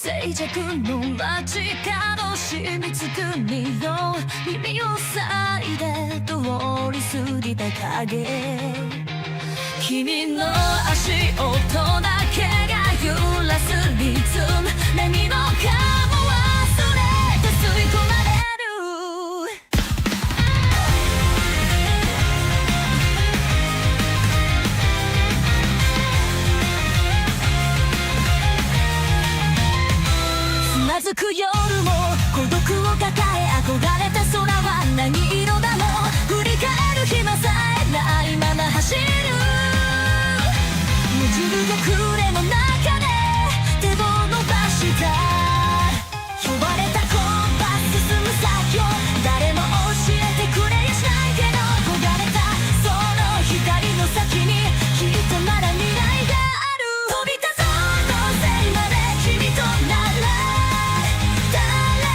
静寂の街角染みつく匂い耳を塞いで通り過ぎた影君の足音だけが揺らすリズム波の顔忘れて吸い込まれるつまずく夜も孤独を抱え憧れた空は何色だろう振り返る暇さえないまま走るもじるよ暮れの中で手を伸ばした呼ばれたコンパス進む先を誰も教えてくれやしないけど焦がれたその光の先にきっとまだ未来がある飛び立とうとせまで君となら誰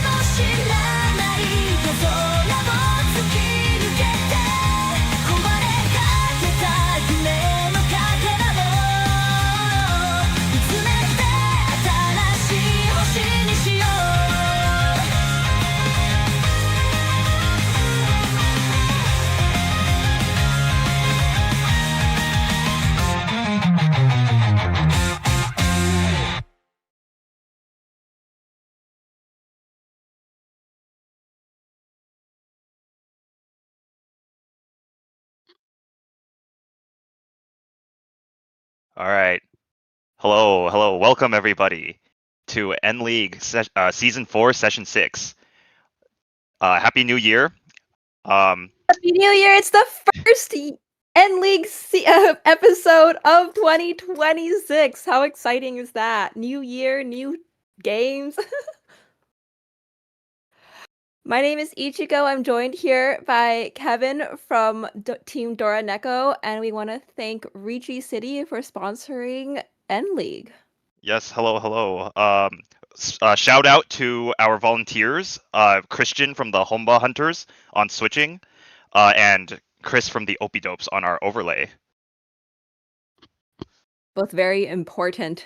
も知らない夜空を突き抜けて壊れかけた夢のかけらを見つめて新しい星にしようAll right. Hello. Welcome everybody to N League Season 4, Session 6. Happy New Year. Happy New Year! It's the first N League episode of 2026. How exciting is that? New year, new games. My name is Ichigo. I'm joined here by Kevin from Team Dora Neko, and we want to thank Riichi City for sponsoring N League. Yes, hello. Shout out to our volunteers, Christian from the Homba Hunters on switching, and Chris from the Opidopes on our overlay. Both very important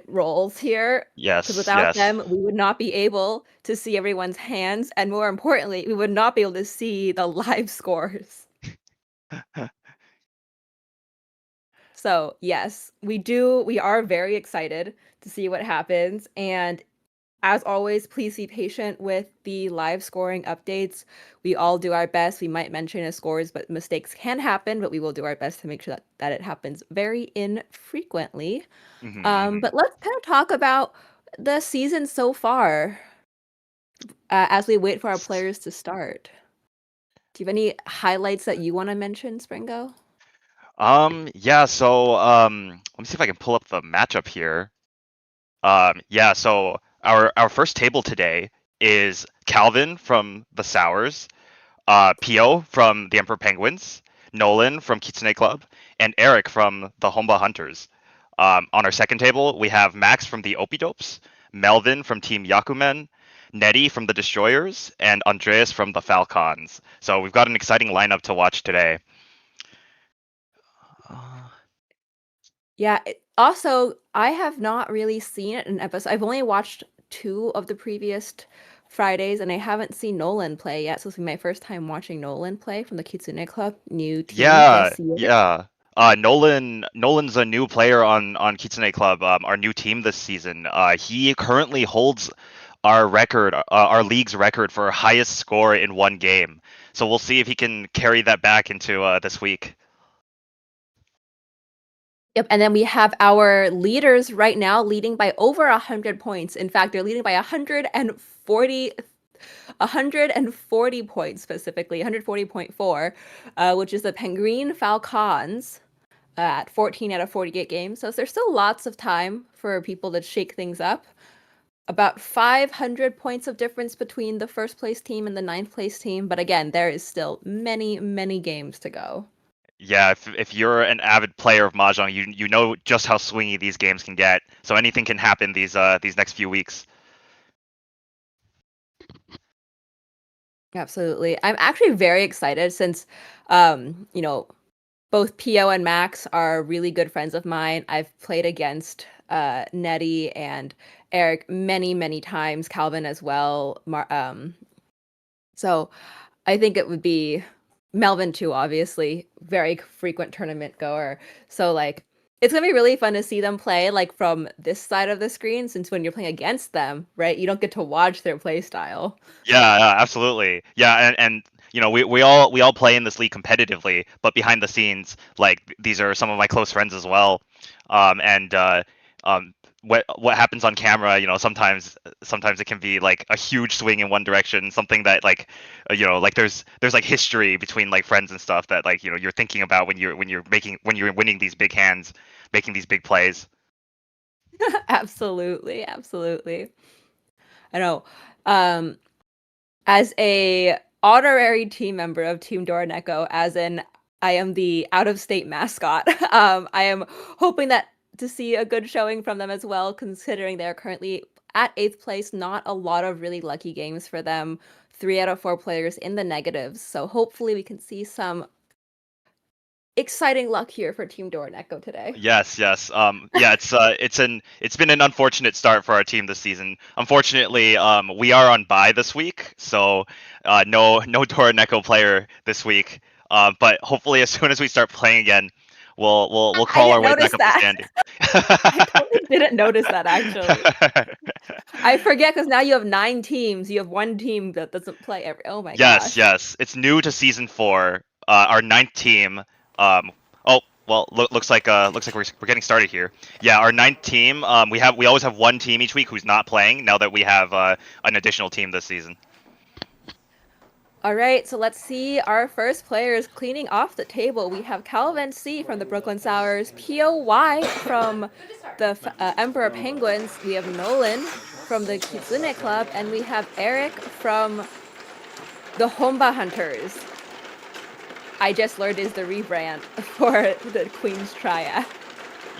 roles here. Yes. Because without them, we would not be able to see everyone's hands, and more importantly, we would not be able to see the live scores. So yes, we are very excited to see what happens, and as always, please be patient with the live scoring updates. We all do our best. We might mention the scores, but mistakes can happen, but we will do our best to make sure that it happens very infrequently. But let's kind of talk about the season so far as we wait for our players to start. Do you have any highlights that you want to mention, Springo? Yeah, so let me see if I can pull up the matchup here. Yeah, so our first table today is Calvin from the Sours, Pio from the Emperor Penguins, Nolan from Kitsune Club, and Eric from the Homba Hunters. On our second table, we have Max from the Opidopes, Melvin from Team Yakumen, Nettie from the Destroyers, and Andreas from the Falcons. So we've got an exciting lineup to watch today. Yeah. Also, I have not really seen an episode. I've only watched 2 of the previous Fridays, and I haven't seen Nolan play yet. So this will be my first time watching Nolan play from the Kitsune Club new team this year. Yeah. Nolan's a new player on Kitsune Club, our new team this season. He currently holds our record, our league's record for highest score in one game. So we'll see if he can carry that back into this week. Yep, and then we have our leaders right now leading by over 100 points. In fact, they're leading by 140 points specifically, 140.4, which is the Penguin Falcons at 14 out of 48 games. So there's still lots of time for people to shake things up. About 500 points of difference between the first place team and the 9th place team. But again, there is still many games to go. Yeah, if you're an avid player of Mahjong, you know just how swingy these games can get. So anything can happen these next few weeks. Absolutely. I'm actually very excited since both Pio and Max are really good friends of mine. I've played against Nettie and Eric many times, Calvin as well. So I think it would be Melvin too, obviously, very frequent tournament goer. So like it's gonna be really fun to see them play like from this side of the screen, since when you're playing against them, right, you don't get to watch their play style. Yeah, absolutely. Yeah, and you know, we all play in this league competitively, but behind the scenes, like these are some of my close friends as well. And um, what happens on camera, you know, sometimes it can be like a huge swing in one direction, something that like you know, like there's like history between like friends and stuff that like you know you're thinking about when you're winning these big hands, making these big plays. Absolutely, absolutely. I know. Um, as a honorary team member of Team Dora Neko, as in I am the out of state mascot, I am hoping that to see a good showing from them as well, considering they're currently at 8th place. Not a lot of really lucky games for them. 3 out of 4 players in the negatives. So hopefully we can see some exciting luck here for Team Dora Neko today. Yes. Yeah, it's been an unfortunate start for our team this season. Unfortunately, we are on bye this week, so no Dora Neko player this week. But hopefully, as soon as we start playing again, we'll I crawl our didn't way notice back up the that. standing. I totally didn't notice that actually. I forget because now you have 9 teams. You have one team that doesn't play every. Oh my gosh. Yes. It's new to season 4. Our ninth team. Oh well, looks like we're getting started here. Yeah, our ninth team. We always have one team each week who's not playing. Now that we have an additional team this season. All right, so let's see our first players cleaning off the table. We have Calvin C from the Brooklyn Sours, POY from the Emperor Penguins. We have Nolan from the Kitsune Club, and we have Eric from the Homba Hunters. I just learned is the rebrand for the Queen's Triad.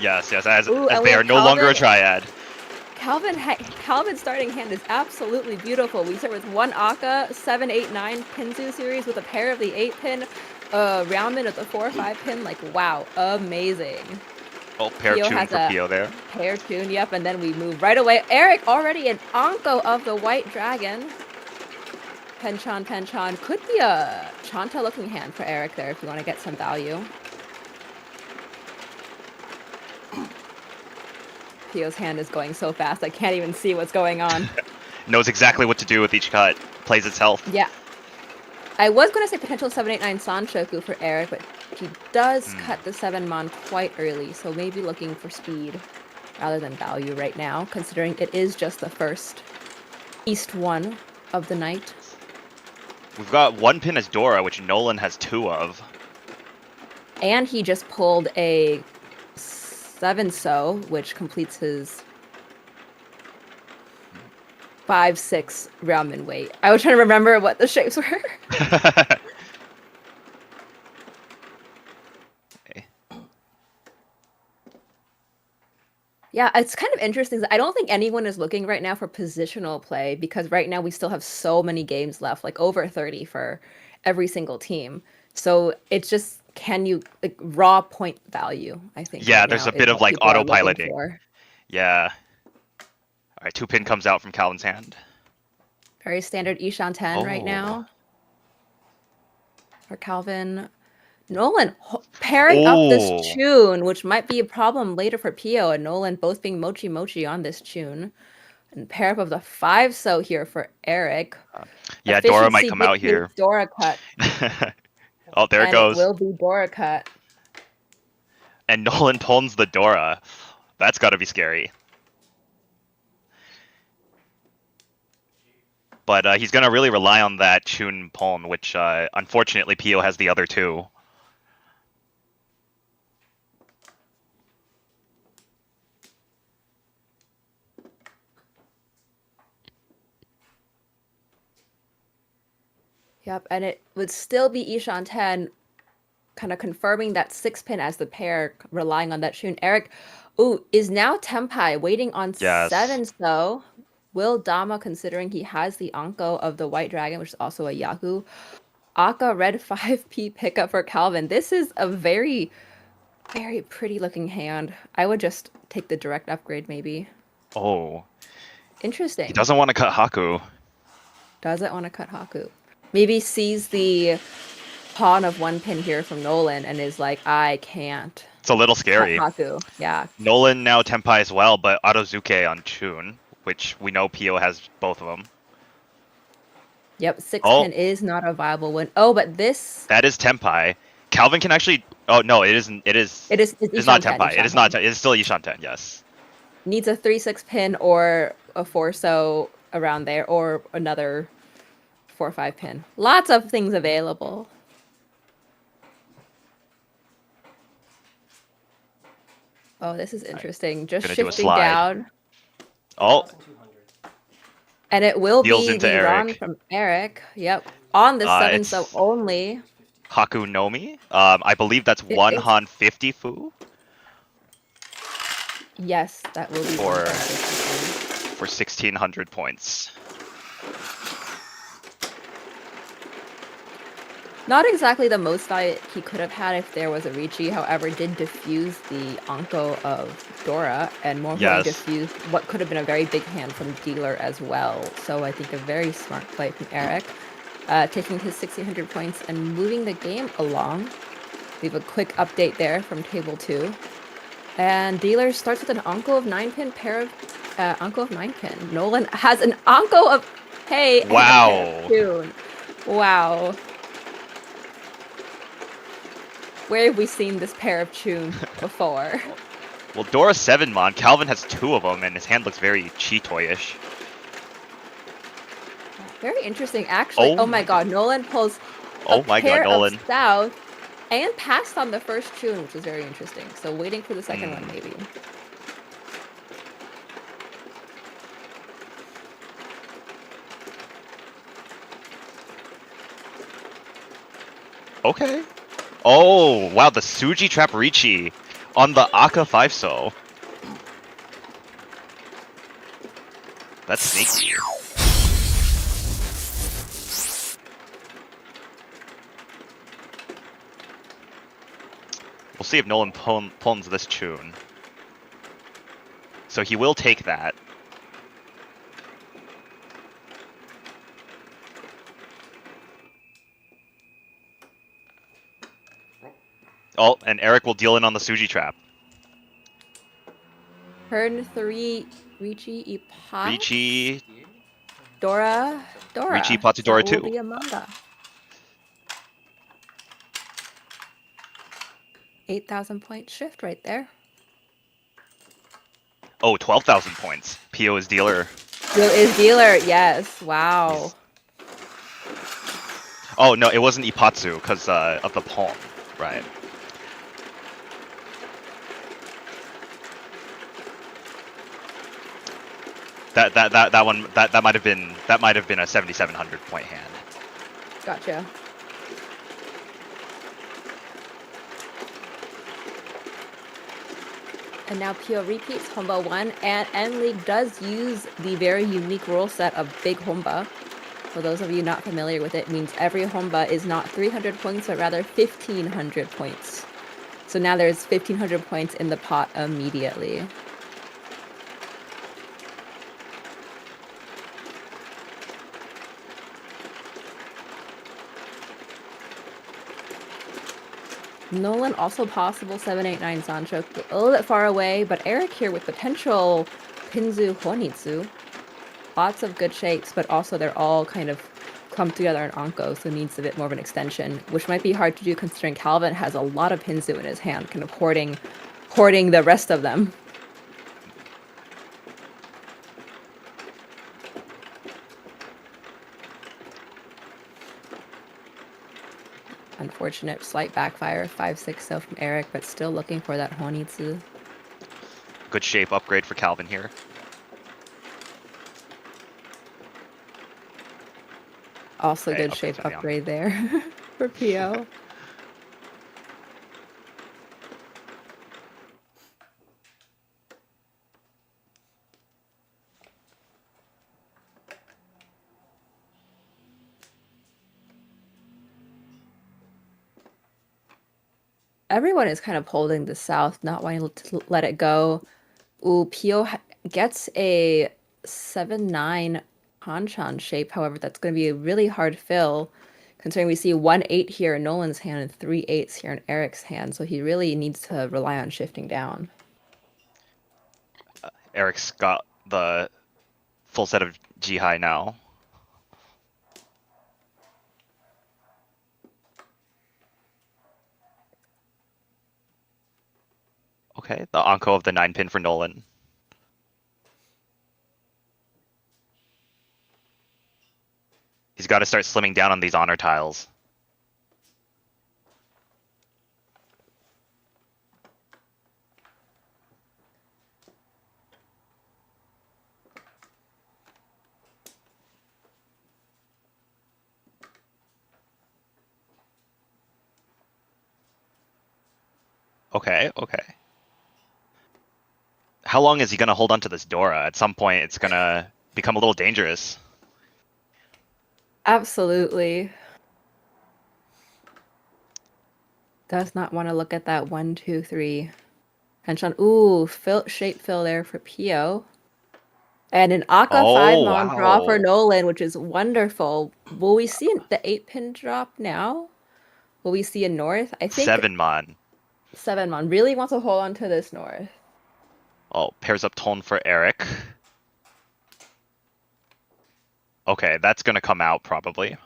Yes, as Ooh, they are no longer a triad. Calvin's starting hand is absolutely beautiful. We start with one Aka, 7, 8, 9 Pinzu series with a pair of the 8-pin, Ramen at the 4-5 pin. Like, wow, amazing. Oh, pair Pio tune has for a Pio there. pair tune, yep, and then we move right away. Eric already an Anko of the White Dragon. Penchan. Could be a Chanta looking hand for Eric there if you want to get some value. Pio's hand is going so fast, I can't even see what's going on. Knows exactly what to do with each cut. Plays its health. Yeah. I was going to say potential 789 Sanshoku for Eric, but he does cut the 7-mon quite early, so maybe looking for speed rather than value right now, considering it is just the first East 1 of the night. We've got one pin as Dora, which Nolan has 2 of. And he just pulled a 7-so, which completes his 5-6 ramen weight. I was trying to remember what the shapes were. Okay. Yeah, it's kind of interesting. I don't think anyone is looking right now for positional play because right now we still have so many games left, like over 30 for every single team. So it's just, can you, like, raw point value, I think. Yeah, right there's now a bit is of what like people are looking autopiloting. for. Yeah. All right, 2 pin comes out from Calvin's hand. Very standard Ishan 10 right Oh. now. For Calvin. Nolan pairing up this Oh. tune, which might be a problem later for Pio and Nolan both being mochi on this tune. And pair up of the 5-so here for Eric. Yeah, Dora might Efficiency come out here. dictates Dora cut. Oh, there it And goes. it will be Dora cut. And Nolan pulls the Dora. That's got to be scary. But he's going to really rely on that Chun Pon, which unfortunately Pio has the other 2. Yep, and it would still be Ishan 10, kind of confirming that 6-pin as the pair, relying on that tune. Eric, is now Tempai waiting on Yes. 7-so. Will Dama, considering he has the Anko of the White Dragon, which is also a Yahoo. Aka red 5p pickup for Calvin. This is a very Very pretty looking hand. I would just take the direct upgrade maybe. Oh, he Interesting. doesn't want to cut Haku. Doesn't want to cut Haku. Maybe sees the pawn of one pin here from Nolan and is like, I can't It's a little cut scary. Haku. Yeah. Nolan now Tenpai as well, but Arozuke on Chun, which we know Pio has both of them. Yep, six Oh. pin is not a viable win. Oh, but this That is Tenpai. Calvin can actually. Oh no, it isn't. It's not Ishanten, Tenpai. It is not. It is still Ishanten. Yes. needs a 3-6 pin or a 4-so around there, or another 4-5 pin. Lots of things available. Oh, this is interesting. Just Gonna do a shifting slide. down. Oh, And it will Deals be into the run Eric. from Eric. Yep. On the 7-so it's only. Haku Nomi. I believe that's It one is- Han 50 Fu Yes, that will be For- 150. for 1600 points. Not exactly the most value he could have had if there was a Riichi, however, did diffuse the Anko of Dora, and more Yes. diffused what could have been a very big hand from Dealer as well. So I think a very smart play from Eric, taking his 1600 points and moving the game along. We have a quick update there from table 2. And Dealer starts with an Anko of 9-pin, pair of Anko of 9-pin. Nolan has an Anko of Hey and a pair of Wow. Tune. Wow. Where have we seen this pair of Chun before? Well, Dora 7-mon. Calvin has 2 of them, and his hand looks very Cheetoy-ish. Very interesting, actually. Oh Oh my my god, Nolan pulls Oh a my pair god, Nolan. of South and passed on the first Chun, which is very interesting. So waiting for the second one, maybe. Okay. Oh, wow, the Suji Trap Riichi on the Aka 5-so. That's sneaky. We'll see if Nolan pulls this tune. So he will take that. Oh, and Eric will deal in on the Suji Trap. Turn 3, Riichi Ippat. Riichi, Dora. Riichi Ippat Dora That will 2. be a manga. 8,000 point shift right there. Oh, 12,000 points. Pio is dealer. Pio is dealer, yes. Wow. Oh, no, it wasn't Ippatsu because of the palm. Right. That might have been a 7,700 point hand. Gotcha. And now Pio repeats Homba 1, and N-League does use the very unique rule set of Big Homba. For those of you not familiar with it, it means every Homba is not 300 points, but rather 1,500 points. So now there's 1,500 points in the pot immediately. Nolan also possible 789 Sancho, a little bit far away, but Eric here with potential Pinzu Honitsu. Lots of good shapes, but also they're all kind of clumped together in Anko, so needs a bit more of an extension, which might be hard to do considering Calvin has a lot of Pinzu in his hand, kind of hoarding the rest of them. Unfortunate slight backfire, 5-6 so from Eric, but still looking for that Honitsu. Good shape upgrade for Calvin here. Also Okay, good upgrade shape from the upgrade there for Pio. Everyone is kind of holding the south, not wanting to let it go. Ooh, gets a 7-9 hanchan shape. However, that's going to be a really hard fill, considering we see 1-8 here in Nolan's hand and 3-8s here in Eric's hand. So he really needs to rely on shifting down. Eric's got the full set of G-high now. Okay, the Anko of the 9-pin for Nolan. He's got to start slimming down on these honor tiles. Okay. How long is he gonna hold on to this Dora? At some point, it's gonna become a little dangerous. Absolutely. Does not want to look at that 1, 2, 3. Henshan. Ooh, shape fill there for Pio. And an Akka 5-mon draw for Wow. Nolan, which is wonderful. Will we see the 8-pin drop now? Will we see a north? I think 7-mon. 7-mon really wants to hold on to this north. Oh, pairs up tone for Eric. Okay, that's gonna come out probably.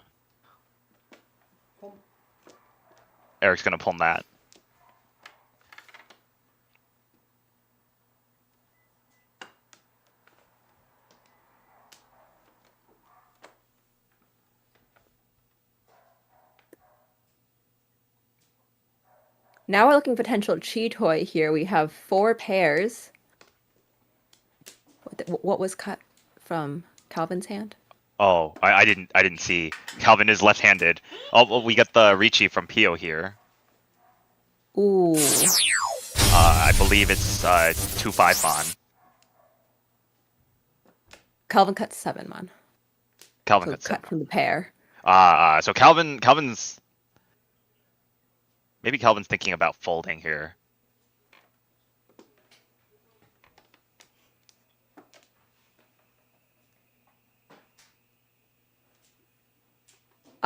Eric's gonna pull that. Now we're looking potential chi toy here. We have 4 pairs. What was cut from Calvin's hand? Oh, I didn't see. Calvin is left-handed. Oh, well, we got the Riichi from Pio here. Ooh. I believe it's 2-5-mon. Calvin cut 7-mon. Calvin So got cut 7. from the pair. So Calvin's maybe Calvin's thinking about folding here.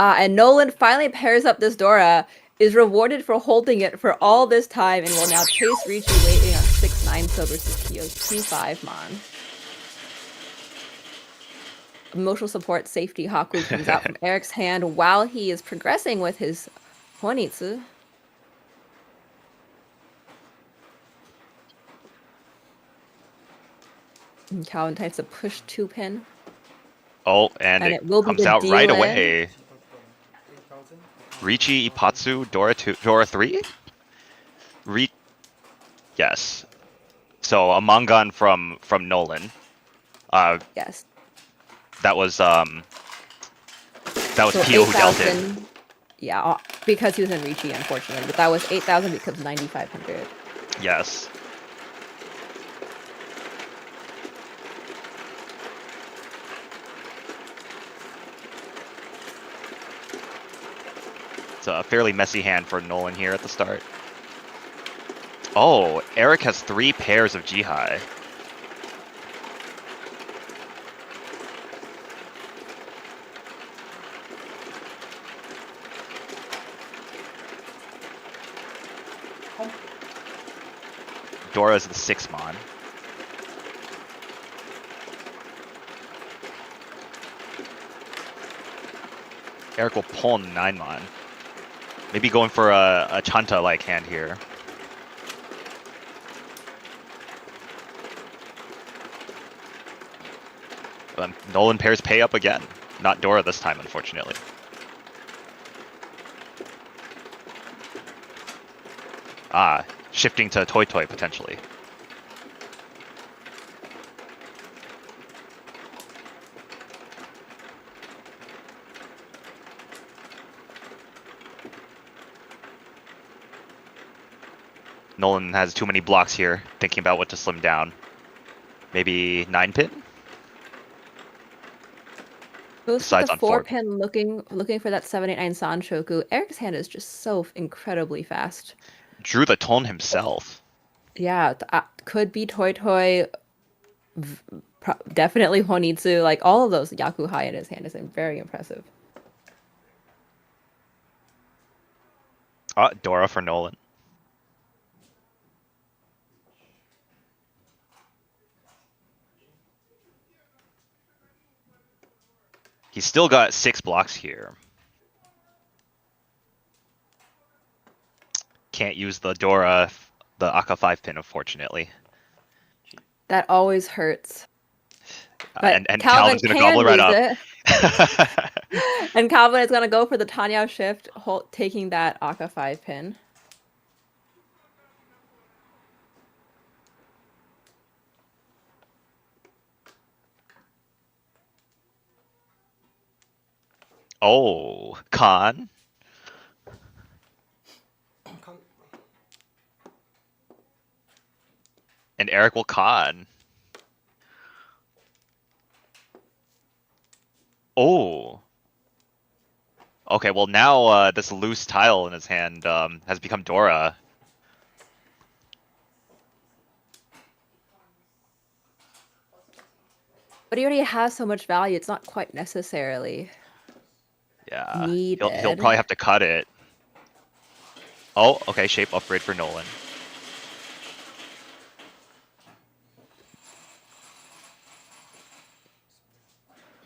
And Nolan finally pairs up this Dora, is rewarded for holding it for all this time, and will now chase Riichi waiting on 6-9 silver to Pio's 2-5-mon. Emotional support safety Haku comes out from Eric's hand while he is progressing with his Honitsu. And Calvin types a push 2-pin. Oh, and And it it will be comes the out right deal away. Riichi, Ipatsu, Dora 3? Yes. So a Mangan from Nolan. Yes. That was So Pio who dealt it. 8,000. Yeah, because he was in Riichi, unfortunately. But that was 8,000 becomes 9,500. Yes. It's a fairly messy hand for Nolan here at the start. Oh, Eric has 3 pairs of G-high. Dora's the 6-mon. Eric will pull 9-mon. Maybe going for a Chanta-like hand here. Nolan pairs pay up again. Not Dora this time, unfortunately. Shifting to Toy Toy potentially. Nolan has too many blocks here, thinking about what to slim down. Maybe 9-pin? Goes for Decides the on 4. 4-pin looking for that 789 Sanshoku. Eric's hand is just so incredibly fast. drew the tone himself. Yeah, could be Toy Toy, definitely Honitsu. Like all of those Yakuhai in his hand is very impressive. Dora for Nolan. He's still got 6 blocks here. Can't use the Dora, the Aka 5 pin, unfortunately. That always hurts. But And Calvin Calvin's gonna can gobble right use up. it. And Calvin is gonna go for the Tanya shift, taking that Aka 5 pin. Oh, Khan. And Eric will Khan. Oh. Okay, well now this loose tile in his hand has become Dora. But he already has so much value, it's not quite necessarily Yeah. needed. He'll probably have to cut it. Oh, okay, shape upgrade for Nolan.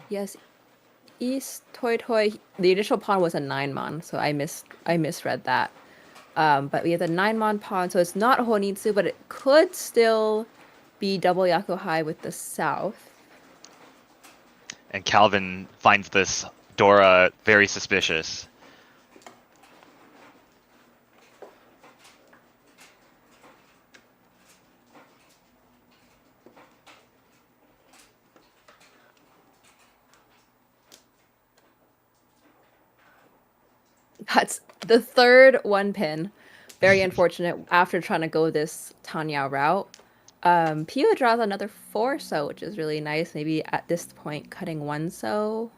Yes, East Toy Toy. The initial pawn was a 9-mon, so I misread that. But we have the 9-mon pawn, so it's not Honitsu, but it could still be double Yakuhai with the south. And Calvin finds this Dora very suspicious. That's the third 1-pin. Very unfortunate after trying to go this Tanya route. Pio draws another 4-so, which is really nice. Maybe at this point cutting 1-so.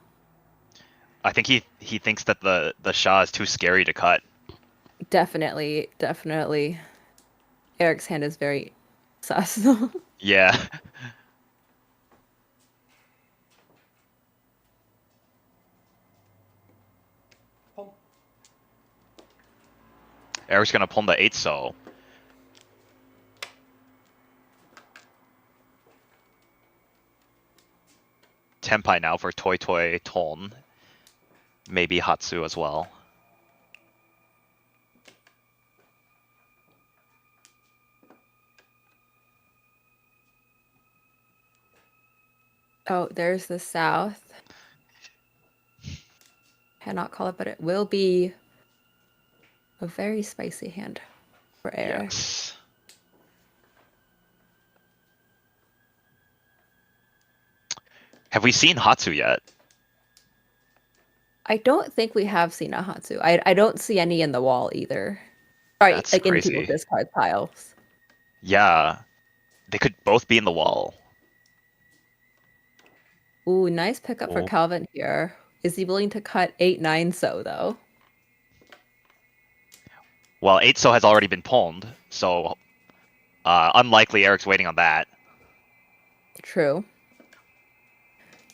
I think he thinks that the Shah is too scary to cut. Definitely. Eric's hand is very sus. Yeah. Eric's gonna pull the 8-so. Tenpai now for Toy Toy Ton. Maybe Hatsu as well. Oh, there's the south. Cannot call it, but it will be a very spicy hand for Eric. Yes. Have we seen Hatsu yet? I don't think we have seen a Hatsu. I don't see any in the wall either. Sorry, That's like in crazy. people's discard piles. Yeah. They could both be in the wall. Ooh, nice pickup for Oh. Calvin here. Is he willing to cut 8-9-so though? Well, 8-so has already been pawned, so unlikely Eric's waiting on that. True.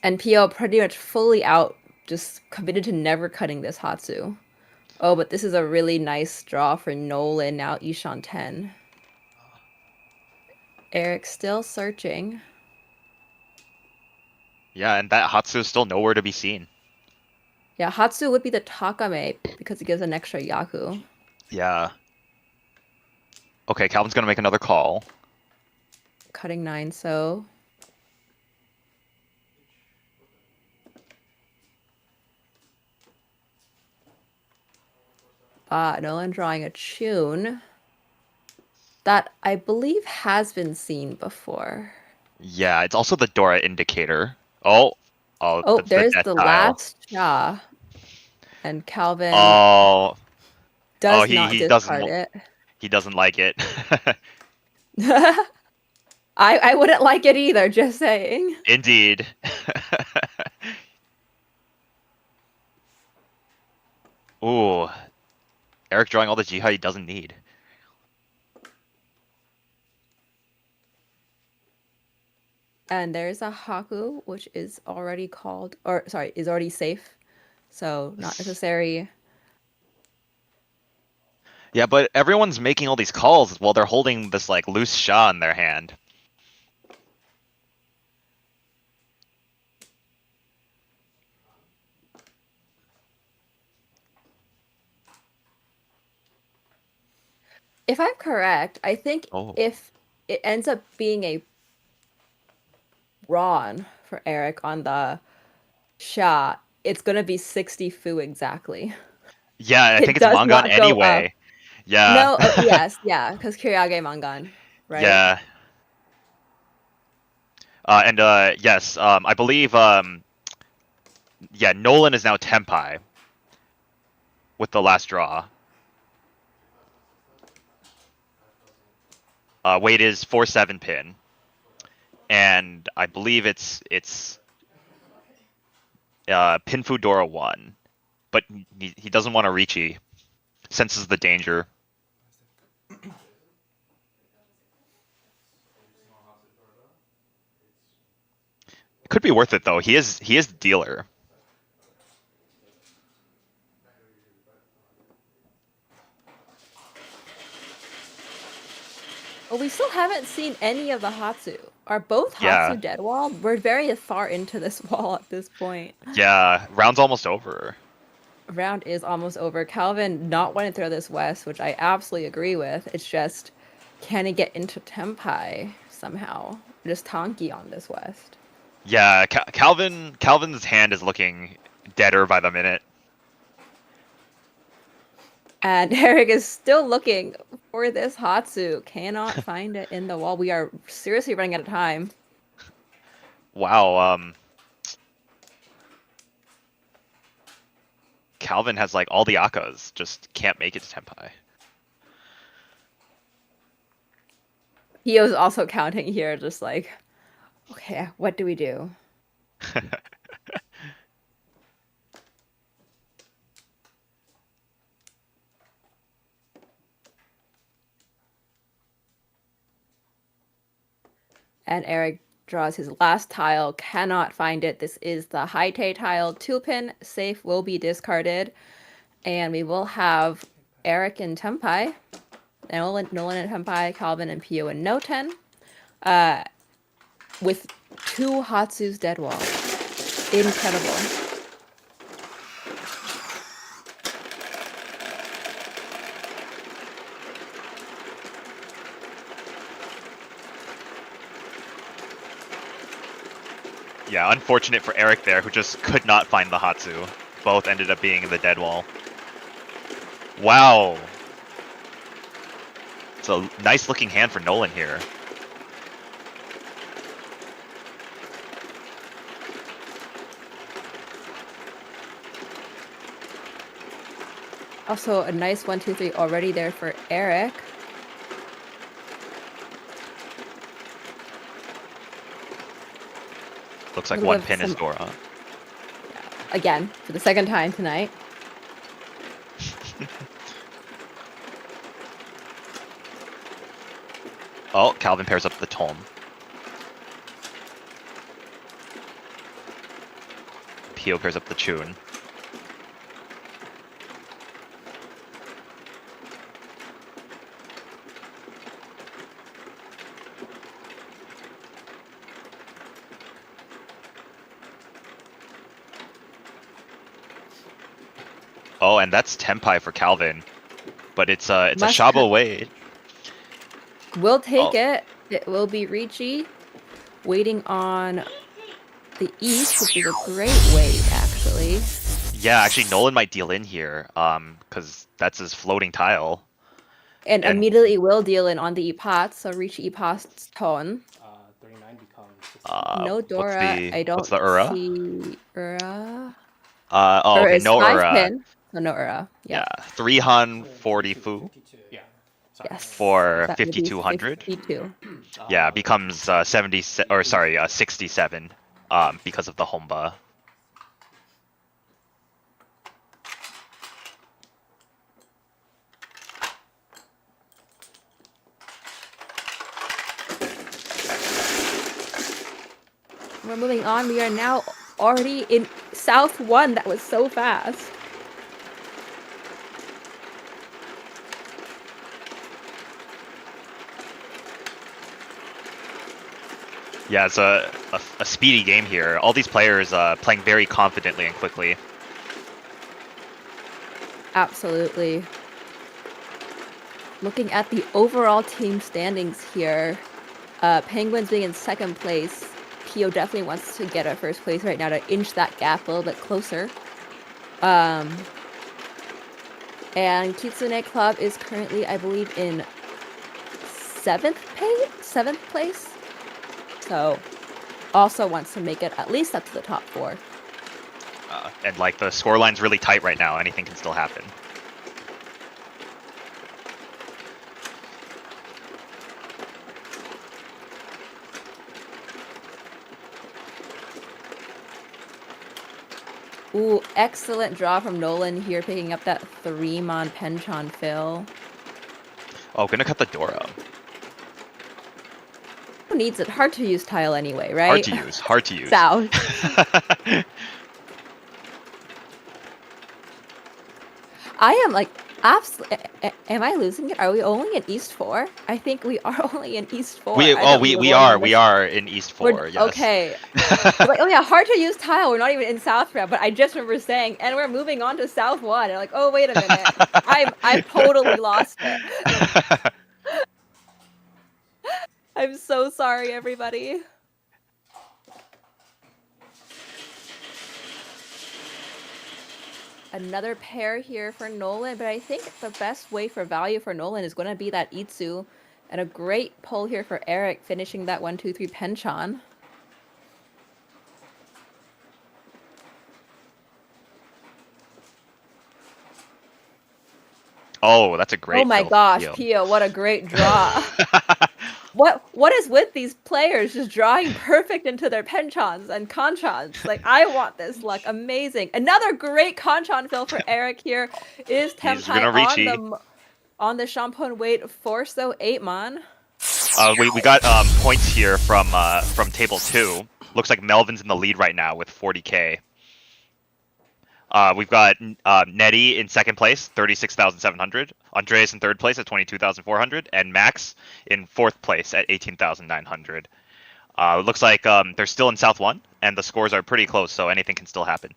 And Pio pretty much fully out, just committed to never cutting this Hatsu. Oh, but this is a really nice draw for Nolan, now Ishan 10. Eric still searching. Yeah, and that Hatsu is still nowhere to be seen. Yeah, Hatsu would be the Takame because it gives an extra Yaku. Yeah. Okay, Calvin's gonna make another call. Cutting 9-so. Nolan drawing a tune that I believe has been seen before. Yeah, it's also the Dora indicator. Oh, Oh, that's there's death the tile. last Cha. And Calvin Oh, does he not discard it. He doesn't like it. I wouldn't like it either, just saying. Indeed. Ooh, Eric drawing all the Jihad he doesn't need. And there's a Haku, which is already called, or sorry, is already safe. So not necessary. Yeah, but everyone's making all these calls while they're holding this like loose Sha in their hand. If I'm correct, I think Oh. if it ends up being a Ron for Eric on the Sha, it's gonna be 60 fu exactly. Yeah, I think It it's does Mangan not go up. anyway. Yeah. No, yes, yeah, because Kyriage Mangan, right? Yeah. And yes, I believe yeah, Nolan is now Tenpai with the last draw. Weight is 4-7 pin. And I believe it's Pinfu Dora 1. But he doesn't want to Riichi. Senses the danger. It could be worth it though. He is the dealer. But we still haven't seen any of the Hatsu. Are both Yeah. Hatsu dead wall? We're very far into this wall at this point. Yeah, round's almost over. Round is almost over. Calvin not wanting to throw this west, which I absolutely agree with. It's just, can he get into Tempai somehow? Just Tonki on this west. Yeah, Calvin's hand is looking deader by the minute. And Eric is still looking for this Hatsu. Cannot find it in the wall. We are seriously running out of time. Wow, Calvin has like all the Akas, just can't make it to Tenpai. Hio's also counting here, just like, okay, what do we do? And Eric draws his last tile, cannot find it. This is the Haite tile. 2-pin safe will be discarded. And we will have Eric and Tempai, Nolan and Tempai, Calvin and Pio and Noten, with 2 Hatsu's dead wall. Incredible. Yeah, unfortunate for Eric there, who just could not find the Hatsu. Both ended up being in the dead wall. Wow. It's a nice looking hand for Nolan here. Also, a nice 1, 2, 3 already there for Eric. Looks like We'll one give pin is some- Dora. Again, for the second time tonight. Oh, Calvin pairs up the Tome. Pio pairs up the Chun. Oh, and that's Tenpai for Calvin. But it's a Must Shabo have- Wade. We'll take Oh. it. It will be Riichi waiting on the east, which is a great wait, actually. Yeah, actually Nolan might deal in here, because that's his floating tile. And And- immediately will deal in on the Epot, so Riichi Epot's tone. 39 becomes 60. No What's Dora. the- I don't what's the Ura? see Ura. Oh, Ura okay, is no 5 Ura. pin. So no Ura. Yeah, Yeah. 3 Han 40 Fu 52. Yeah. Sorry. Yes. for That would be 5200. 52. Yeah, becomes 67 because of the Homba. We're moving on. We are now already in South 1. That was so fast. Yeah, it's a speedy game here. All these players playing very confidently and quickly. Absolutely. Looking at the overall team standings here, Penguins being in second place. Pio definitely wants to get at first place right now to inch that gap a little bit closer. And Kitsune Club is currently, I believe, in seventh place. So also wants to make it at least up to the top 4. And like the scoreline's really tight right now. Anything can still happen. Ooh, excellent draw from Nolan here, picking up that 3-mon Penchon fill. Oh, gonna cut the Dora. Who needs it? Hard to use tile anyway, right? Hard to use. Hard to use. South. I am like absolutely. Am I losing it? Are we only in East 4? I think we are only in East 4. we are in East 4. Yes. Okay. Like, oh yeah, hard to use tile. We're not even in South yet, but I just remember saying, and we're moving on to South 1. And like, oh wait a minute, I've totally lost it. I'm so sorry, everybody. Another pair here for Nolan, but I think the best way for value for Nolan is going to be that Itsu. And a great pull here for Eric, finishing that 1-2-3 Penchon. Oh, that's a great. Oh my gosh, Pio, what a great draw. What is with these players just drawing perfect into their penchons and conchons? Like, I want this luck. Amazing. Another great conchon fill for Eric here. Is Tempai on the Champon weight Forso 8-mon. We got points here from table 2. Looks like Melvin's in the lead right now with 40k. We've got Nettie in second place, 36,700. Andreas in third place at 22,400, and Max in fourth place at 18,900. Looks like they're still in South 1, and the scores are pretty close, so anything can still happen.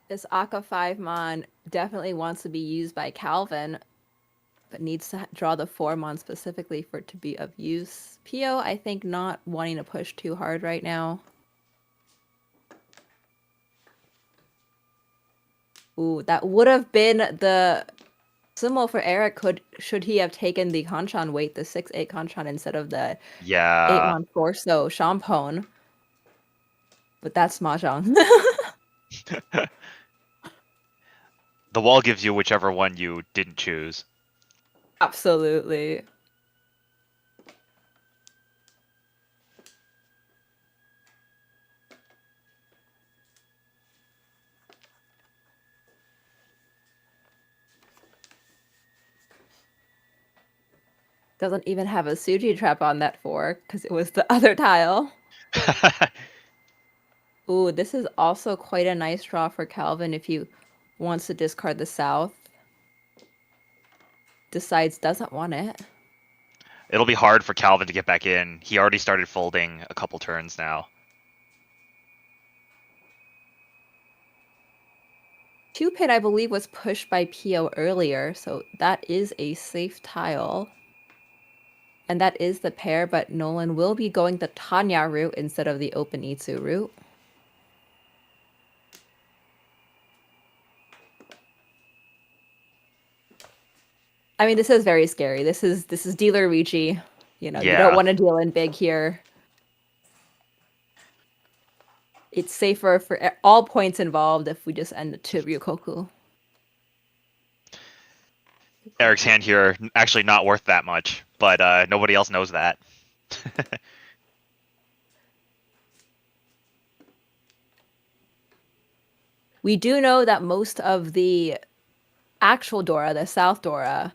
This Aka 5-mon definitely wants to be used by Calvin, but needs to draw the 4-mon specifically for it to be of use. Pio, I think, not wanting to push too hard right now. Ooh, that would have been the symbol for Eric should he have taken the Conchon weight, the 6-8 Conchon instead of the 8-mon Forso Champon. But that's Mahjong. The wall gives you whichever one you didn't choose. Absolutely. Doesn't even have a Suji trap on that 4 because it was the other tile. Ooh, this is also quite a nice draw for Calvin if he wants to discard the South. Decides doesn't want it. It'll be hard for Calvin to get back in. He already started folding a couple turns now. 2-pit, I believe, was pushed by Pio earlier, so that is a safe tile. And that is the pair, but Nolan will be going the Tanya route instead of the open Itsu route. I mean, this is very scary. This is dealer Riichi. You know, you don't want to deal in big here. It's safer for all points involved if we just end it to Ryukoku. Eric's hand here, actually not worth that much, but nobody else knows that. We do know that most of the actual Dora, the South Dora,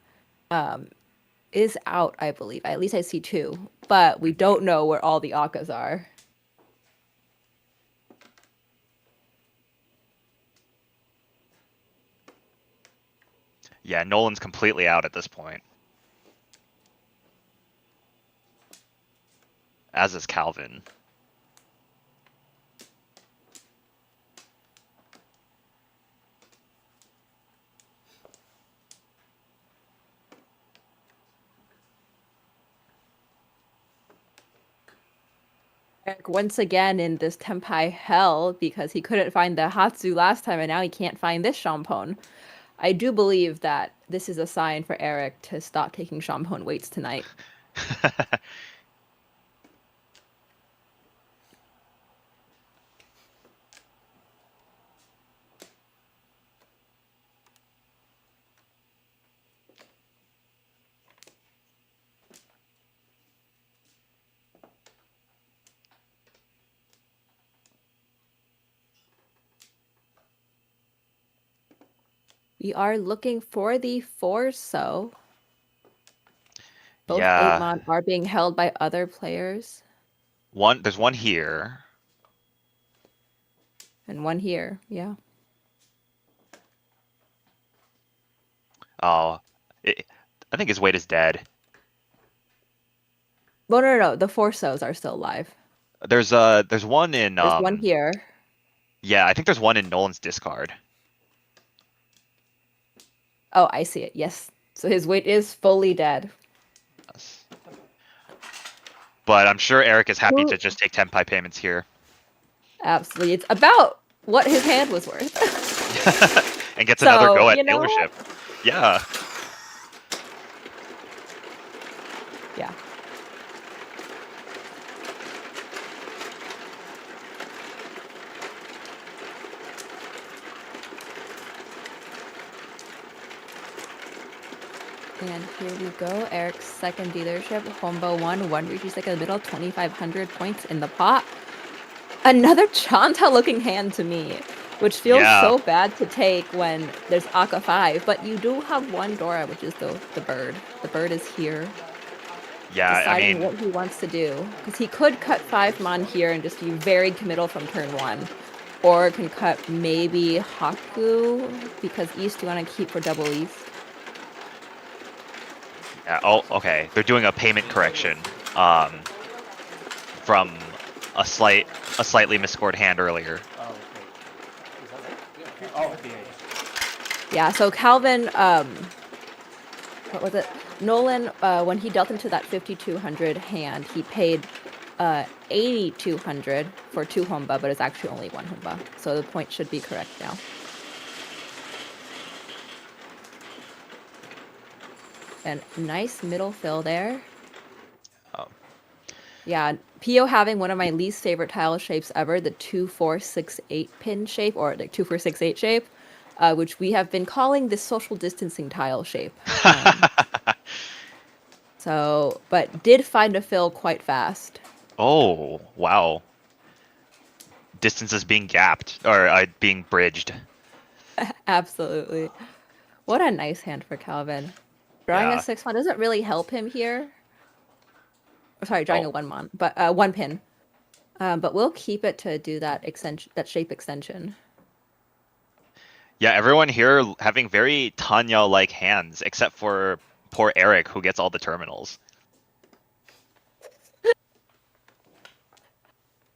is out, I believe. At least I see 2, but we don't know where all the Akkas are. Yeah, Nolan's completely out at this point. As is Calvin. Eric once again in this Tenpai hell because he couldn't find the Hatsu last time and now he can't find this Shampon. I do believe that this is a sign for Eric to stop taking Shampon weights tonight. We are looking for the 4-so. Both Yeah. 8-mon are being held by other players. There's one here. And one here, yeah. Oh, I think his weight is dead. Well, no. The 4-sos are still alive. There's one in There's one here. Yeah, I think there's one in Nolan's discard. Oh, I see it. Yes. So his weight is fully dead. Yes. But I'm sure Eric is happy Ooh. to just take Tenpai payments here. Absolutely. It's about what his hand was worth. And gets another go at you know dealership. Yeah. Yeah. And here we go. Eric's second dealership, Hombo 1, Riichi second in the middle, 2,500 points in the pot. Another Chanta looking hand to me, which feels so bad to take when there's Akka 5, but you do have one Dora, which is the bird. The bird is here. Yeah, Deciding I mean, what he wants to do. Because he could cut 5-mon here and just be very committal from turn 1. Or can cut maybe Haku, because East you want to keep for double East. yeah, oh, okay. They're doing a payment correction from a slightly misscored hand earlier. Oh, okay. Is that right? Oh, okay. Yeah, so Calvin, what was it? Nolan, when he dealt into that 5,200 hand, he paid 8,200 for 2 Homba, but it's actually only 1 Homba. So the point should be correct now. And nice middle fill there. Oh. Yeah, Pio having one of my least favorite tile shapes ever, the 2-4-6-8 pin shape, or the 2-4-6-8 shape, which we have been calling the social distancing tile shape. So, but did find a fill quite fast. Oh, wow. Distances being gapped, or being bridged. Absolutely. What a nice hand for Calvin. Drawing a 6-mon doesn't really help him here. Sorry, drawing a 1-mon, but 1 pin. But we'll keep it to do that extension, that shape extension. Yeah, everyone here having very Tanya-like hands, except for poor Eric, who gets all the terminals.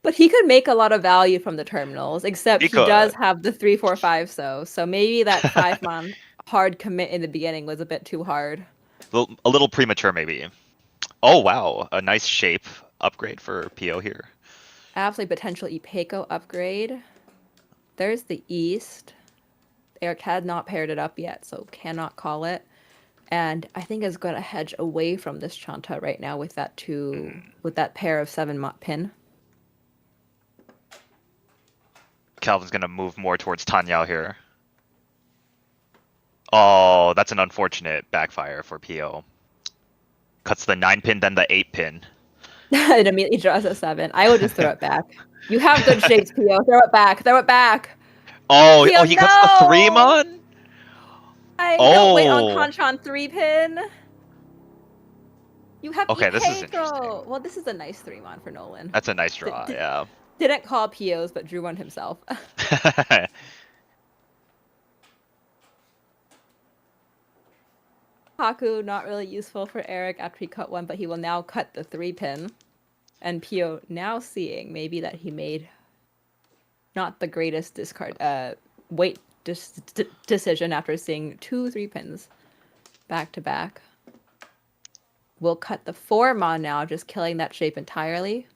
But he could make a lot of value from the terminals, except he does have the 3-4-5, so maybe that 5-mon hard commit in the beginning was a bit too hard. A little premature, maybe. Oh, wow. A nice shape upgrade for PO here. Absolutely potential Ipeco upgrade. There's the East. Eric had not paired it up yet, so cannot call it. And I think is going to hedge away from this Chanta right now with that with that pair of 7 pin. Calvin's going to move more towards Tanya here. Oh, that's an unfortunate backfire for PO. Cuts the 9 pin, then the 8 pin. It immediately draws a 7. I would just throw it back. You have good shapes, PO. Throw it back. Throw it back. Oh, Pio, he cuts the no! 3-mon? Don't wait on Oh. Kanchan 3-pin. You have Okay, this is Ichigo. interesting. Well, this is a nice 3-mon for Nolan. That's a nice draw, yeah. Didn't call Pios, but drew one himself. Haku, not really useful for Eric after he cut one, but he will now cut the 3-pin. And Pio now seeing maybe that he made not the greatest weight decision after seeing 2 3-pins back to back. We'll cut the 4-mon now, just killing that shape entirely.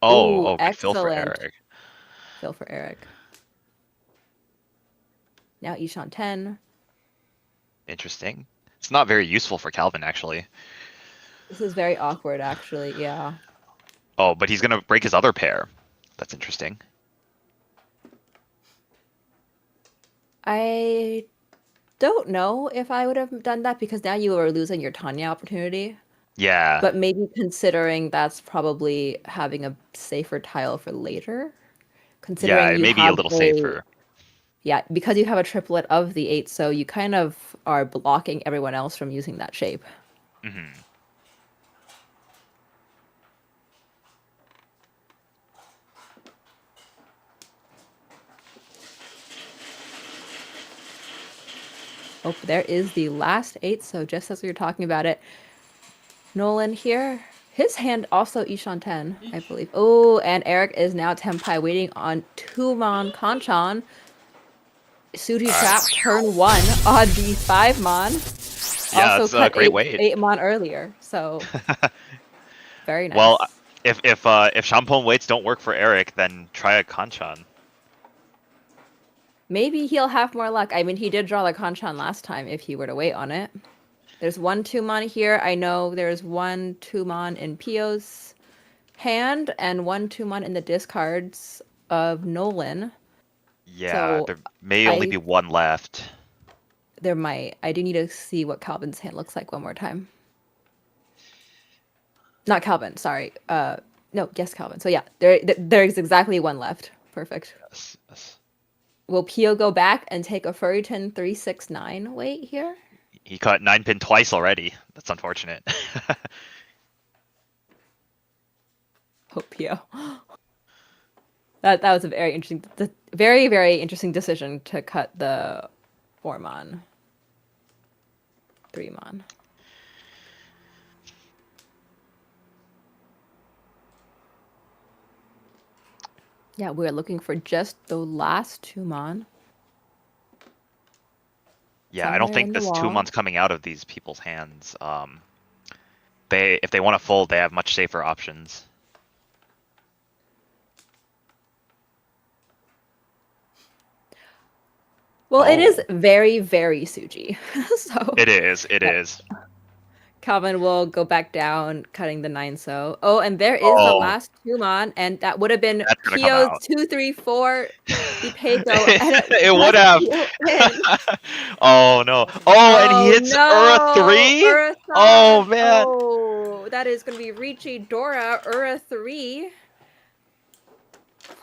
Oh, good excellent. fill for Eric. Fill for Eric. Now Ishan 10. Interesting. It's not very useful for Calvin, actually. This is very awkward, actually, yeah. Oh, but he's gonna break his other pair. That's interesting. I don't know if I would have done that because now you are losing your Tanya opportunity. Yeah. But maybe considering that's probably having a safer tile for later. Considering Yeah, it you may be a have little safer. Yeah, because you have a triplet of the 8, so you kind of are blocking everyone else from using that shape. Mm-hmm. Oh, there is the last 8, so just as we were talking about it, Nolan here, his hand also Ishan 10, I believe. Oh, and Eric is now Tenpai waiting on 2-mon Kanchan. Suji Trap turn 1 on the 5-mon. Yeah, Also it's a cut great weight. 8-mon earlier, so very nice. Well, if Shampoo weights don't work for Eric, then try a Kanchan. Maybe he'll have more luck. I mean, he did draw the Kanchan last time if he were to wait on it. There's 1 2-mon here. I know there's 1 2-mon in Pio's hand and 1 2-mon in the discards of Nolan. Yeah, So there may only be 1 left. There might. I do need to see what Calvin's hand looks like one more time. Not Calvin, sorry. No, yes, Calvin. So yeah, there's exactly 1 left. Perfect. Yes, yes. Will Pio go back and take a Furryton 369 weight here? He cut 9-pin twice already. That's unfortunate. Oh, Pio. That was a very interesting, very interesting decision to cut the 4-mon, 3-mon. Yeah, we're looking for just the last 2-mon. Yeah, I don't think this 2-mon's coming out of these people's hands. If they want to fold, they have much safer options. Well, it is very Suji. So It is. Calvin will go back down, cutting the 9-so. Oh, and there is the last 2-mon, and that would have been Pio's 2 3 4 Ipego. It would have. Oh no! And he hits Ura 3. Oh man! Oh, that is going to be Riichi Dora Ura 3.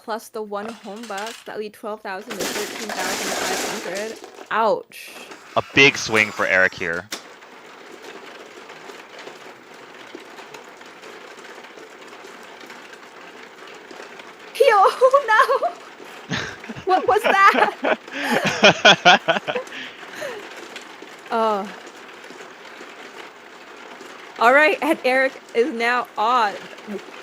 Plus the 1 home bucks, that would be 12,000 to 13,500. Ouch. A big swing for Eric here. Oh no! What was that? Oh. All right, and Eric is now on.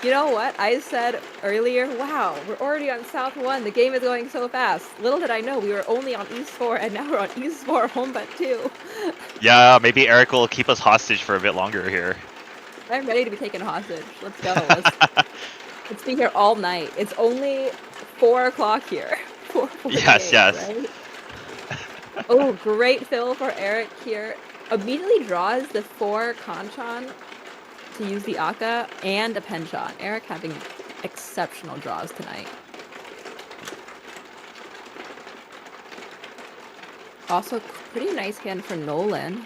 You know what? I said earlier, wow, we're already on South 1. The game is going so fast. Little did I know we were only on East 4, and now we're on East 4 home bet 2. Yeah, maybe Eric will keep us hostage for a bit longer here. I'm ready to be taken hostage. Let's go. Let's be here all night. It's only 4 o'clock here. 4 yes. Right? Oh, great fill for Eric here. Immediately draws the 4 Kanchan to use the Akka and a Penchon. Eric having exceptional draws tonight. Also, pretty nice hand for Nolan.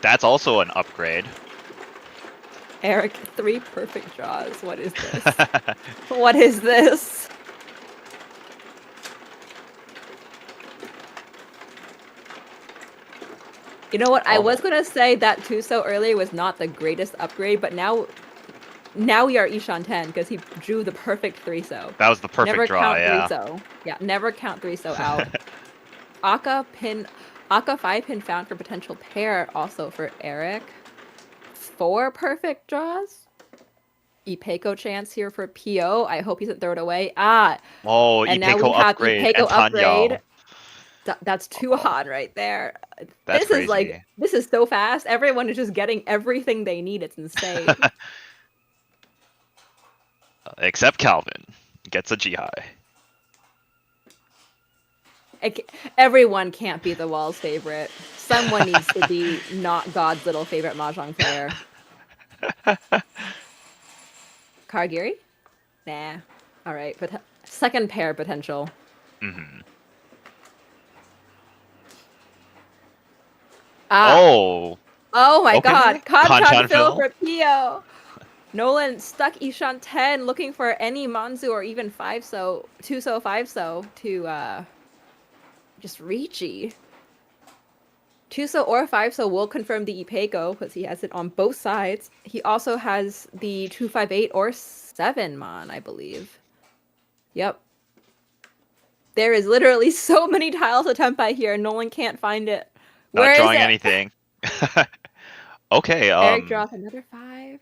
That's also an upgrade. Eric, 3 perfect draws. What is this? What is this? You know what? I was gonna say that Tuso earlier was not the greatest upgrade, but now we are Ishan 10 because he drew the perfect 3-so. That was the perfect Never draw, count yeah. 3-so. Yeah, never count 3-so out. Aka 5-pin found for potential pair also for Eric. 4 perfect draws. Ipeco chance here for PO. I hope he doesn't throw it away. Oh, And now Ipeco we have upgrade Ipeco and upgrade. Tanyao. That's 2 Han right there. That's This is crazy. this is so fast. Everyone is just getting everything they need. It's insane. Except Calvin gets a G-high. Everyone can't be the wall's favorite. Someone needs to be not God's little favorite mahjong player. Karagiri? Nah. All right, but second pair potential. Mm-hmm. Oh my okay. God! Kanchan Kanchan fill? fill for Pio. Nolan stuck Ishan 10, looking for any Manzu or even 5-so, 2-so, 5-so to just Riichi. 2-so or 5-so will confirm the Ipeco because he has it on both sides. He also has the 258 or 7 Mon, I believe. Yep. There is literally so many tiles of Tempai here. Nolan can't find it. Where Not is drawing it? anything. Okay. Eric draws another 5.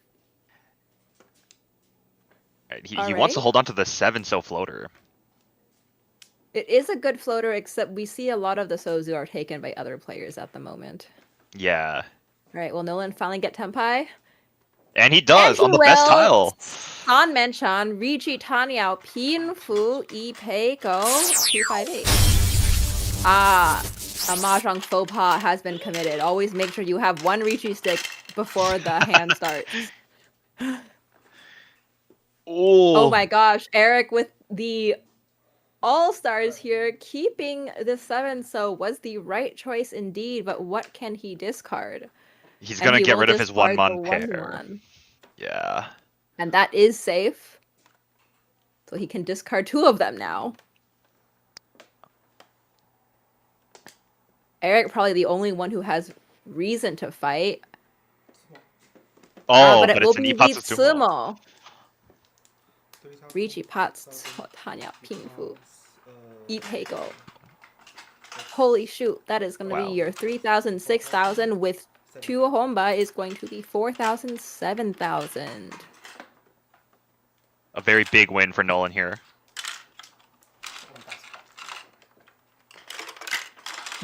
He wants to hold on to the 7-so floater. It is a good floater, except we see a lot of the Sozu are taken by other players at the moment. Yeah. All right, will Nolan finally get Tempai? And he does on the best tile. Han Menchan, Riichi Tanyao, Pinfu, Ipeco, 258. A mahjong faux pas has been committed. Always make sure you have 1 Riichi stick before the hand starts. Oh my gosh, Eric with the all-stars here, keeping the 7-so was the right choice indeed, but what can he discard? He's going to get rid of his 1-mon pair. 1-mon. Yeah. And that is safe. So he can discard 2 of them now. Eric probably the only one who has reason to fight. But it will be Vitsumo. Riichi Pats, Tanya, Pinfu, Ipeco. Holy shoot, that is going to be your 3,000, 6,000 with 2 Honba is going to be 4,000, 7,000. A very big win for Nolan here.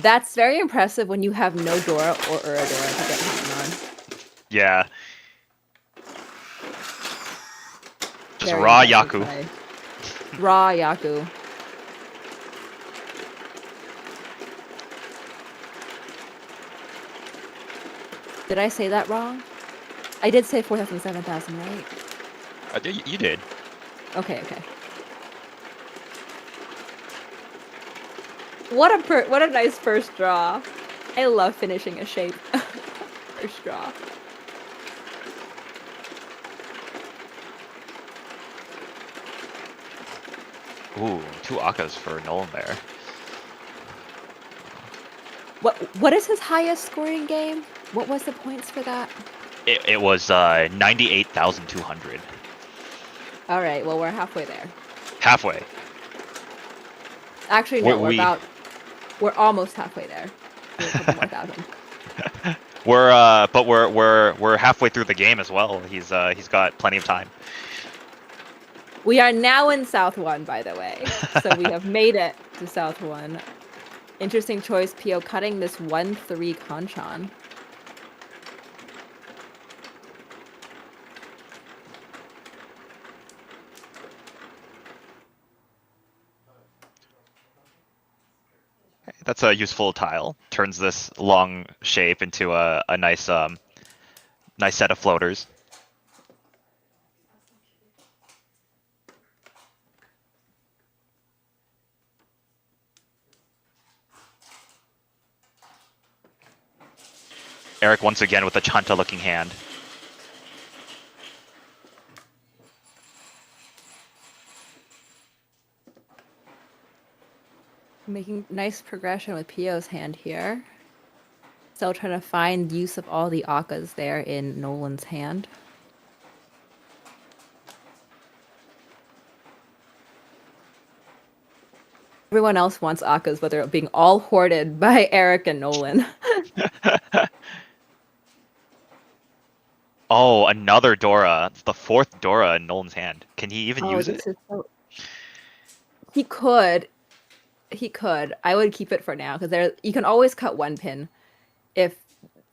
That's very impressive when you have no Dora or Uradora to get hung on. Yeah. Just Very raw impressive Yaku. play. Raw Yaku. Did I say that wrong? I did say 4,000, 7,000, right? You did. Okay. What a nice first draw. I love finishing a shape. First draw. Ooh, 2 Akas for Nolan there. What is his highest scoring game? What was the points for that? It was 98,200. All right, well we're halfway there. Halfway. Actually, no, we're almost halfway there. A couple more thousand. We're halfway through the game as well. He's got plenty of time. We are now in South 1, by the way. So we have made it to South 1. Interesting choice, Pio, cutting this 1-3 Kanchan. That's a useful tile. Turns this long shape into a nice nice set of floaters. Eric once again with a Chanta looking hand. Making nice progression with Pio's hand here. Still trying to find use of all the Akkas there in Nolan's hand. Everyone else wants Akkas, but they're being all hoarded by Eric and Nolan. Oh, another Dora. It's the 4th Dora in Nolan's hand. Can he even use it? This is so... He could. He could. I would keep it for now because there you can always cut one pin if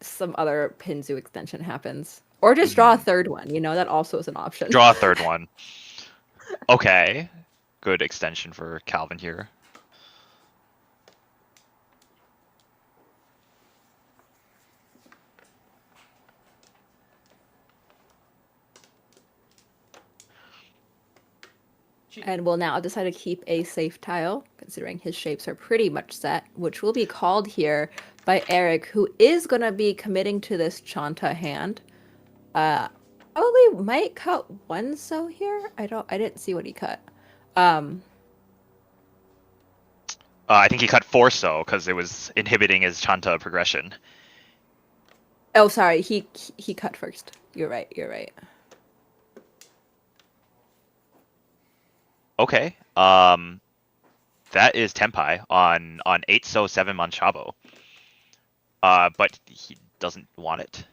some other Pinzu extension happens. Or just draw a third one, you know, that also is an option. Draw a third one. Okay. Good extension for Calvin here. And will now decide to keep a safe tile, considering his shapes are pretty much set, which will be called here by Eric, who is going to be committing to this Chanta hand. Probably might cut one so here. I didn't see what he cut. I think he cut 4 so because it was inhibiting his Chanta progression. Oh, sorry, he cut first. You're right. Okay. That is Tenpai on 8 so 7 Manchabo. But he doesn't want it.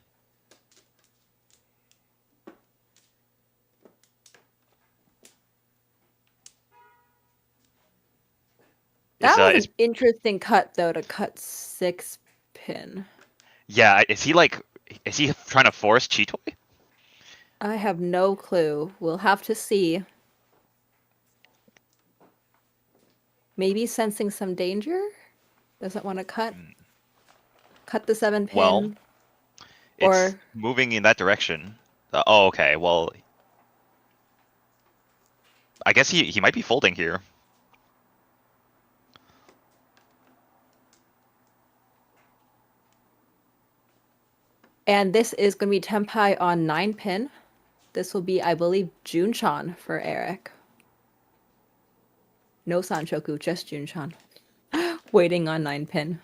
That was an interesting cut though, to cut 6 pin. Yeah, is he trying to force Chitoy? I have no clue. We'll have to see. Maybe sensing some danger? Doesn't want to cut the 7 pin. Well, it's moving in that direction. Oh, okay. Well, I guess he might be folding here. And this is going to be Tenpai on 9 pin. This will be, I believe, Junchan for Eric. No Sanchoku, just Junchan. Waiting on 9 pin.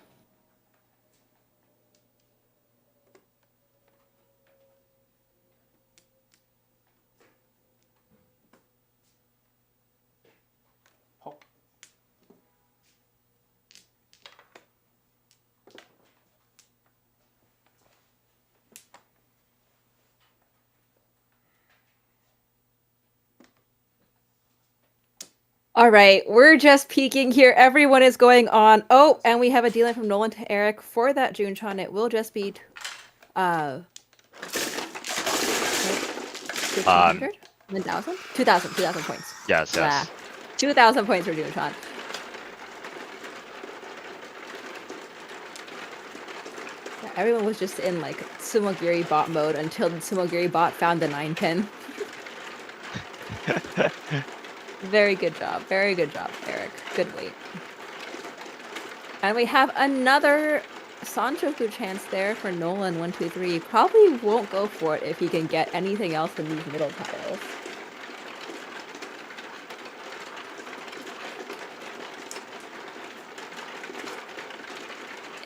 All right, we're just peeking here. Everyone is going on. Oh, and we have a deal from Nolan to Eric for that Junchan. It will just be 1,500? 1,000? 2,000 points. Yes. 2,000 points for Junchan. Yeah, everyone was just in like Sumogiri bot mode until the Sumogiri bot found the 9 pin. Very good job, Eric. Good wait. And we have another Sanchoku chance there for Nolan 1, 2, 3. Probably won't go for it if he can get anything else in these middle tiles.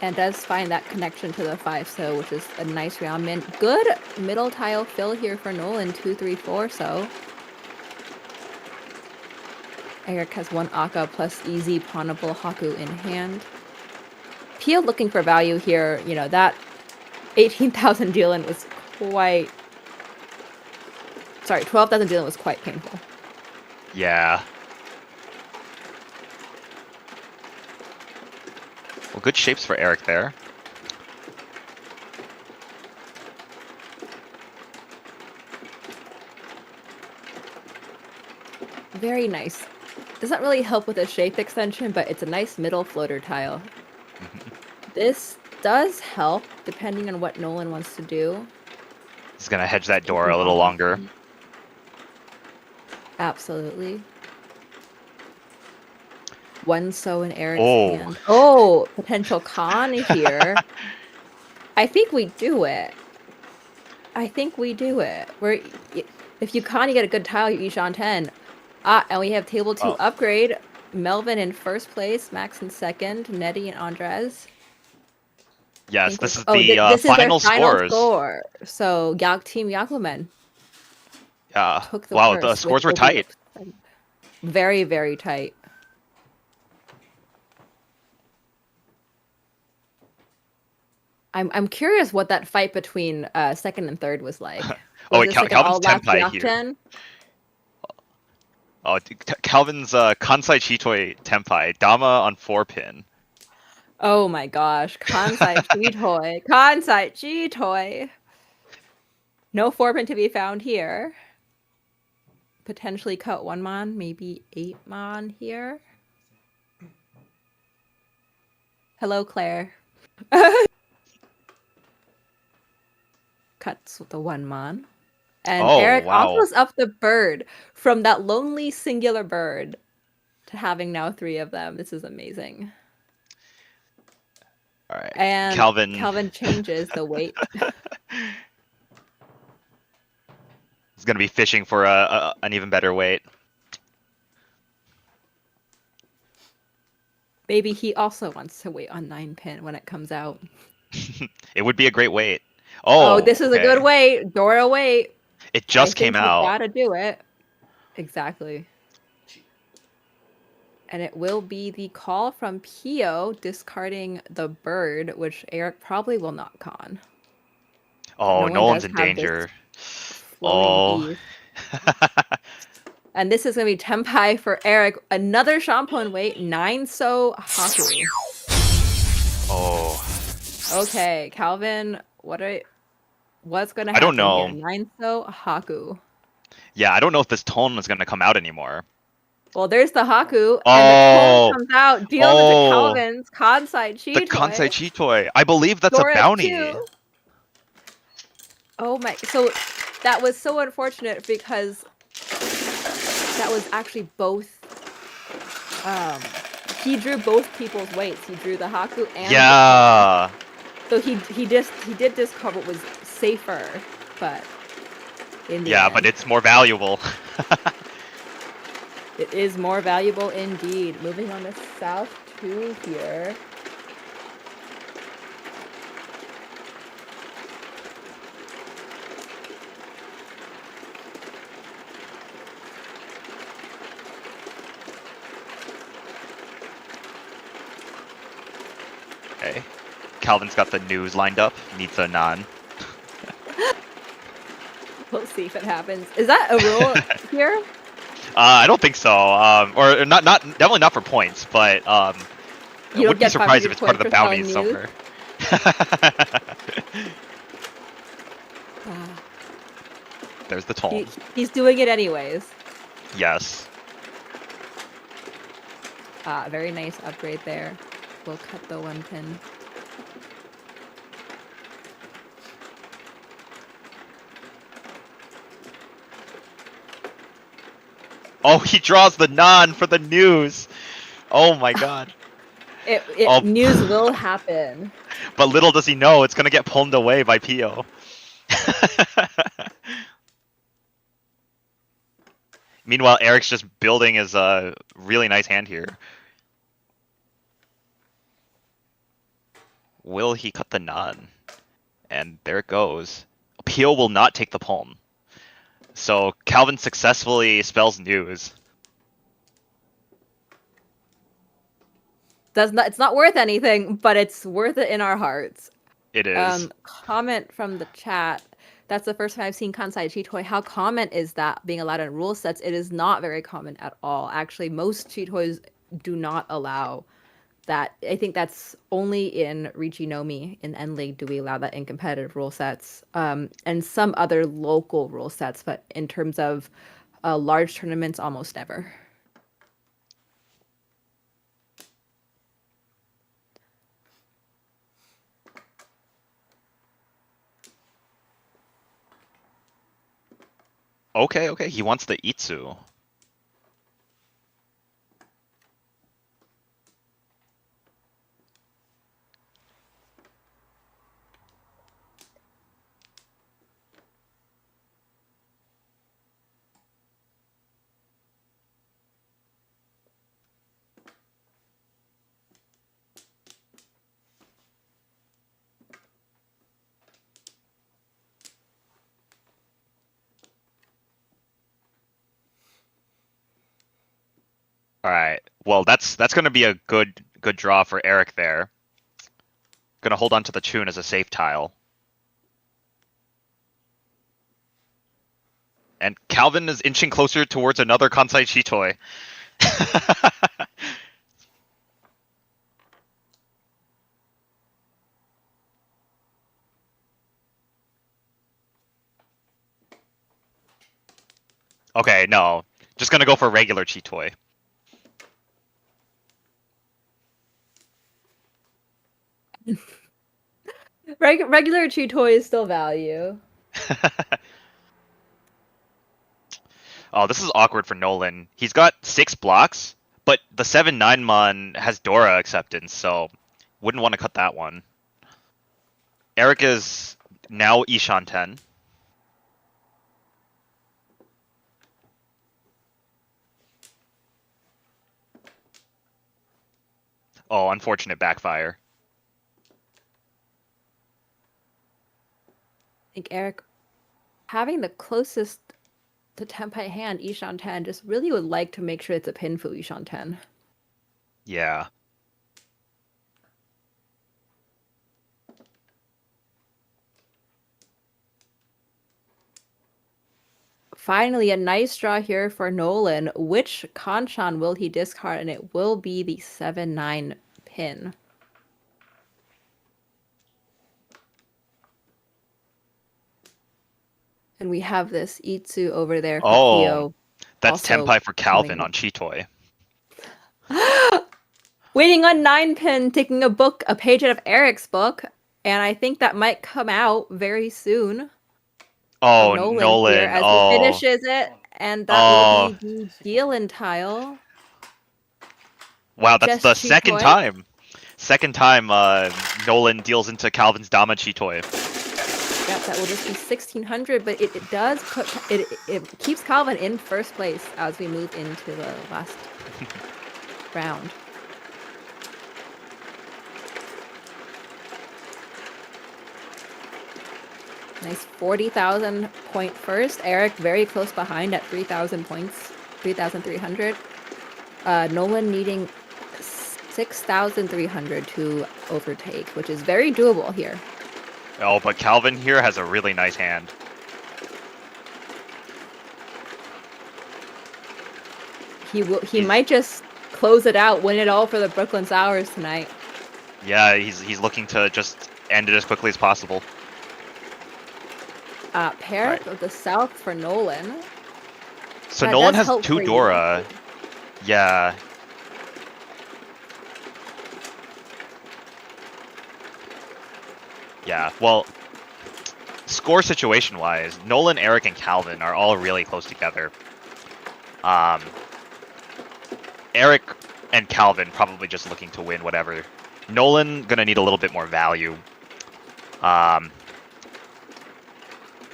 And does find that connection to the 5 so, which is a nice round min. Good middle tile fill here for Nolan, 2, 3, 4 so. Eric has 1 Akka plus easy pawnable Haku in hand. Pio looking for value here. You know, that 18,000 deal-in was quite... Sorry, 12,000 deal-in was quite painful. Yeah. Well, good shapes for Eric there. Very nice. Doesn't really help with a shape extension, but it's a nice middle floater tile. This does help, depending on what Nolan wants to do. He's gonna hedge that door a little longer. Absolutely. 1 so in Eric's hand. Oh, potential con here. I think we do it. Where if you con, you get a good tile, you each on 10. And we have table 2 upgrade. Melvin in first place, Max in second, Nettie and Andres. Yes, this is Oh, the this is their final final scores. score. So Team Yakumen Yeah. took the Wow, the first with scores were Obi tight. up. Very, very tight. I'm curious what that fight between second and third was like. Oh, Was wait, this like an Calvin's all-last Tenpai here. Yakten? Oh, Calvin's Kansai Chitoi Tenpai. Dama on 4-pin. Oh my gosh, Kansai Chitoi. Kansai Chitoi. No 4-pin to be found here. Potentially cut 1 mon, maybe 8 mon here. Hello, Claire. Cuts the 1 mon. And Oh, Eric wow. offers up the bird from that lonely singular bird to having now 3 of them. This is amazing. All right. And Calvin changes the weight. He's going to be fishing for an even better weight. Maybe he also wants to wait on 9-pin when it comes out. It would be a great weight. Oh, Oh, this is a okay. good weight. Dora, wait. It just came You out. gotta do it. Exactly. And it will be the call from Pio discarding the bird, which Eric probably will not con. Oh, one Nolan's does in have this danger. floating Oh. ease. And this is going to be Tenpai for Eric. Another Shampoo weight, 9 So Haku. Oh. Okay, Calvin, what's going to happen I don't know. here? 9 So Haku. Yeah, I don't know if this tone is going to come out anymore. Well, there's the Haku, and the Oh. tone comes out, deals into Oh. Calvin's Kansai Chitoi. The Kansai Chitoi. I believe that's a Dora bounty. too. Oh my, so that was so unfortunate because that was actually both, he drew both people's weights. He drew the Haku and Yeah. the tone. So he did discard what was safer, but in the Yeah, end, but it's more valuable. it is more valuable indeed. Moving on to South 2 here. Okay. Calvin's got the news lined up. Needs a non. We'll see if it happens. Is that a rule here? I don't think so. Or not definitely not for points, but I You don't wouldn't be get surprised if it's part of the 500 points for bounties selling somewhere. There's the toll. He's doing it anyways. Yes. Very nice upgrade there. We'll cut the 1 pin. Oh, he draws the non for the news. Oh my god. News will happen. But little does he know, it's gonna get pulled away by Pio. Meanwhile, Eric's just building his really nice hand here. Will he cut the non? And there it goes. Pio will not take the palm. So Calvin successfully spells news. It's not worth anything, but it's worth it in our hearts. It is. Comment from the chat. That's the first time I've seen Kansai Chitoi. How common is that being allowed in rule sets? It is not very common at all. Actually, most Chitois do not allow that. I think that's only in Riichi Nomi in N League do we allow that in competitive rule sets, and some other local rule sets, but in terms of large tournaments, almost never. Okay, he wants the Itsu. All right. Well, that's gonna be a good draw for Eric there. Gonna hold on to the Chun as a safe tile. And Calvin is inching closer towards another Kansai Chitoi. Okay, no. Just gonna go for regular Chitoi. Regular chew toy is still value. Oh, this is awkward for Nolan. He's got 6 blocks, but the 7/9 mon has Dora acceptance, so wouldn't want to cut that one. Eric is now Ishan 10. Oh, unfortunate backfire. I think Eric, having the closest to Tenpai hand, Ishan 10, just really would like to make sure it's a pin for Ishan 10. Yeah. Finally, a nice draw here for Nolan. Which Kanchan will he discard? And it will be the 7/9 pin. And we have this Itsu over there for Pio. That's also Tenpai for Calvin coming. on Chitoi. Waiting on 9 pin, taking a page out of Eric's book. And I think that might come out very soon. Oh, Nolan, Nolan. here as Oh. he finishes it. And that will be the Dealin tile. Wow, that's Just the second Chitoi? time. Second time Nolan deals into Calvin's Dama Chitoi. Yep, that will just be 1600, but it does put it keeps Calvin in first place as we move into the last round. Nice 40,000 point first. Eric very close behind at 3,000 points, 3,300. Nolan needing 6,300 to overtake, which is very doable here. Oh, but Calvin here has a really nice hand. He might just close it out, win it all for the Brooklyn Sours tonight. Yeah, he's looking to just end it as quickly as possible. Pair Right. of the South for Nolan. So That Nolan does has help 2 for you. Dora. Yeah. Yeah, well, score situation wise, Nolan, Eric, and Calvin are all really close together. Eric and Calvin probably just looking to win whatever. Nolan gonna need a little bit more value.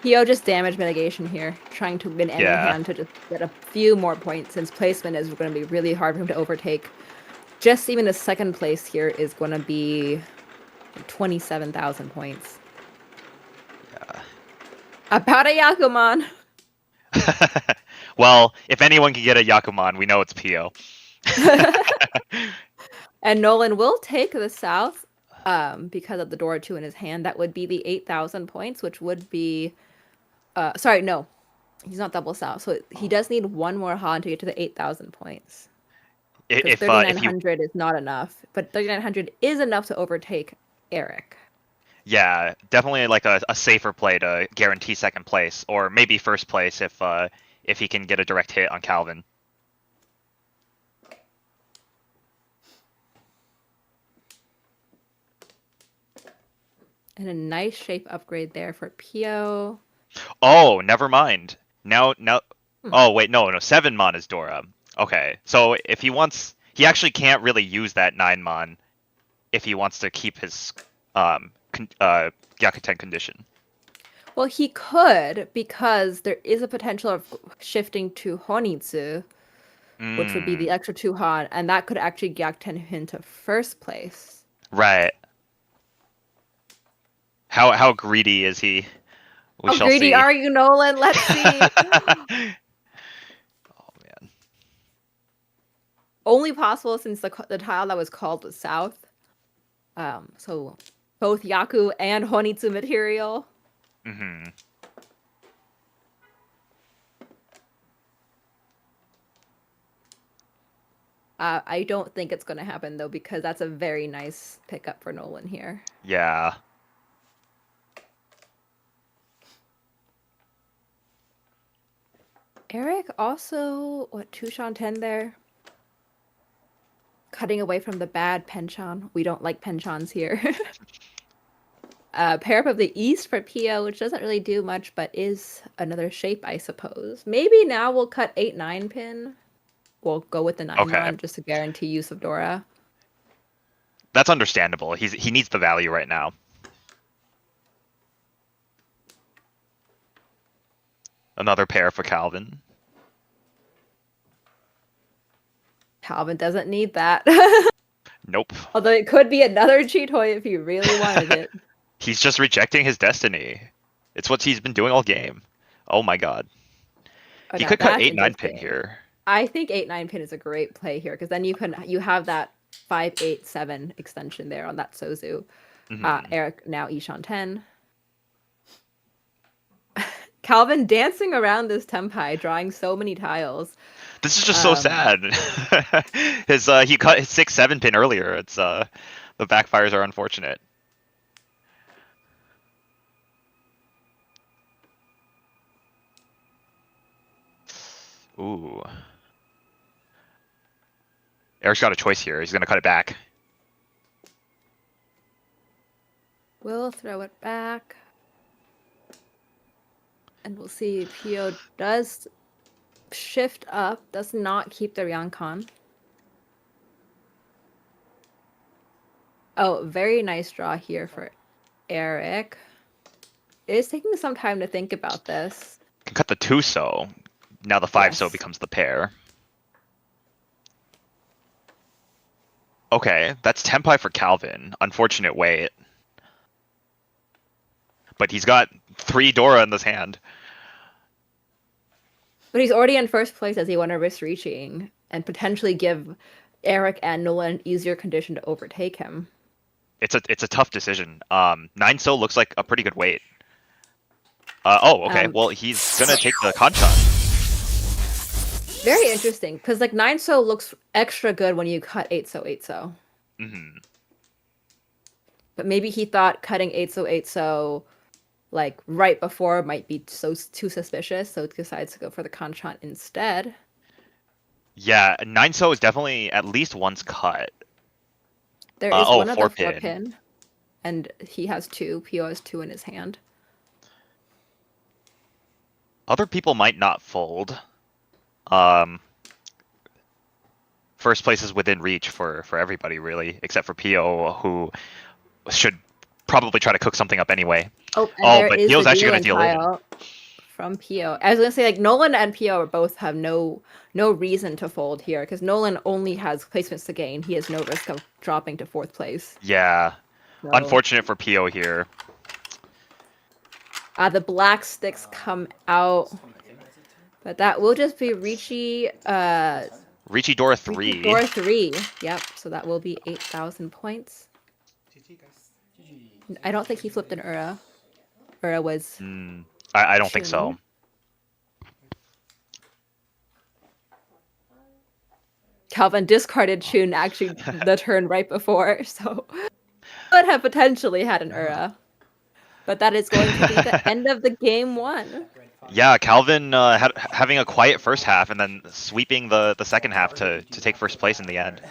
Pio just damage mitigation here, trying to win any Yeah. hand to just get a few more points, since placement is going to be really hard for him to overtake. Just even the second place here is going to be 27,000 points. Yeah. About a Yakuman! Well, if anyone can get a Yakuman, we know it's Pio. And Nolan will take the South because of the Dora 2 in his hand. That would be the 8,000 points, which would be... sorry, no. He's not double South. So he does need one more Han to get to the 8,000 points. Because If you 3,900 is not enough. But 3,900 is enough to overtake Eric. Yeah, definitely like a safer play to guarantee second place, or maybe first place if he can get a direct hit on Calvin. And a nice shape upgrade there for Pio. Oh, never mind. Now. Hmm. Oh wait, no, 7 mon is Dora. Okay, so if he wants, he actually can't really use that 9 mon if he wants to keep his Gyakuten condition. Well, he could, because there is a potential of shifting to Honitsu, which would be the extra 2 Han, and that could actually Gyakuten him to first place. Right. How greedy is he? We How shall greedy see. are you, Nolan? Let's see. Oh man. only possible since the tile that was called was south. So both Yaku and Honitsu material. Mm-hmm. I don't think it's going to happen though, because that's a very nice pickup for Nolan here. Yeah. Eric also, what, 2-10 there? Cutting away from the bad penchant. We don't like penchants here. Pair up of the East for Pio, which doesn't really do much, but is another shape, I suppose. Maybe now we'll cut 8-9 pin. We'll go with the 9 Okay. run just to guarantee use of Dora. That's understandable. He needs the value right now. Another pair for Calvin. Calvin doesn't need that. Nope. Although it could be another cheat toy if he really wanted it. He's just rejecting his destiny. It's what he's been doing all game. Oh my god. Oh, He now could cut that's 8-9 pin interesting. here. I think 8-9 pin is a great play here, because then you have that 5-8-7 extension there on that Sozu. Mhm. Eric now Ishan 10. Calvin dancing around this tempai, drawing so many tiles. This is just so sad. He cut his 6-7 pin earlier. It's the backfires are unfortunate. Ooh. Eric's got a choice here. He's gonna cut it back. We'll throw it back. And we'll see Pio does shift up, does not keep the Ryankan. Oh, very nice draw here for Eric. It is taking some time to think about this. Can cut the 2-so. Now the 5-so Yes. becomes the pair. Okay, that's Tempai for Calvin. Unfortunate wait. But he's got 3 Dora in this hand. But he's already in first place. Does he want to risk reaching and potentially give Eric and Nolan an easier condition to overtake him? It's a tough decision. 9-so looks like a pretty good weight. Okay. Well, he's gonna take the hanchans. Very interesting, because like 9-so looks extra good when you cut 8-so 8-so. Mm-hmm. But maybe he thought cutting 8-so 8-so like right before might be too suspicious, so decides to go for the hanchant instead. Yeah, 9-so is definitely at least once cut. There is one other 4 4-pin, and he has 2. Pio has 2 in his hand. Other people might not fold. First place is within reach for everybody, really, except for Pio, who should probably try to cook something up anyway. Oh, but Pio's actually going to deal in. tile from Pio. I was going to say, like, Nolan and Pio both have no reason to fold here, because Nolan only has placements to gain. He has no risk of dropping to 4th place. Yeah. So, Unfortunate for Pio here. the black sticks come out, but that will just be Riichi. Riichi Dora 3. Dora 3. Yep. So that will be 8,000 points. I don't think he flipped an Ura. Ura was. I don't think so. Calvin discarded Chun actually the turn right before, so could have potentially had an Ura. But that is going to be the end of the game 1. Yeah, Calvin having a quiet first half and then sweeping the second half to take first place in the end.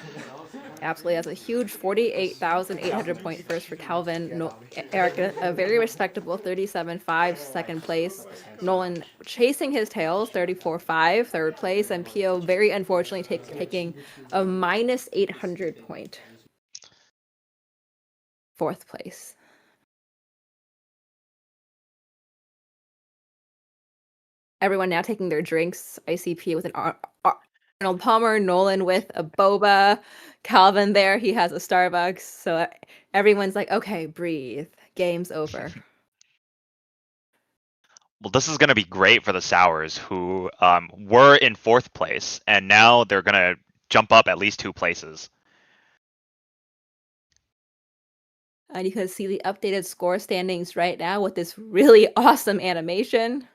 Absolutely, that's a huge 48,800 point first for Calvin. Eric, a very respectable 37.5 second place. Nolan chasing his tails, 34.5 third place, and Pio very unfortunately taking a minus 800 point 4th place. Everyone now taking their drinks. ICP with an Arnold Palmer, Nolan with a boba, Calvin there, he has a Starbucks. So everyone's like, okay, breathe. Game's over. Well, this is going to be great for the Sours, who were in 4th place, and now they're going to jump up at least 2 places. And you can see the updated score standings right now with this really awesome animation.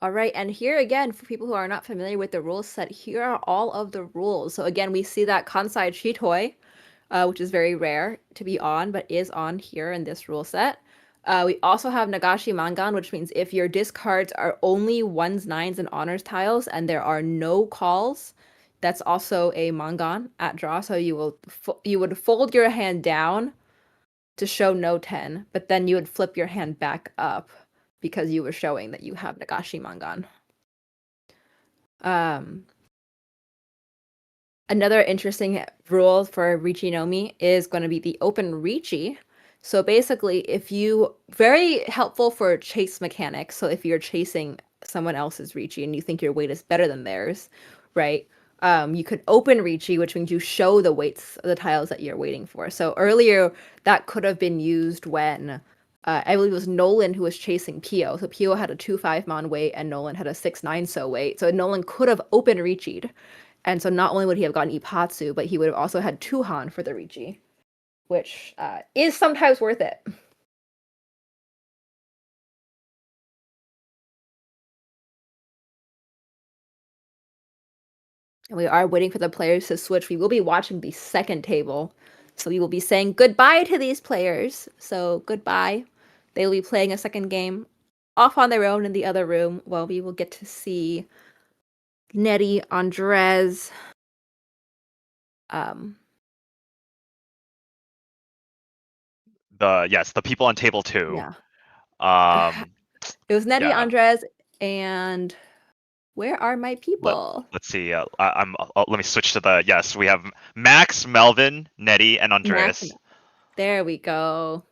All right, and here again, for people who are not familiar with the rule set, here are all of the rules. So again, we see that Kansai Chitoi, which is very rare to be on, but is on here in this rule set. We also have Nagashi Mangan, which means if your discards are only ones, nines, and honors tiles, and there are no calls, that's also a Mangan at draw. So you would fold your hand down to show no 10, but then you would flip your hand back up because you were showing that you have Nagashi Mangan. Another interesting rule for Riichi Nomi is going to be the open Riichi. So basically, if you very helpful for chase mechanics. So if you're chasing someone else's Riichi and you think your weight is better than theirs, right? You could open Riichi, which means you show the weights of the tiles that you're waiting for. So earlier, that could have been used when I believe it was Nolan who was chasing Pio. So Pio had a 2-5 mon weight and Nolan had a 6-9 so weight. So Nolan could have open Riichi'd. And so not only would he have gotten Ipatsu, but he would have also had Tuhan for the Riichi, which is sometimes worth it. And we are waiting for the players to switch. We will be watching the second table. So we will be saying goodbye to these players. So goodbye. They will be playing a second game off on their own in the other room. Well, we will get to see Nettie, Andres, The people on table 2. yeah. Um, It was Nettie, yeah. Andres, and where are my people? Let's see. Let me switch to the yes. We have Max, Melvin, Nettie, and Andreas. Max. There we go.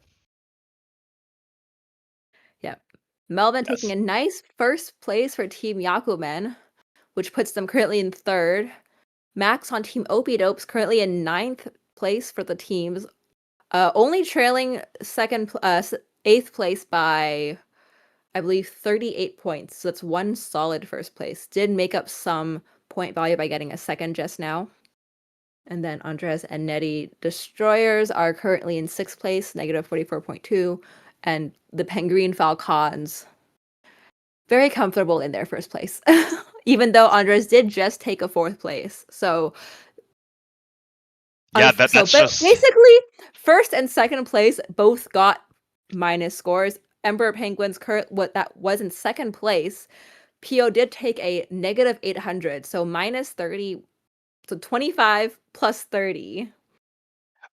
Yep. Melvin Yes. taking a nice first place for Team Yakumen, which puts them currently in third. Max on Team Opie Dopes currently in ninth place for the teams, only trailing eighth place by, I believe, 38 points. So that's one solid first place. Did make up some point value by getting a second just now. And then Andres and Nettie Destroyers are currently in sixth place, negative 44.2. And the Penguin Falcons, very comfortable in their first place, even though Andres did just take a fourth place. So, Yeah, that's just basically, first and second place both got minus scores. Emperor Penguins, what that was in second place, PO did take a negative 800, so minus 30. So 25 plus 30.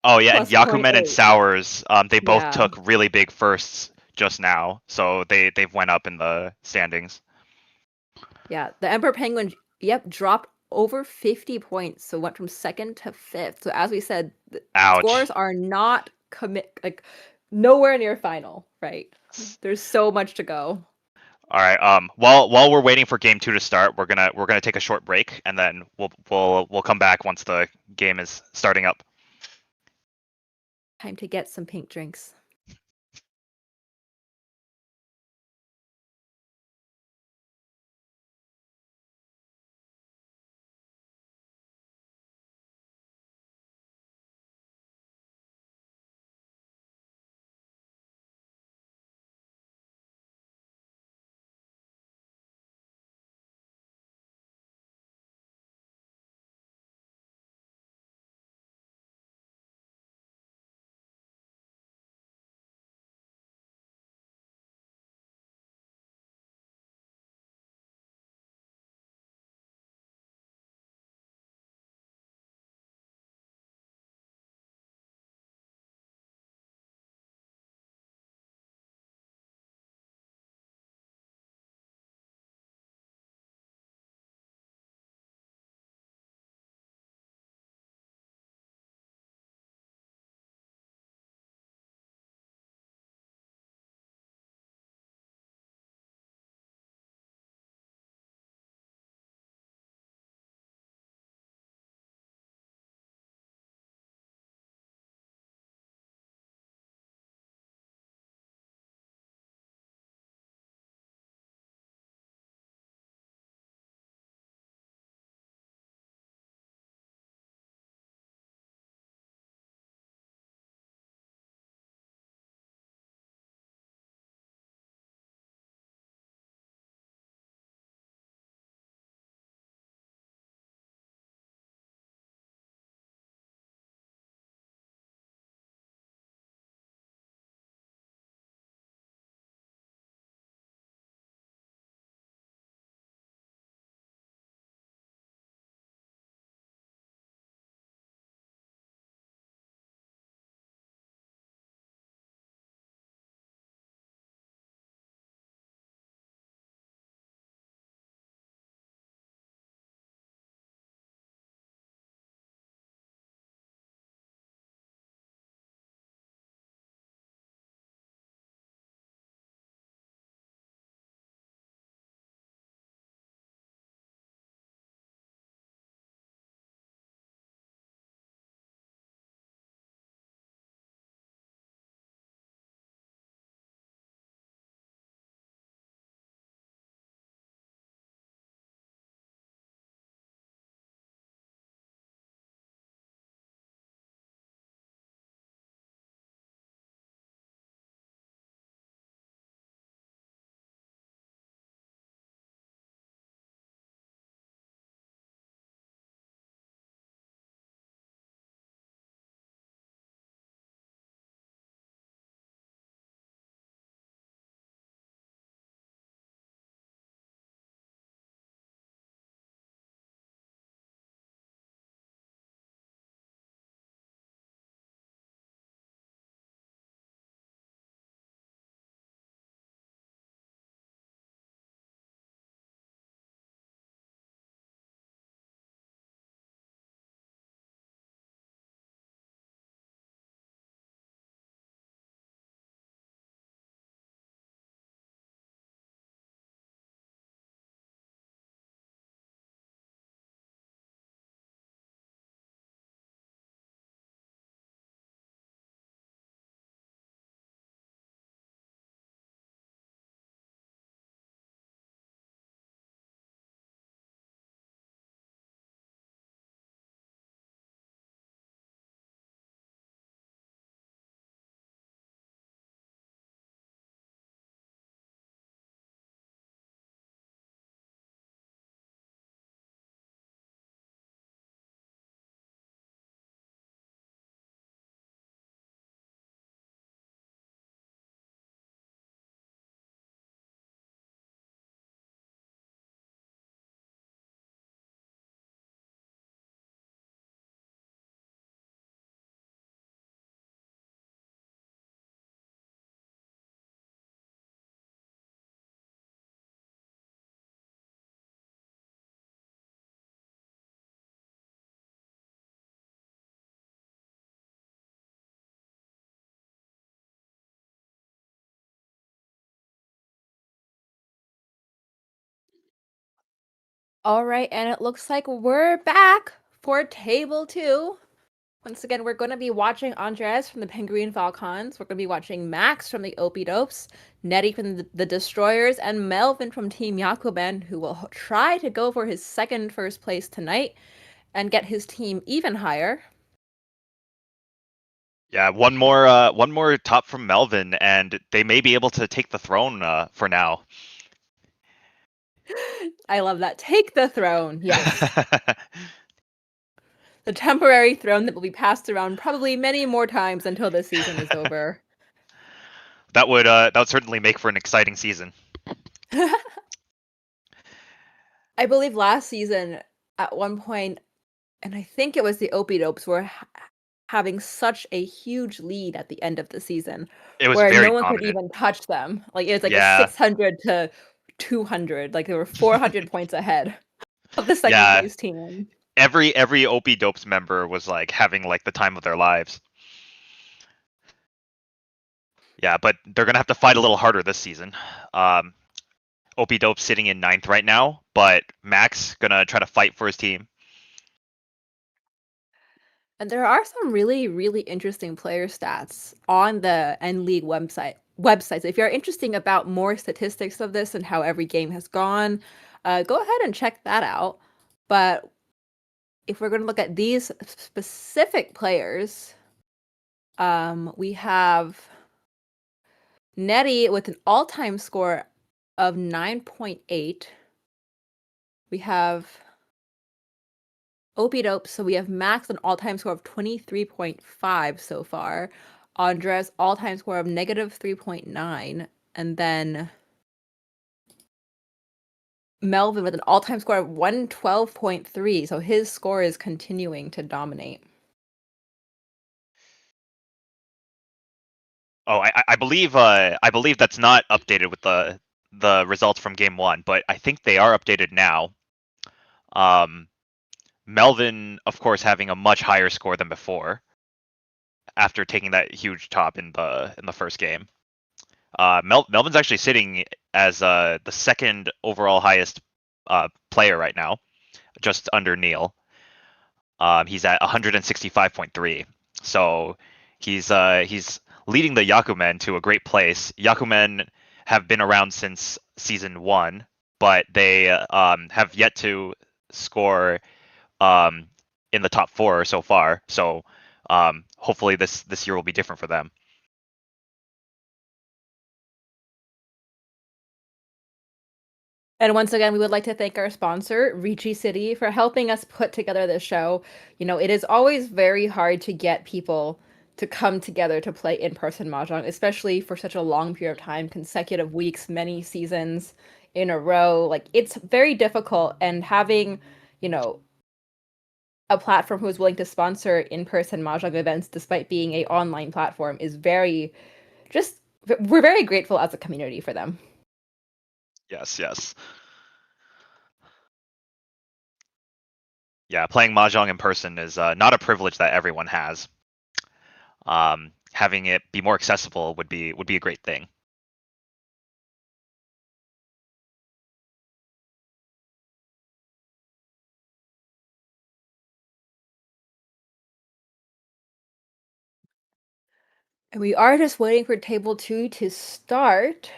Oh yeah, and Plus point Yakumen and eight. Sours, they both Yeah. took really big firsts just now, so they've went up in the standings. Yeah, the Emperor Penguin, dropped over 50 points, so went from second to fifth. So as we said, the Ouch. scores are not nowhere near final, right? There's so much to go. All right. While we're waiting for game 2 to start, we're gonna take a short break, and then we'll come back once the game is starting up. Time to get some pink drinks. All right, and it looks like we're back for table 2. Once again, we're going to be watching Andres from the Penguin Falcons. We're going to be watching Max from the Opie Dopes, Nettie from the Destroyers, and Melvin from Team Yakuben, who will try to go for his second first place tonight and get his team even higher. Yeah, one more top from Melvin, and they may be able to take the throne for now. I love that. Take the throne. Yes. The temporary throne that will be passed around probably many more times until the season is over. That would certainly make for an exciting season. I believe last season, at one point, and I think it was the Opie Dopes, were having such a huge lead at the end of the season, It was where very no one could dominant. even touch them. Like it was like a Yeah. 600 to 200. Like they were 400 points ahead of the second Yeah. place team. Every Opie Dopes member was like having like the time of their lives. Yeah, but they're gonna have to fight a little harder this season. Opie Dope sitting in 9th right now, but Max gonna try to fight for his team. And there are some really, really interesting player stats on the N League websites. If you're interested about more statistics of this and how every game has gone, go ahead and check that out. But if we're going to look at these specific players, we have Nettie with an all-time score of 9.8. We have Opie Dope, so we have Max an all-time score of 23.5 so far. Andres all-time score of negative 3.9, and then Melvin with an all-time score of 112.3. So his score is continuing to dominate. Oh, I believe that's not updated with the results from game 1, but I think they are updated now. Melvin, of course, having a much higher score than before after taking that huge top in the first game. Melvin's actually sitting as the second overall highest player right now, just under Neil. He's at 165.3, so he's leading the Yakumen to a great place. Yakumen have been around since season 1, but they have yet to score in the top 4 so far. So hopefully this year will be different for them. And once again, we would like to thank our sponsor, Riichi City, for helping us put together this show. You know, it is always very hard to get people to come together to play in-person mahjong, especially for such a long period of time, consecutive weeks, many seasons in a row. Like it's very difficult, and having, you know, a platform who is willing to sponsor in-person mahjong events despite being a online platform is we're very grateful as a community for them. Yes. Yeah, playing mahjong in person is not a privilege that everyone has. Having it be more accessible would be a great thing. And we are just waiting for table 2 to start.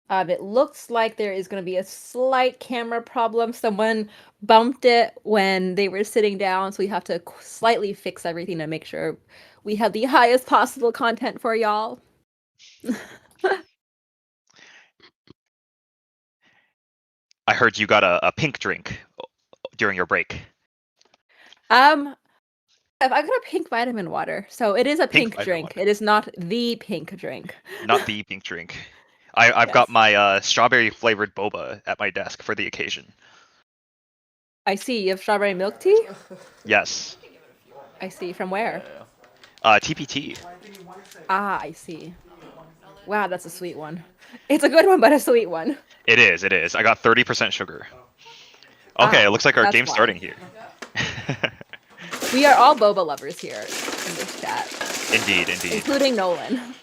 It looks like there is going to be a slight camera problem. Someone bumped it when they were sitting down, so we have to slightly fix everything to make sure we have the highest possible content for y'all. I heard you got a pink drink during your break. I got a pink vitamin water, so it is a Pink pink vitamin drink. water. It is not the pink drink. Not the pink drink. I've got Yes. my strawberry flavored boba at my desk for the occasion. I see. You have strawberry milk tea? Yes. I see. From where? TPT. Ah, I see. Wow, that's a sweet one. It's a good one, but a sweet one. It is. I got 30% sugar. Okay, it looks like our that's game's why. starting here. We are all boba lovers here in this chat. Indeed. Including Nolan.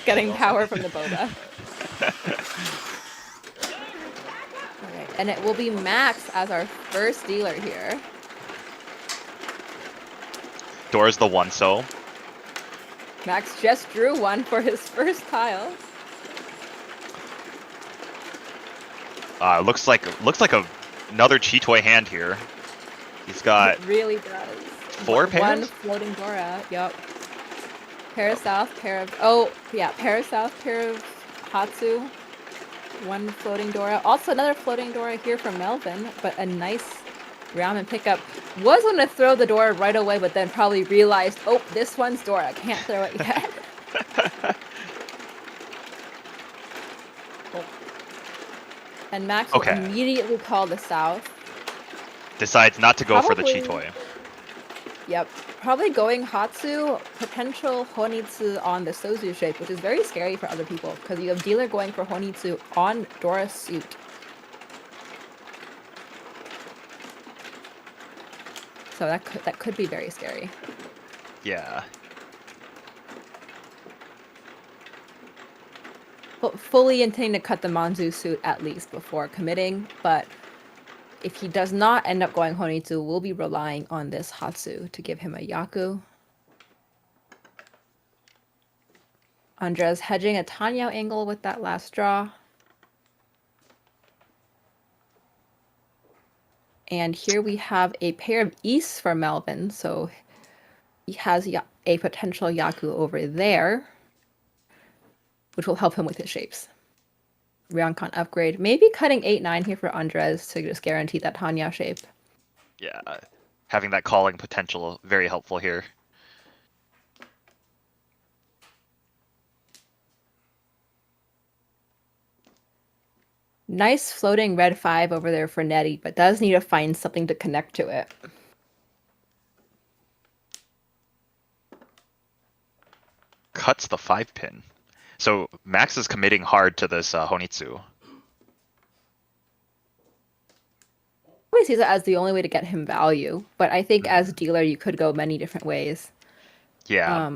Getting power from the boba. Alright, And it will be Max as our first dealer here. Dora's the one, so. Max just drew one for his first tile. Looks like another Chitoy hand here. He's got It really does. 4 pairs? One floating Dora. Yep. Pair of South, pair of... Oh, yeah. Pair of South, pair of Hatsu. One floating Dora. Also another floating Dora here from Melvin, but a nice ramen pickup. Was going to throw the Dora right away, but then probably realized, oh, this one's Dora. I can't throw it yet. Oh. And Max will immediately call the South. Decides not to go for the Probably- Chitoy. Yep. Probably going Hatsu, potential Honitsu on the Sozu shape, which is very scary for other people because you have dealer going for Honitsu on Dora's suit. So that could be very scary. Yeah. But fully intending to cut the Manzu suit at least before committing, but if he does not end up going Honitsu, we'll be relying on this Hatsu to give him a Yaku. Andres hedging a Tanyao angle with that last draw. And here we have a pair of East for Melvin, so he has a potential Yaku over there, which will help him with his shapes. Ryokan upgrade. Maybe cutting 8-9 here for Andres to just guarantee that Tanya shape. Yeah. Having that calling potential very helpful here. Nice floating red 5 over there for Nettie, but does need to find something to connect to it. Cuts the 5-pin. So Max is committing hard to this Honitsu. Always sees it as the only way to get him value, but I think as dealer you could go many different ways. Yeah.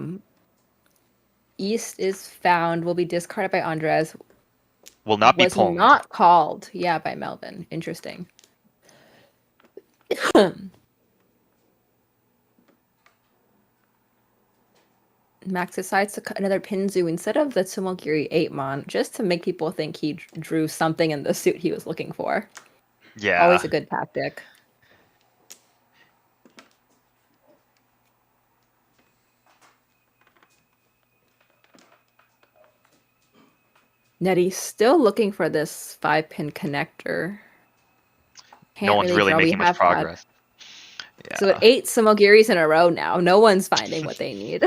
East is found, will be discarded by Andres. Will not be Was pwned. not called, yeah, by Melvin. Interesting. Max decides to cut another Pinzu instead of the Tsumogiri 8-mon, just to make people think he drew something in the suit he was looking for. Yeah. Always a good tactic. Nettie's still looking for this 5-pin connector. No one's really draw. We making much have had- progress. Yeah. So 8 Sumogiris in a row now. No one's finding what they need.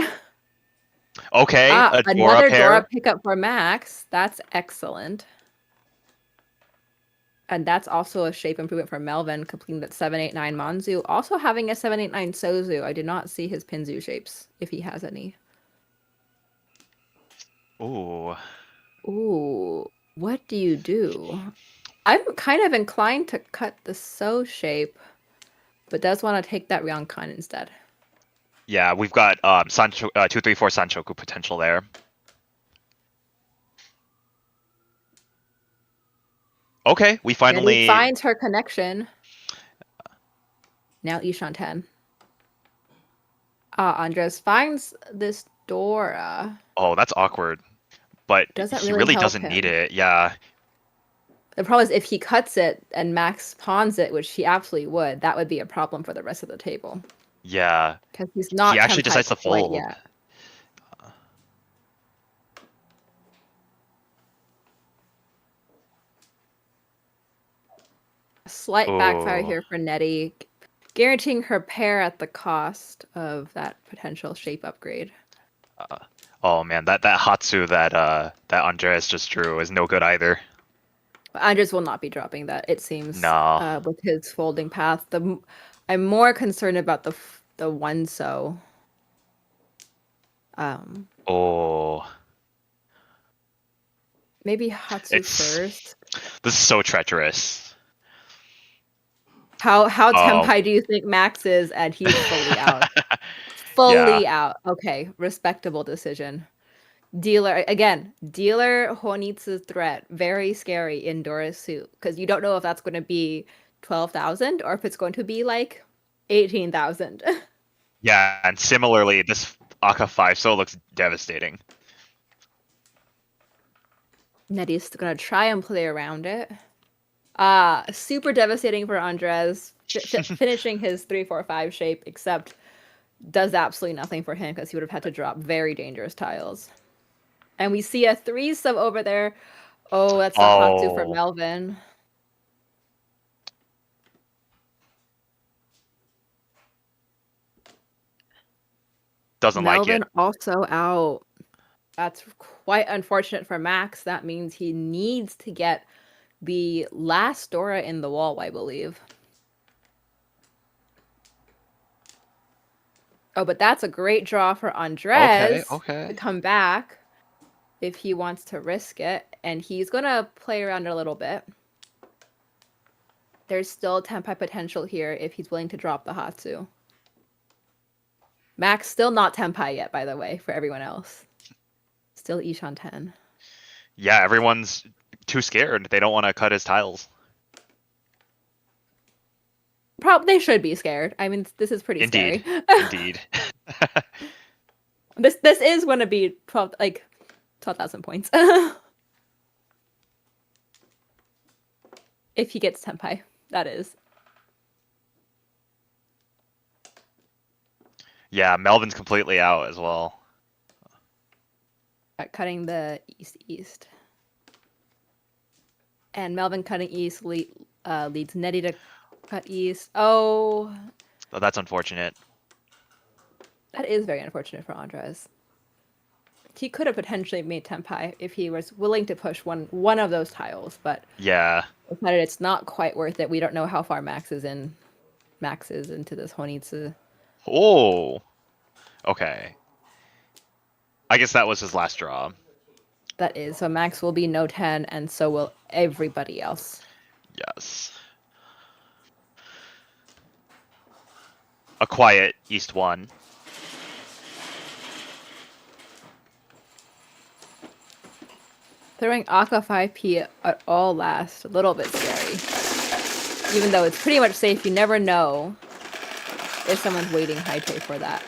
Okay, a Dora another pair. Dora pickup for Max. That's excellent. And that's also a shape improvement for Melvin, completing that 7-8-9 Manzu. Also having a 7-8-9 Sozu. I did not see his Pinzu shapes, if he has any. Ooh. Ooh, what do you do? I'm kind of inclined to cut the So shape, but does want to take that Ryokan instead. Yeah, we've got 234 Sanchoku potential there. Okay, we And finally he finds her connection. Now Ishan 10. Andres finds this Dora. Oh, that's awkward. But Doesn't he really really help doesn't him. need it. Yeah. The problem is if he cuts it and Max pawns it, which he absolutely would, that would be a problem for the rest of the table. Yeah. Because he's not He actually temp decides to type quite fold. yet. A slight backfire Oh. here for Nettie, guaranteeing her pair at the cost of that potential shape upgrade. Oh man, that Hatsu that Andreas just drew is no good either. But Andres will not be dropping that, it seems. No. With his folding path. I'm more concerned about the one so. Oh. Maybe Hatsu It's- first. This is so treacherous. How Oh. tempai do you think Max is? And he's fully out. Fully out. Okay, respectable decision. Dealer again, dealer Honitsu threat, very scary in Dora's suit because you don't know if that's going to be 12,000 or if it's going to be like 18,000. Yeah, and similarly, this Aka 5 so looks devastating. Netty's going to try and play around it. Super devastating for Andres, finishing his 3-4-5 shape, except does absolutely nothing for him because he would have had to drop very dangerous tiles. And we see a 3-sub over there. Oh, that's a Hatsu for Oh, Melvin. doesn't like it. Melvin also out. That's quite unfortunate for Max. That means he needs to get the last Dora in the wall, I believe. Oh, but that's a great draw for Andres okay. to come back if he wants to risk it. And he's going to play around a little bit. There's still Tenpai potential here if he's willing to drop the Hatsu. Max still not Tenpai yet, by the way, for everyone else. Still Ishan 10. Yeah, everyone's too scared. They don't want to cut his tiles. They should be scared. I mean, this is pretty Indeed. scary. Indeed. This is going to be 12,000 points. If he gets Tenpai, that is. Yeah, Melvin's completely out as well. Cutting the east. And Melvin cutting east leads Nettie to cut east. Oh, Oh, that's unfortunate. that is very unfortunate for Andres. He could have potentially made Tenpai if he was willing to push one of those tiles, but Yeah. decided it's not quite worth it. We don't know how far Max is into this Honitsu. Oh. Okay. I guess that was his last draw. That is. So Max will be no 10, and so will everybody else. Yes. A quiet East 1. Throwing Aka 5P at all last, a little bit scary. Even though it's pretty much safe, you never know if someone's waiting high pay for that.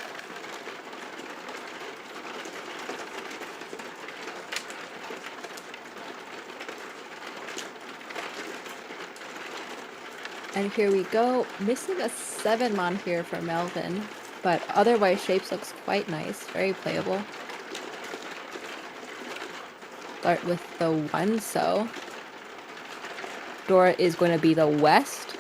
And here we go, missing a 7-mon here for Melvin, but otherwise shapes looks quite nice, very playable. Start with the 1, so Dora is going to be the west.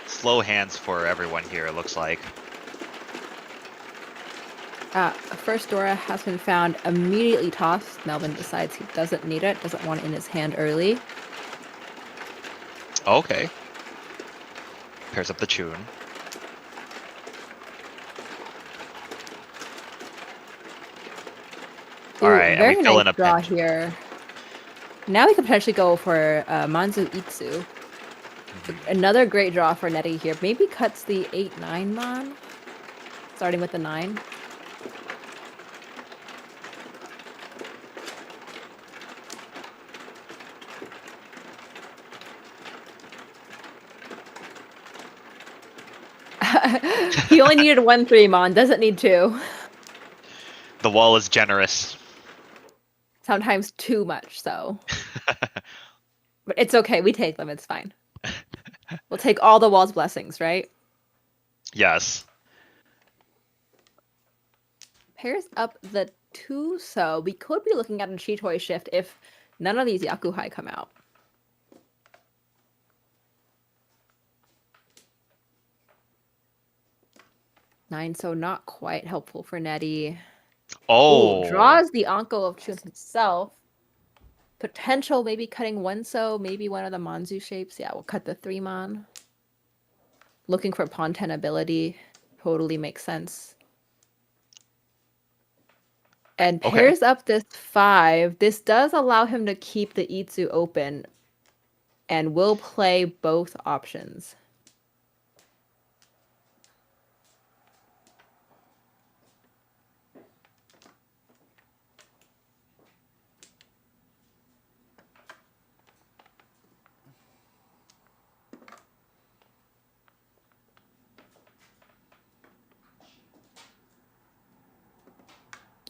Slow hands for everyone here, it looks like. First Dora has been found, immediately tossed. Melvin decides he doesn't need it, doesn't want it in his hand early. Okay. Pairs up the tune. Ooh, Alright, and very we fill nice in a draw pinch. here. Now we could potentially go for Manzu Itsu. Another great draw for Nettie here. Maybe cuts the 8-9 mon, starting with the 9. He only needed 1 3-mon, doesn't need 2. The wall is generous. Sometimes too much, so. But it's okay, we take them, it's fine. We'll take all the wall's blessings, right? Yes. Pairs up the 2, so we could be looking at a Chitoi shift if none of these Yakuhai come out. Nine, so not quite helpful for Nettie. Oh. Ooh, draws the Anko of Chun itself. Potential, maybe cutting 1, so maybe one of the Manzu shapes. Yeah, we'll cut the 3-mon. Looking for pawn 10 ability. Totally makes sense. And pairs up this 5. This does allow him to keep the Itsu open. and will play both options.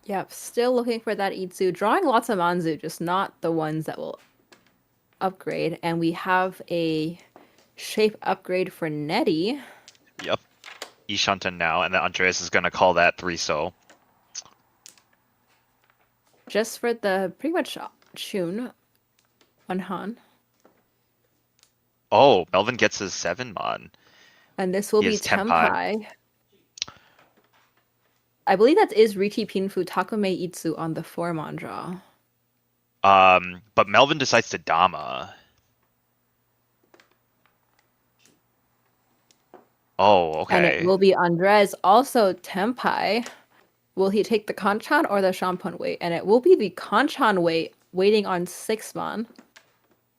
Yep, still looking for that Itsu. Drawing lots of Manzu, just not the ones that will upgrade. And we have a shape upgrade for Nettie. Yep. Ishanten now, and then Andreas is gonna call that 3-so. Just for the pretty much Chun on Han. Oh, Melvin gets his 7-mon. And this will He be is Tenpai. Tenpai. I believe that is Riichi Pinfu Takome Itsu on the 4-mon draw. But Melvin decides to Dama. Oh, okay. And it will be Andres, also Tenpai. Will he take the Kanchan or the Shampon weight? And it will be the Kanchan weight, waiting on 6-mon.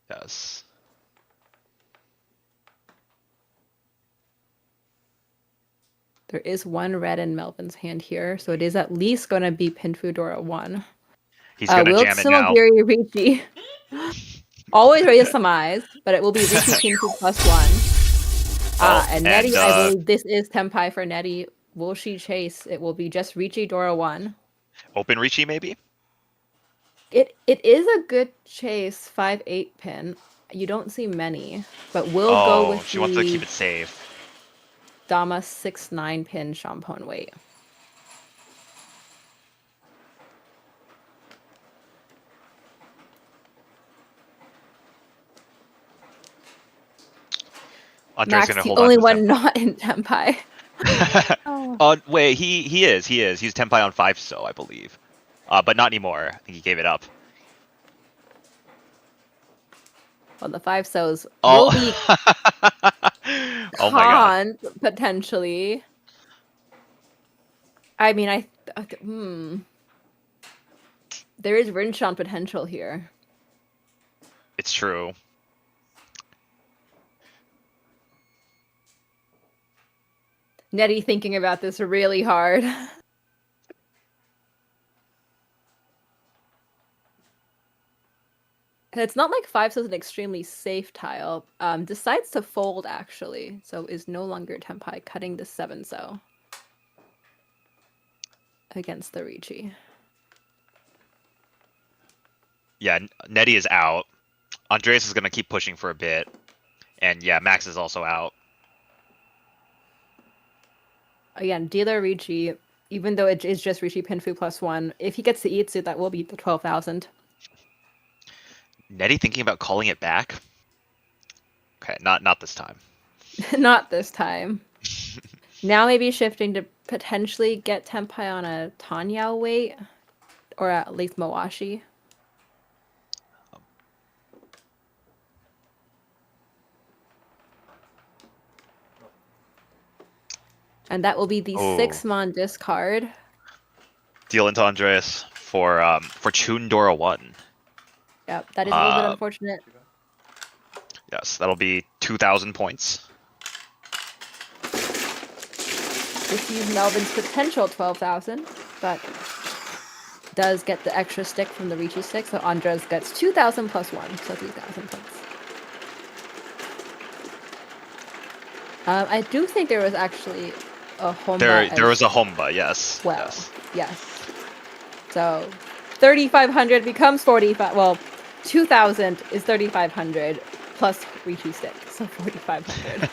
Yes. There is one red in Melvin's hand here, so it is at least going to be Pinfu Dora 1. He's gonna Will jam it now. Tsumogiri Riichi. Always ready to surmise, but it will be Riichi Pinfu +1. And Nettie, I believe this is Tenpai for Nettie. Will she chase? It will be just Riichi Dora 1. Open Riichi, maybe? It is a good chase, 5-8 pin. You don't see many, but we'll go with she wants to keep it safe. Dama 6-9 pin Shampon weight. Andre's Max, gonna the hold only on to one not in Tenpai. Wait, he is. He's Tenpai on 5-so, I believe. But not anymore. I think he gave it up. Well, the 5-sos Oh. will be Oh my god. potentially. I mean, there is Rinshan potential here. It's true. Nettie thinking about this really hard. And it's not like 5-so is an extremely safe tile. Decides to fold, actually. So is no longer Tenpai, cutting the 7-so. Against the Riichi. Yeah, Nettie is out. Andreas is gonna keep pushing for a bit. And yeah, Max is also out. Again, dealer Riichi, even though it is just Riichi Pinfu +1, if he gets the Itsu, that will be the 12,000. Nettie thinking about calling it back? Okay, not this time. Not this time. Now maybe shifting to potentially get Tenpai on a Tanyao weight, or at least Mawashi. And that will be the 6-mon discard. Deal into Andreas for Chun Dora 1. Yep, that is a little bit unfortunate. Yes, that'll be 2,000 points. This is Melvin's potential 12,000, but does get the extra stick from the Riichi stick, so Andres gets 2,000 +1, so 3,000 points. I do think there was actually a Honba. There was a Honba, yes. Well, yes. So 3,500 becomes 45. Well, 2,000 is 3,500 plus Riichi stick, so 4,500.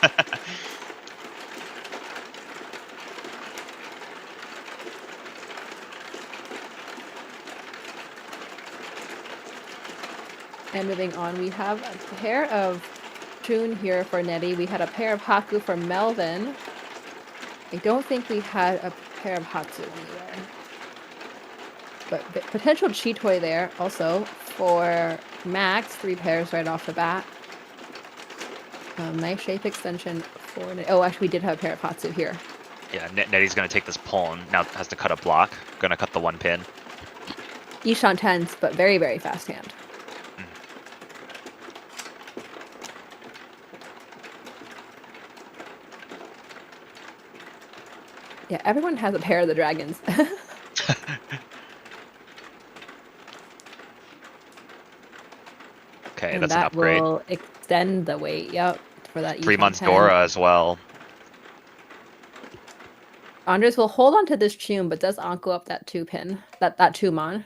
And moving on, we have a pair of Chun here for Nettie. We had a pair of Haku for Melvin. I don't think we had a pair of Hatsu anywhere. But potential Chitoi there also for Max. 3 pairs right off the bat. Nice shape extension for... Oh, actually, we did have a pair of Hatsu here. Yeah, Nettie's going to take this pawn. Now has to cut a block. Going to cut the 1 pin. Ishan tense, but very, very fast hand. Yeah, everyone has a pair of the dragons. Okay, And that's an that upgrade. will extend the wait, yep, for that 3 months Ishan 10. Dora as well. Andres will hold on to this tune, but does Anko up that 2-pin, that 2-mon.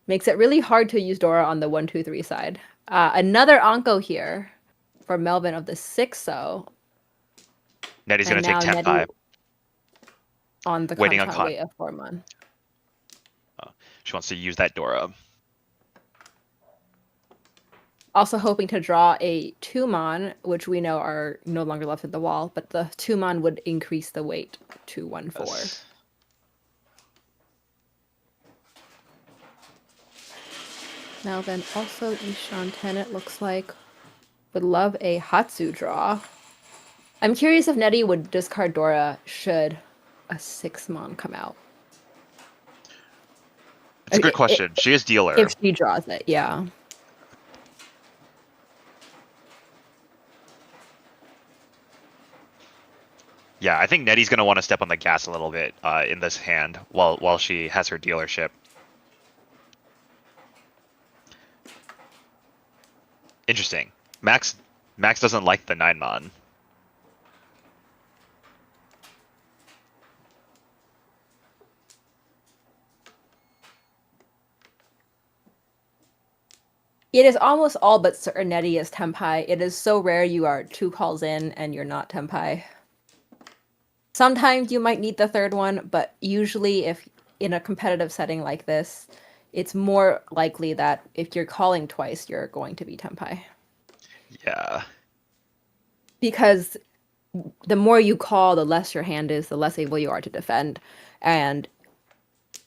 Makes it really hard to use Dora on the 1, 2, 3 side. Another Anko here for Melvin of the 6-0. Netty's And gonna take now Nettie 10-5. on the Waiting on Kancha Con. wait of 4-mon. She wants to use that Dora. Also hoping to draw a 2-mon, which we know are no longer left at the wall, but the 2-mon would increase the weight to 1-4. Yes. Melvin also Ishan 10, it looks like. Would love a Hatsu draw. I'm curious if Nettie would discard Dora should a 6-mon come out. It's a good question. She is dealer. If she draws it, yeah. Yeah, I think Nettie's gonna want to step on the gas a little bit in this hand while she has her dealership. Interesting. Max doesn't like the 9-mon. It is almost all but certain Nettie is Tempai. It is so rare you are 2 calls in and you're not Tempai. Sometimes you might need the 3rd one, but usually if in a competitive setting like this, it's more likely that if you're calling twice, you're going to be Tempai. Yeah. Because the more you call, the less your hand is, the less able you are to defend. And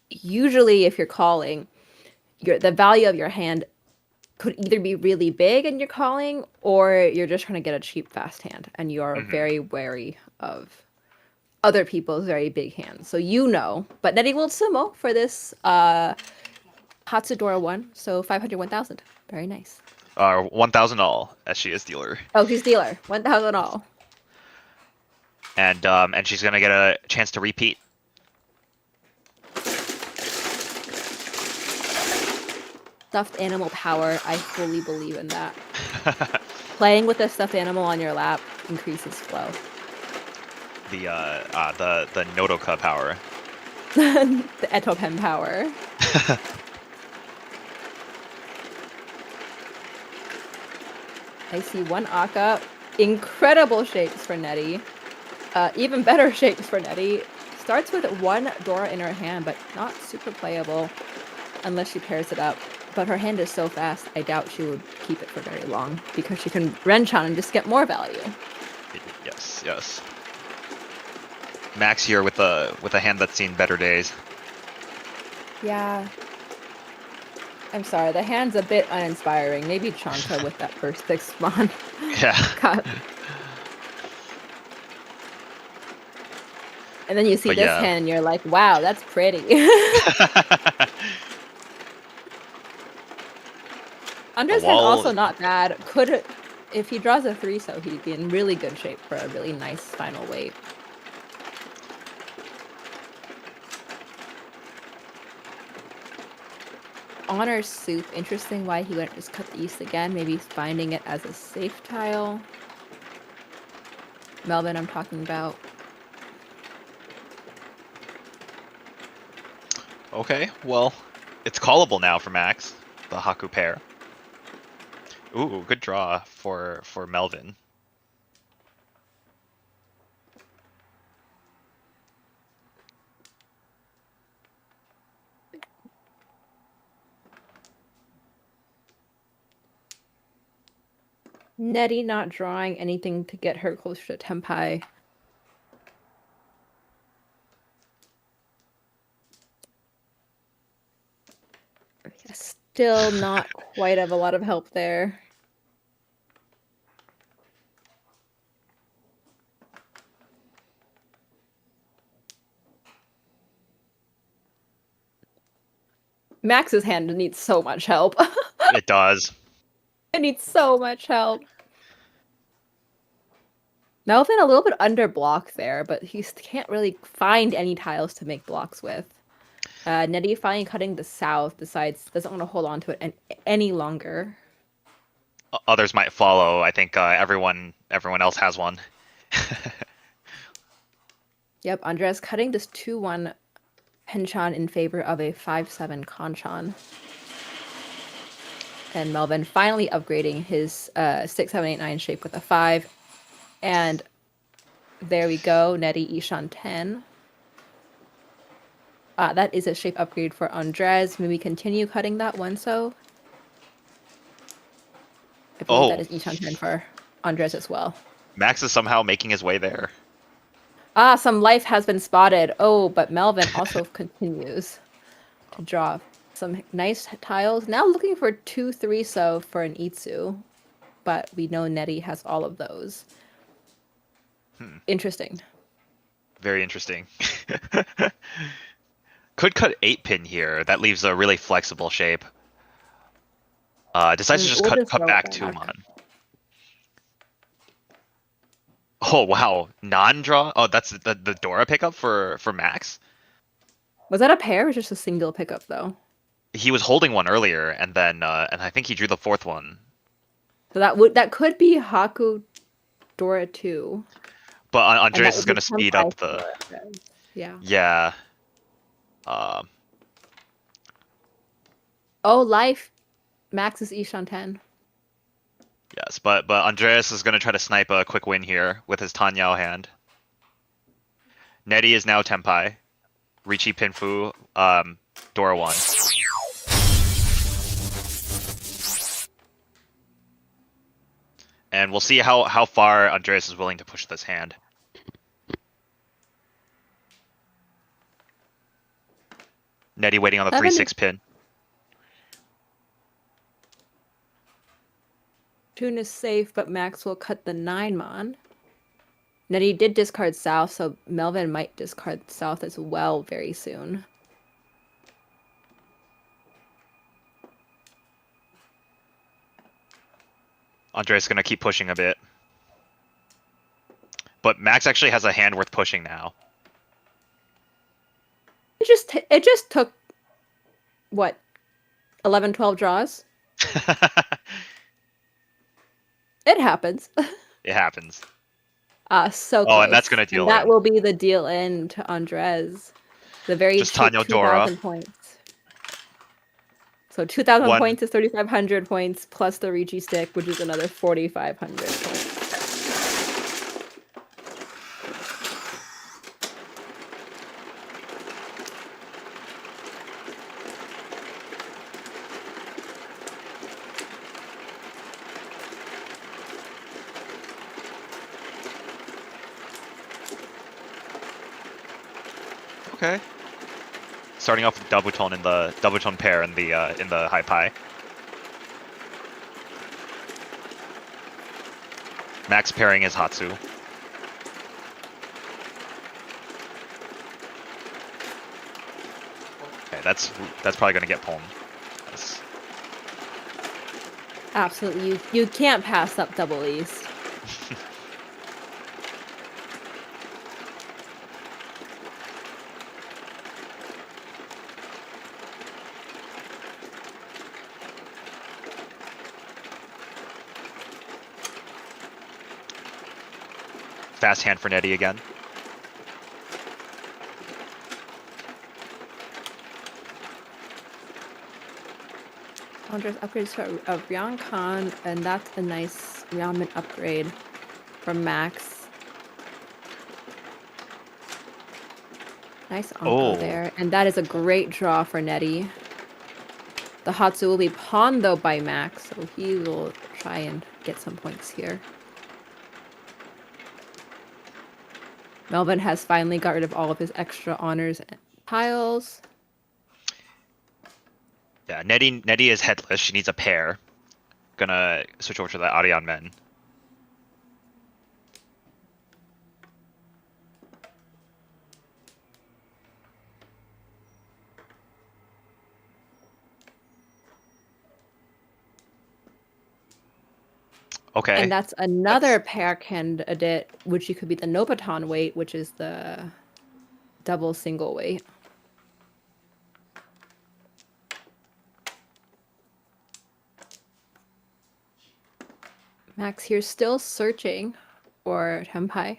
usually if you're calling, the value of your hand could either be really big and you're calling, or you're just trying to get a cheap fast hand and you are very wary of other people's very big hands. So you know, but Nettie will sumo for this Hatsudora 1, so 500, 1,000. Very nice. 1,000 all, as she is dealer. Oh, she's dealer. 1,000 all. And she's gonna get a chance to repeat. Stuffed animal power. I fully believe in that. Playing with a stuffed animal on your lap increases flow. The Nodoka power. The Etopen power. I see 1 Akka. Incredible shapes for Nettie. Even better shapes for Nettie. Starts with 1 Dora in her hand, but not super playable unless she pairs it up. But her hand is so fast, I doubt she would keep it for very long because she can Renchan and just get more value. Yes. Max here with a hand that's seen better days. Yeah. I'm sorry, the hand's a bit uninspiring. Maybe Chanka with that first 6 spawn. Yeah. God. And then you see But this yeah. hand and you're like, wow, that's pretty. Andre's hand also not bad. If he draws a 3, so he'd be in really good shape for a really nice final wave. Honor Soup. Interesting why he wouldn't just cut the east again. Maybe he's finding it as a safe tile. Melvin, I'm talking about. Okay, well, it's callable now for Max, the Haku pair. Ooh, good draw for Melvin. Nettie not drawing anything to get her closer to Tempai. Still not quite of a lot of help there. Max's hand needs so much help. It does. It needs so much help. Melvin a little bit under block there, but he can't really find any tiles to make blocks with. Nettie finally cutting the south, decides doesn't want to hold on to it any longer. Others might follow. I think everyone else has one. Yep, Andres cutting this 2-1 Henchan in favor of a 5-7 Kanchan. And Melvin finally upgrading his 6, 7, 8, 9 shape with a 5. And there we go, Nettie Ishan 10. That is a shape upgrade for Andres. Maybe continue cutting that one, so. I believe that is Ishan 10 for Andres as well. Max is somehow making his way there. Some life has been spotted. Oh, but Melvin also continues to draw some nice tiles. Now looking for 2-3 so for an Itsu. But we know Nettie has all of those. Interesting. Very interesting. Could cut 8-pin here. That leaves a really flexible shape. Decides to just cut back 2-mon. Oh wow, non-draw. Oh, that's the Dora pickup for Max. Was that a pair or just a single pickup though? He was holding one earlier, and then and I think he drew the 4th one. So that could be Haku Dora 2. But Andres is going to speed up the. Yeah. Yeah. Oh, life. Max is Ishan 10. Yes, but Andreas is going to try to snipe a quick win here with his Tanyao hand. Nettie is now Tenpai. Riichi Pinfu, Dora 1. And we'll see how far Andreas is willing to push this hand. Nettie waiting on the 3-6 pin. Tune is safe, but Max will cut the 9-mon. Nettie did discard south, so Melvin might discard south as well very soon. Andre's going to keep pushing a bit. But Max actually has a hand worth pushing now. It just took, what, 11, 12 draws? It happens. It happens. So close. Oh, and that's going to deal and that in. will be the deal in to Andres. The very Just cheap Tanyo 2,000 Dora. points. So 2,000 points is 3,500 points plus the Riichi stick, which is another 4,500 points. Okay. Starting off with double tone pair in the high pie. Max pairing his Hatsu. Okay, that's probably gonna get palmed. Yes. Absolutely, you can't pass up double east. Fast hand for Nettie again. Andres upgrades to a Ryankan, and that's a nice Ramen upgrade from Max. Nice Anko there, and that is a great draw for Nettie. The Hatsu will be pawned though by Max, so he will try and get some points here. Melvin has finally got rid of all of his extra honors and tiles. Yeah, Nettie is headless. She needs a pair. Gonna switch over to the Arian men. Okay. And that's another pair candidate, which you could be the Nobaton weight, which is the double single weight. Max here still searching for Tenpai.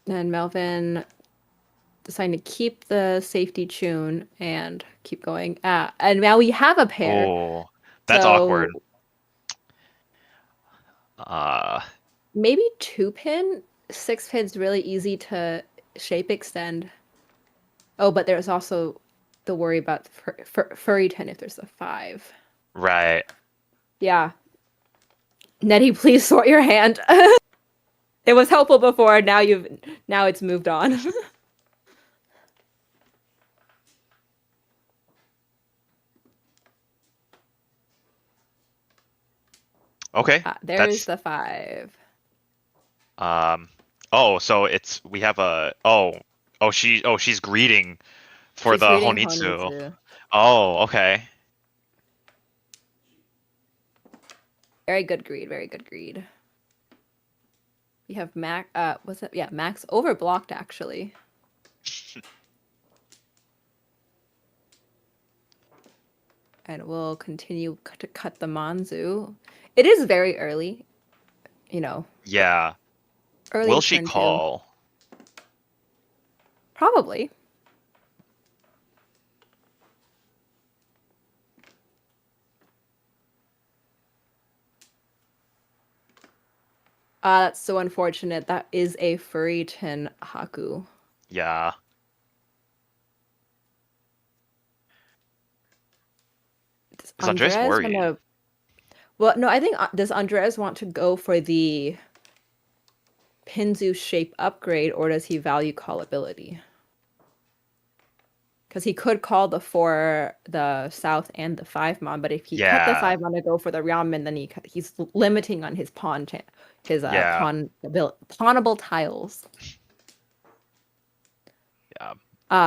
And Melvin deciding to keep the safety tune and keep going. And now we have a pair. Oh, that's so awkward. Maybe 2-pin? 6-pin's really easy to shape extend. Oh, but there's also the worry about furry 10 if there's a 5. Right. Yeah. Nettie, please sort your hand. It was helpful before, now it's moved on. Okay. There's the 5. Oh, so we have a she's greeting for She's the reading Honitsu. Oh, okay. Very good greed, very good greed. We have Max, what's it? Yeah, Max overblocked actually. And we'll continue to cut the Manzu. It is very early, you know. Yeah. Early Will to she turn 2. call? Probably. That's so unfortunate. That is a Furry-ten Haku. Yeah. Is Andres worried? Well, no, I think does Andres want to go for the Pinzu shape upgrade, or does he value callability? Because he could call the South and the 5-mon, but if he cut the 5-mon to go for the Ramen, then he's limiting on his pawnable tiles. Yeah.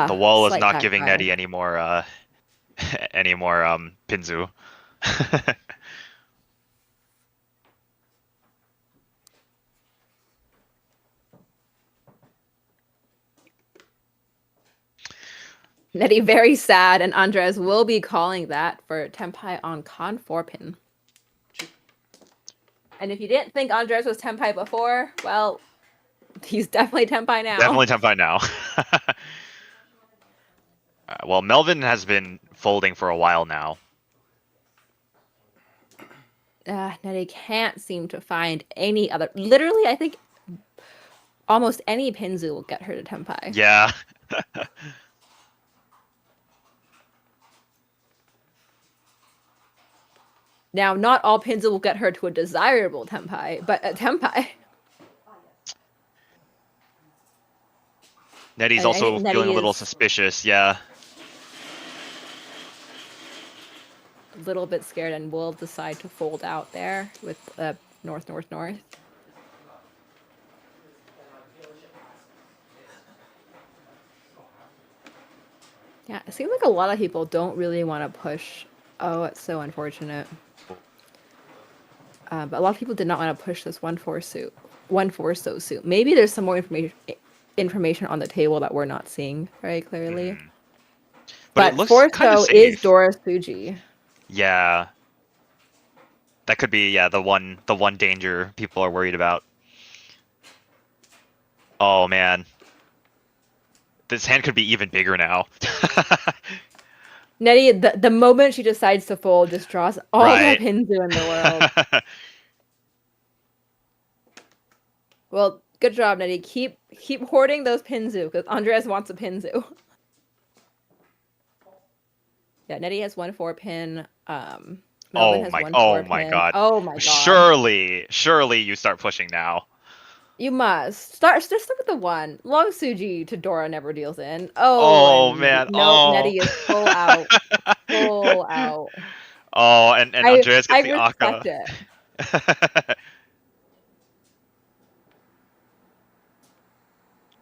The wall is slight not back giving file. Nettie any more Pinzu. Nettie very sad, and Andres will be calling that for Tenpai on Con 4-pin. And if you didn't think Andres was Tenpai before, well, he's definitely Tenpai now. Definitely Tenpai now. Well, Melvin has been folding for a while now. Nettie can't seem to find any other. Literally, I think almost any Pinzu will get her to Tenpai. Yeah. Now, not all Pinzu will get her to a desirable Tenpai, but a Tenpai. Nettie's also feeling a little suspicious, yeah. A little bit scared and will decide to fold out there with north. Yeah, it seems like a lot of people don't really want to push. Oh, it's so unfortunate. But a lot of people did not want to push this 1-4 so suit. Maybe there's some more information on the table that we're not seeing very clearly. But it looks 4-so is Dora Tsuji. Yeah. That could be, the one danger people are worried about. Oh man. This hand could be even bigger now. Nettie, the moment she decides to fold, just draws all the Pinzu in the world. Well, good job, Nettie. Keep hoarding those Pinzu, because Andres wants a Pinzu. Yeah, Nettie has 1-4-pin. Melvin has 1-4-pin. My god. Oh my god. Surely you start pushing now. You must. Just start with the 1. Long Suji to Dora never deals in. Oh man. No, Nettie is full out. Full out. Oh, and Andreas gets the I Aka. respect it.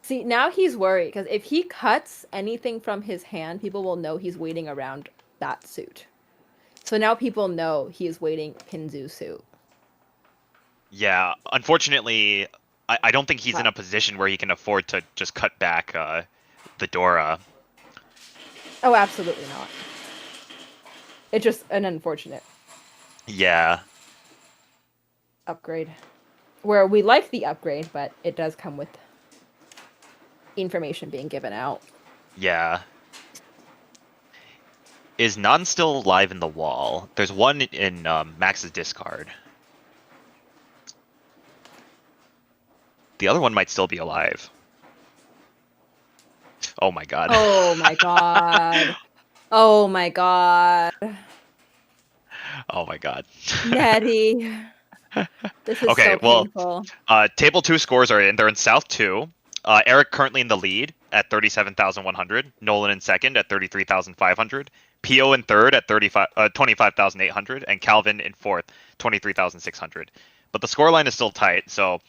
See, now he's worried, because if he cuts anything from his hand, people will know he's waiting around that suit. So now people know he is waiting Pinzu suit. Yeah, unfortunately, I don't think he's in Wow. a position where he can afford to just cut back the Dora. Oh, absolutely not. It's just an unfortunate Yeah, upgrade. Where we like the upgrade, but it does come with information being given out. yeah. Is Nan still alive in the wall? There's one in Max's discard. The other one might still be alive. Oh my god. Oh my god. Oh my god. Oh my god. Nettie. This is Okay, so well, painful. table 2 scores are in. They're in South 2. Eric currently in the lead at 37,100. Nolan in second at 33,500. Pio in third at 25,800. And Calvin in fourth, 23,600. But the scoreline is still tight, so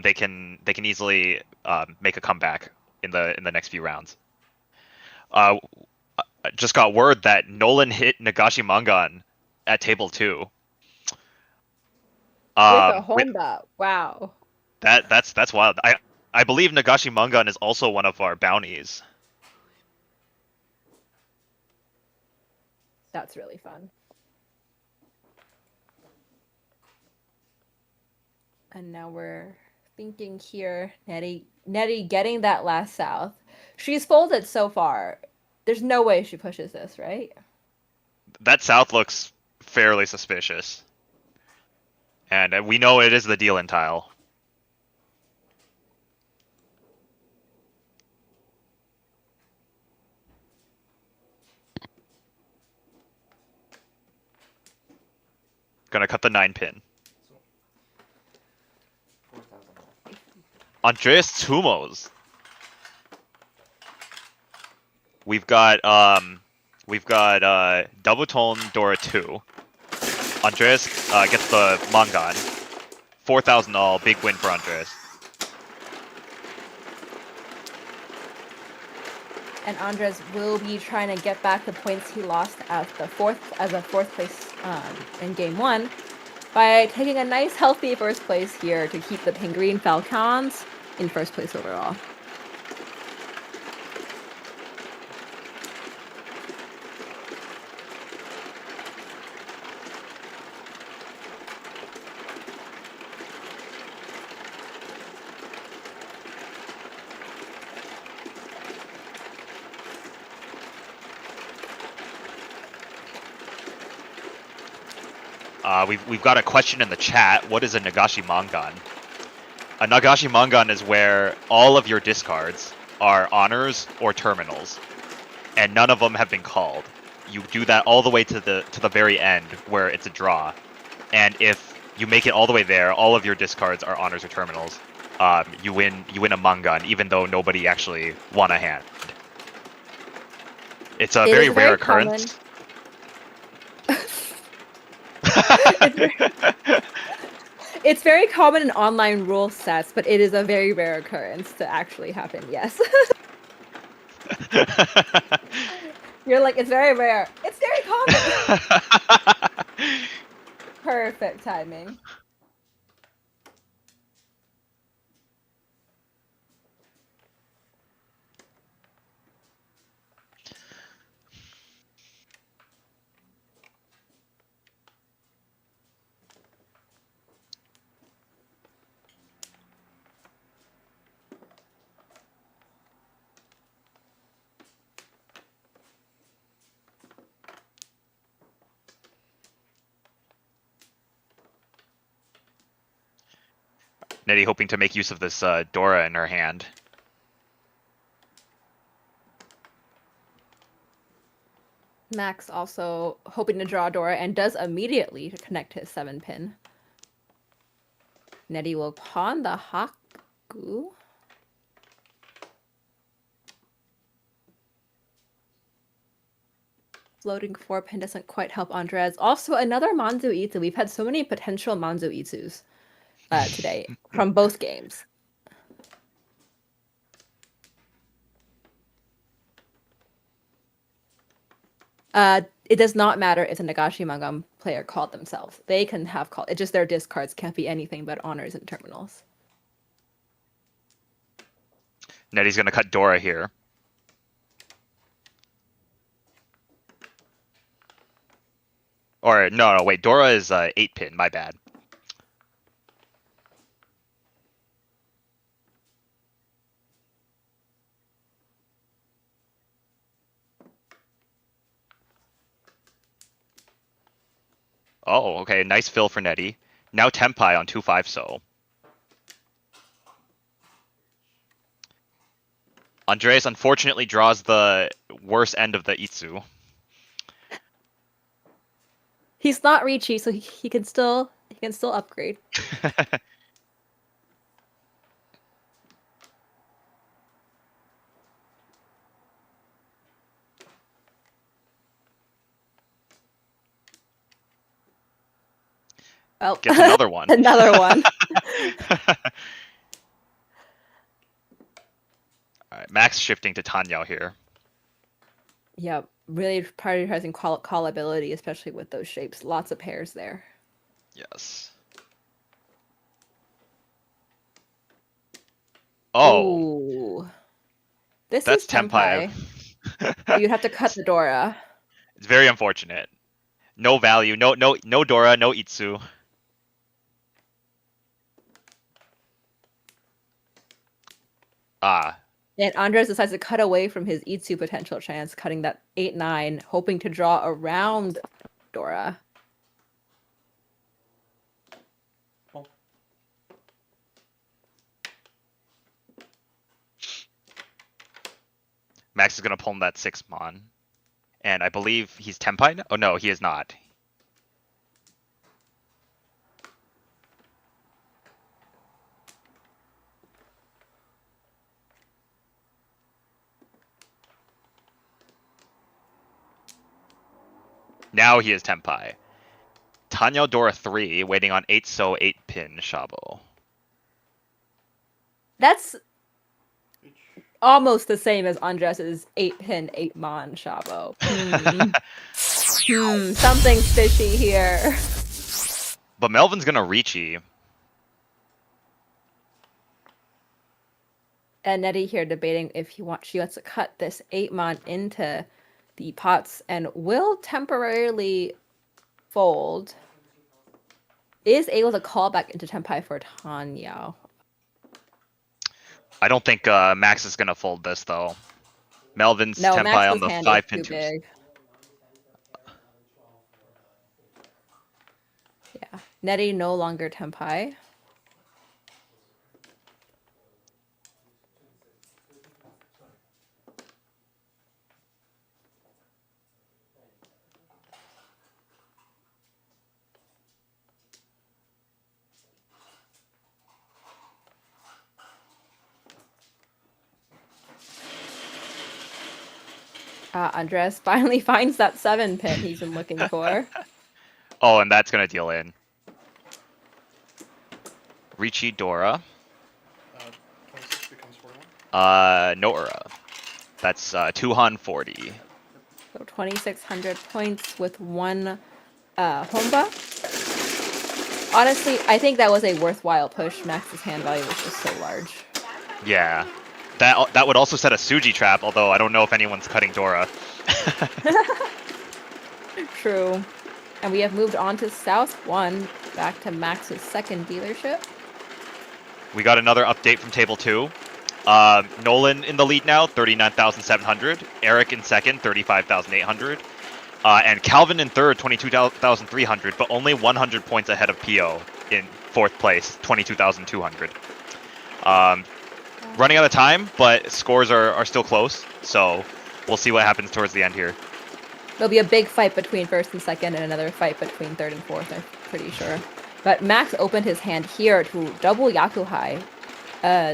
they can easily make a comeback in the next few rounds. I just got word that Nolan hit Nagashi Mangan at table 2. With a With, Honda. Wow. that's wild. I believe Nagashi Mangan is also one of our bounties. That's really fun. And now we're thinking here, Nettie getting that last south. She's folded so far. There's no way she pushes this, right? That south looks fairly suspicious. And we know it is the deal in tile. Gonna cut the 9 pin. 4,000. Andreas Tumos. We've got double tone Dora 2. Andreas gets the Mangan. 4,000 all, big win for Andreas. And Andres will be trying to get back the points he lost as a fourth place in game 1 by taking a nice healthy first place here to keep the Penguin Falcons in first place overall. We've got a question in the chat. What is a Nagashi Mangan? A Nagashi Mangan is where all of your discards are honors or terminals, and none of them have been called. You do that all the way to the very end where it's a draw, and if you make it all the way there, all of your discards are honors or terminals. You win a Mangan, even though nobody actually won a hand. It's a very rare occurrence. It's very common in online rule sets, but it is a very rare occurrence to actually happen, yes. You're like, it's very rare. It's very common. Perfect timing. Nettie hoping to make use of this Dora in her hand. Max also hoping to draw Dora and does immediately to connect his 7-pin. Nettie will pawn the Haku. Floating 4-pin doesn't quite help Andres. Also, another Manzu Itsu. We've had so many potential Manzu Itsus today from both games. It does not matter if the Nagashi Mangam player called themselves. They can have called. It's just their discards can't be anything but honors and terminals. Netty's gonna cut Dora here. Or no, wait. Dora is 8-pin. My bad. Oh, okay. Nice fill for Netty. Now Tempai on 2-5 so. Andreas unfortunately draws the worst end of the Itsu. He's not Riichi, so he can still upgrade. Oh, Gets another one. Another one. Alright, Max shifting to Tanyao here. Yeah, really prioritizing callability, especially with those shapes. Lots of pairs there. Yes. Oh, Ooh. This that's is Tempai. You'd have to cut the Dora. It's very unfortunate. No value, no Dora, no Itsu. Ah, And Andres decides to cut away from his Itsu potential chance, cutting that 8-9, hoping to draw around Dora. Oh. Max is gonna pull him that 6 mon. And I believe he's Tempai? Oh no, he is not. Now he is Tempai. Tanyao Dora 3, waiting on 8 so 8-pin Shabo. That's almost the same as Andres's 8-pin 8-mon Shabo. Something's fishy here. But Melvin's gonna Riichi. And Nettie here debating if she wants to cut this 8-mon into the pots and will temporarily fold. Is able to call back into Tempai for Tanyao. I don't think Max is gonna fold this though. Melvin's No, Tempai Max's on the hand is 5-pin too big. Yeah, Nettie no longer Tempai. Andres finally finds that 7-pin he's been looking for. Oh, and that's gonna deal in. Riichi Dora. 26 becomes 41. No Ura. That's 240. So 2,600 points with one Honba. Honestly, I think that was a worthwhile push. Max's hand value was just so large. Yeah. That would also set a Suji trap, although I don't know if anyone's cutting Dora. True. And we have moved on to South 1, back to Max's second dealership. We got another update from Table 2. Nolan in the lead now, 39,700. Eric in second, 35,800. And Calvin in third, 22,300, but only 100 points ahead of Pio in fourth place, 22,200. Running out of time, but scores are still close, so we'll see what happens towards the end here. There'll be a big fight between first and second, and another fight between third and fourth, I'm pretty sure. But Max opened his hand here to double Yakuhai,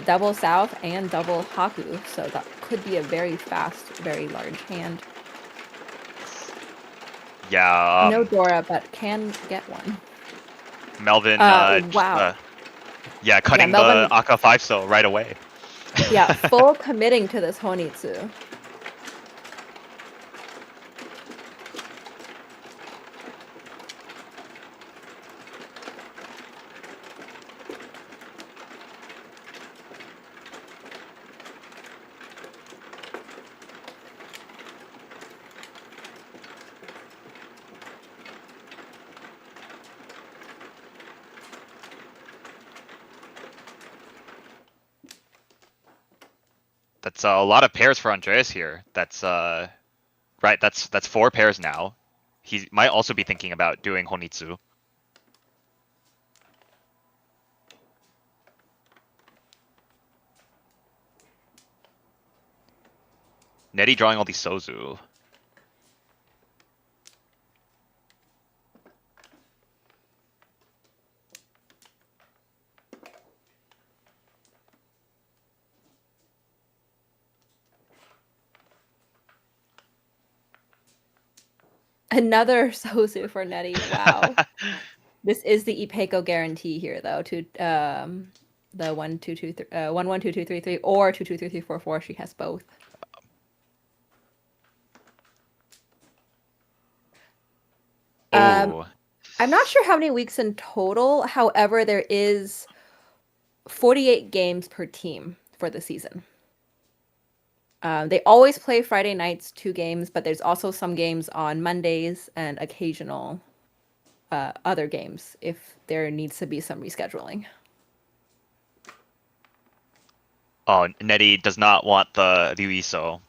double South, and double Haku, so that could be a very fast, very large hand. Yeah. No Dora, but can get one. Melvin. Wow. Yeah, cutting Melvin, the Aka 5 so right away. Yeah, full committing to this Honitsu. That's a lot of pairs for Andreas here. That's right. That's 4 pairs now. He might also be thinking about doing Honitsu. Nettie drawing all these Sozu. Another Sozu for Nettie. Wow. This is the Ipeco guarantee here, though. To the 1 2 2 3 1 1 2 2 3 3 or 2 2 3 3 4 4. She has both. Oh. I'm not sure how many weeks in total. However, there is 48 games per team for the season. They always play Friday nights, 2 games, but there's also some games on Mondays and occasional other games if there needs to be some rescheduling. Oh, Nettie does not want the Ryuiso.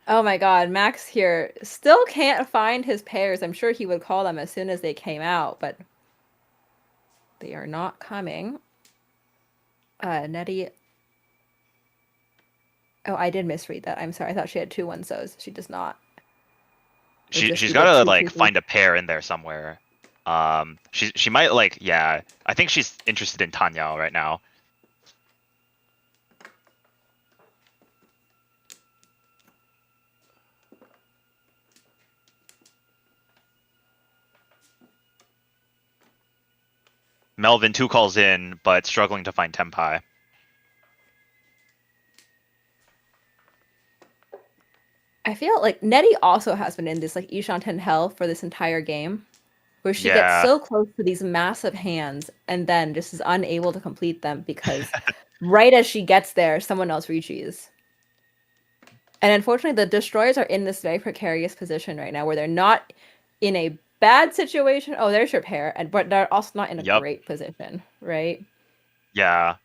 Oh my god, Max here still can't find his pairs. I'm sure he would call them as soon as they came out, but they are not coming. Nettie. Oh, I did misread that. I'm sorry. I thought she had 2 1-sos. She does not. She's got to like find a pair in there somewhere. She might like, yeah. I think she's interested in Tanyao right now. Melvin 2 calls in, but struggling to find Tenpai. I feel like Nettie also has been in this like Ishanten hell for this entire game, where she gets so close to these massive hands and then just is unable to complete them because right as she gets there, someone else reaches. And unfortunately, the destroyers are in this very precarious position right now where they're not in a bad situation. Oh, there's your pair, but they're also not in a great position, right? Yeah.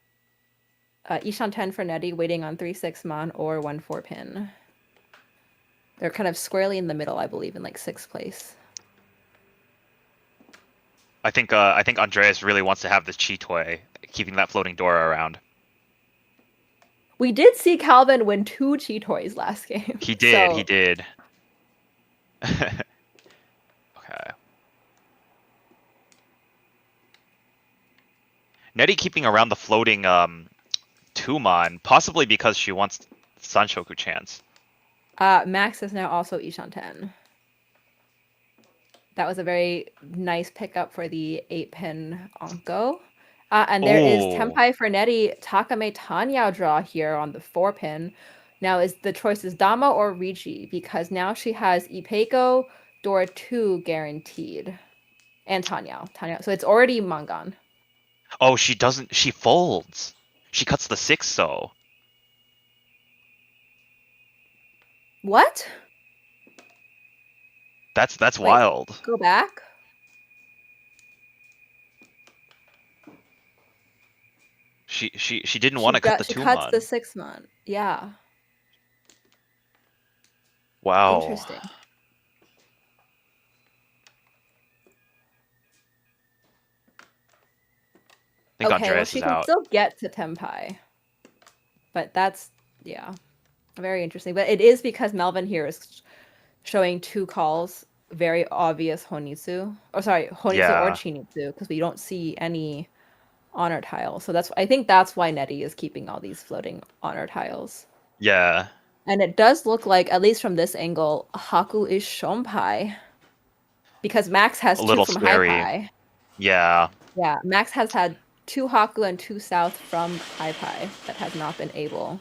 Ishanten for Nettie waiting on 3/6 mon or 1/4 pin. They're kind of squarely in the middle, I believe, in like 6th place. I think Andreas really wants to have this chi toy, keeping that floating Dora around. We did see Calvin win 2 chi toys last game. He did. So... He did. Okay. Nettie keeping around the floating Tumon, possibly because she wants Sanshoku chance. Max is now also Ishanten. That was a very nice pickup for the 8-pin Onko. And there is Tenpai for Nettie Takame Tanyao draw here on the 4-pin. Now the choice is Dama or Riichi, because now she has Ipeco, Dora 2 guaranteed. And Tanyao. So it's already Mangan. Oh, she doesn't. She folds. She cuts the 6-so. What? That's Wait, wild. Go back. She didn't want to cut the Tumon. She cuts the 6-mon. Yeah. Wow. Interesting. I think Okay, Andreas well, she is can out. still get to Tenpai. But that's, yeah, very interesting. But it is because Melvin here is showing 2 calls, very obvious Honitsu. Or sorry, Honitsu or Chinitsu, because we don't see any honor tiles. So I think that's why Nettie is keeping all these floating honor tiles. Yeah. And it does look like, at least from this angle, Haku is Shompai. Because Max has 2 from Haipai. Yeah. Yeah, Max has had 2 Haku and 2 South from Haipai that has not been able.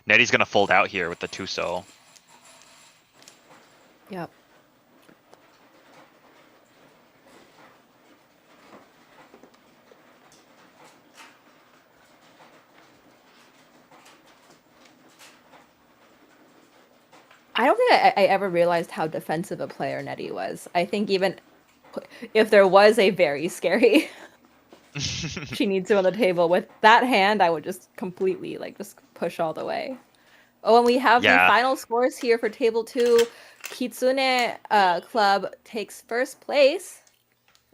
Nettie's gonna fold out here with the 2-so. Yep. I don't think I ever realized how defensive a player Nettie was. I think even if there was a very scary Chinitsu on the table. With that hand, I would just completely just push all the way. Oh, and we have the Yeah. final scores here for table 2. Kitsune Club takes first place.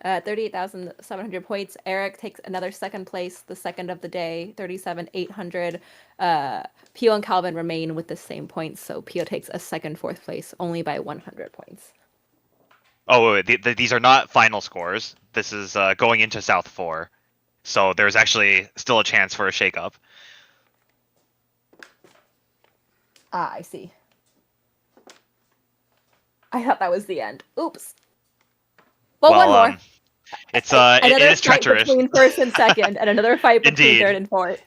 38,700 points. Eric takes another second place, the second of the day, 37,800. Pio and Calvin remain with the same points, so Pio takes a second, fourth place, only by 100 points. Oh, wait, these are not final scores. This is going into South 4. So there's actually still a chance for a shakeup. Ah, I see. I thought that was the end. Oops. Well, one more. It's another it is fight treacherous. between first and second, and another fight between Indeed. third and fourth.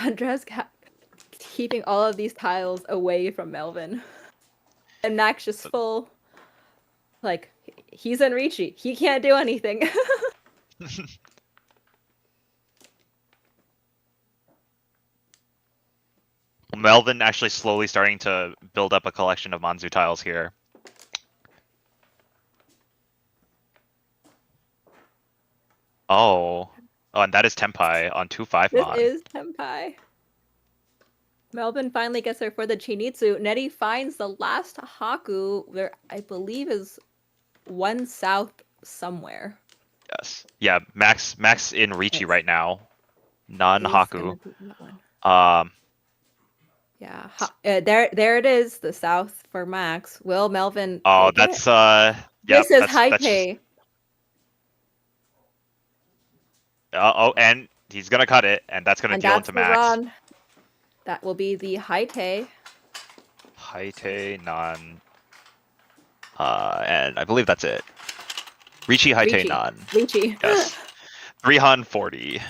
Andres keeping all of these tiles away from Melvin. And Max just full. He's in Riichi. He can't do anything. Melvin actually slowly starting to build up a collection of Manzu tiles here. Oh, and that is Tenpai on 2-5 This mod. is Tenpai. Melvin finally gets there for the Chinitsu. Nettie finds the last Haku, where I believe is one south somewhere. Yes. Yeah, Max in Riichi Yes. right now. He's Non-Haku. gonna do that one. Yeah. There it is, the south for Max. Will Melvin Oh, take that's it? This is high that's pay. And he's gonna cut it, and that's gonna And deal that's into the Max. run. That will be the Haite. Haite non. And I believe that's it. Riichi Haite non. Riichi. Yes. 340.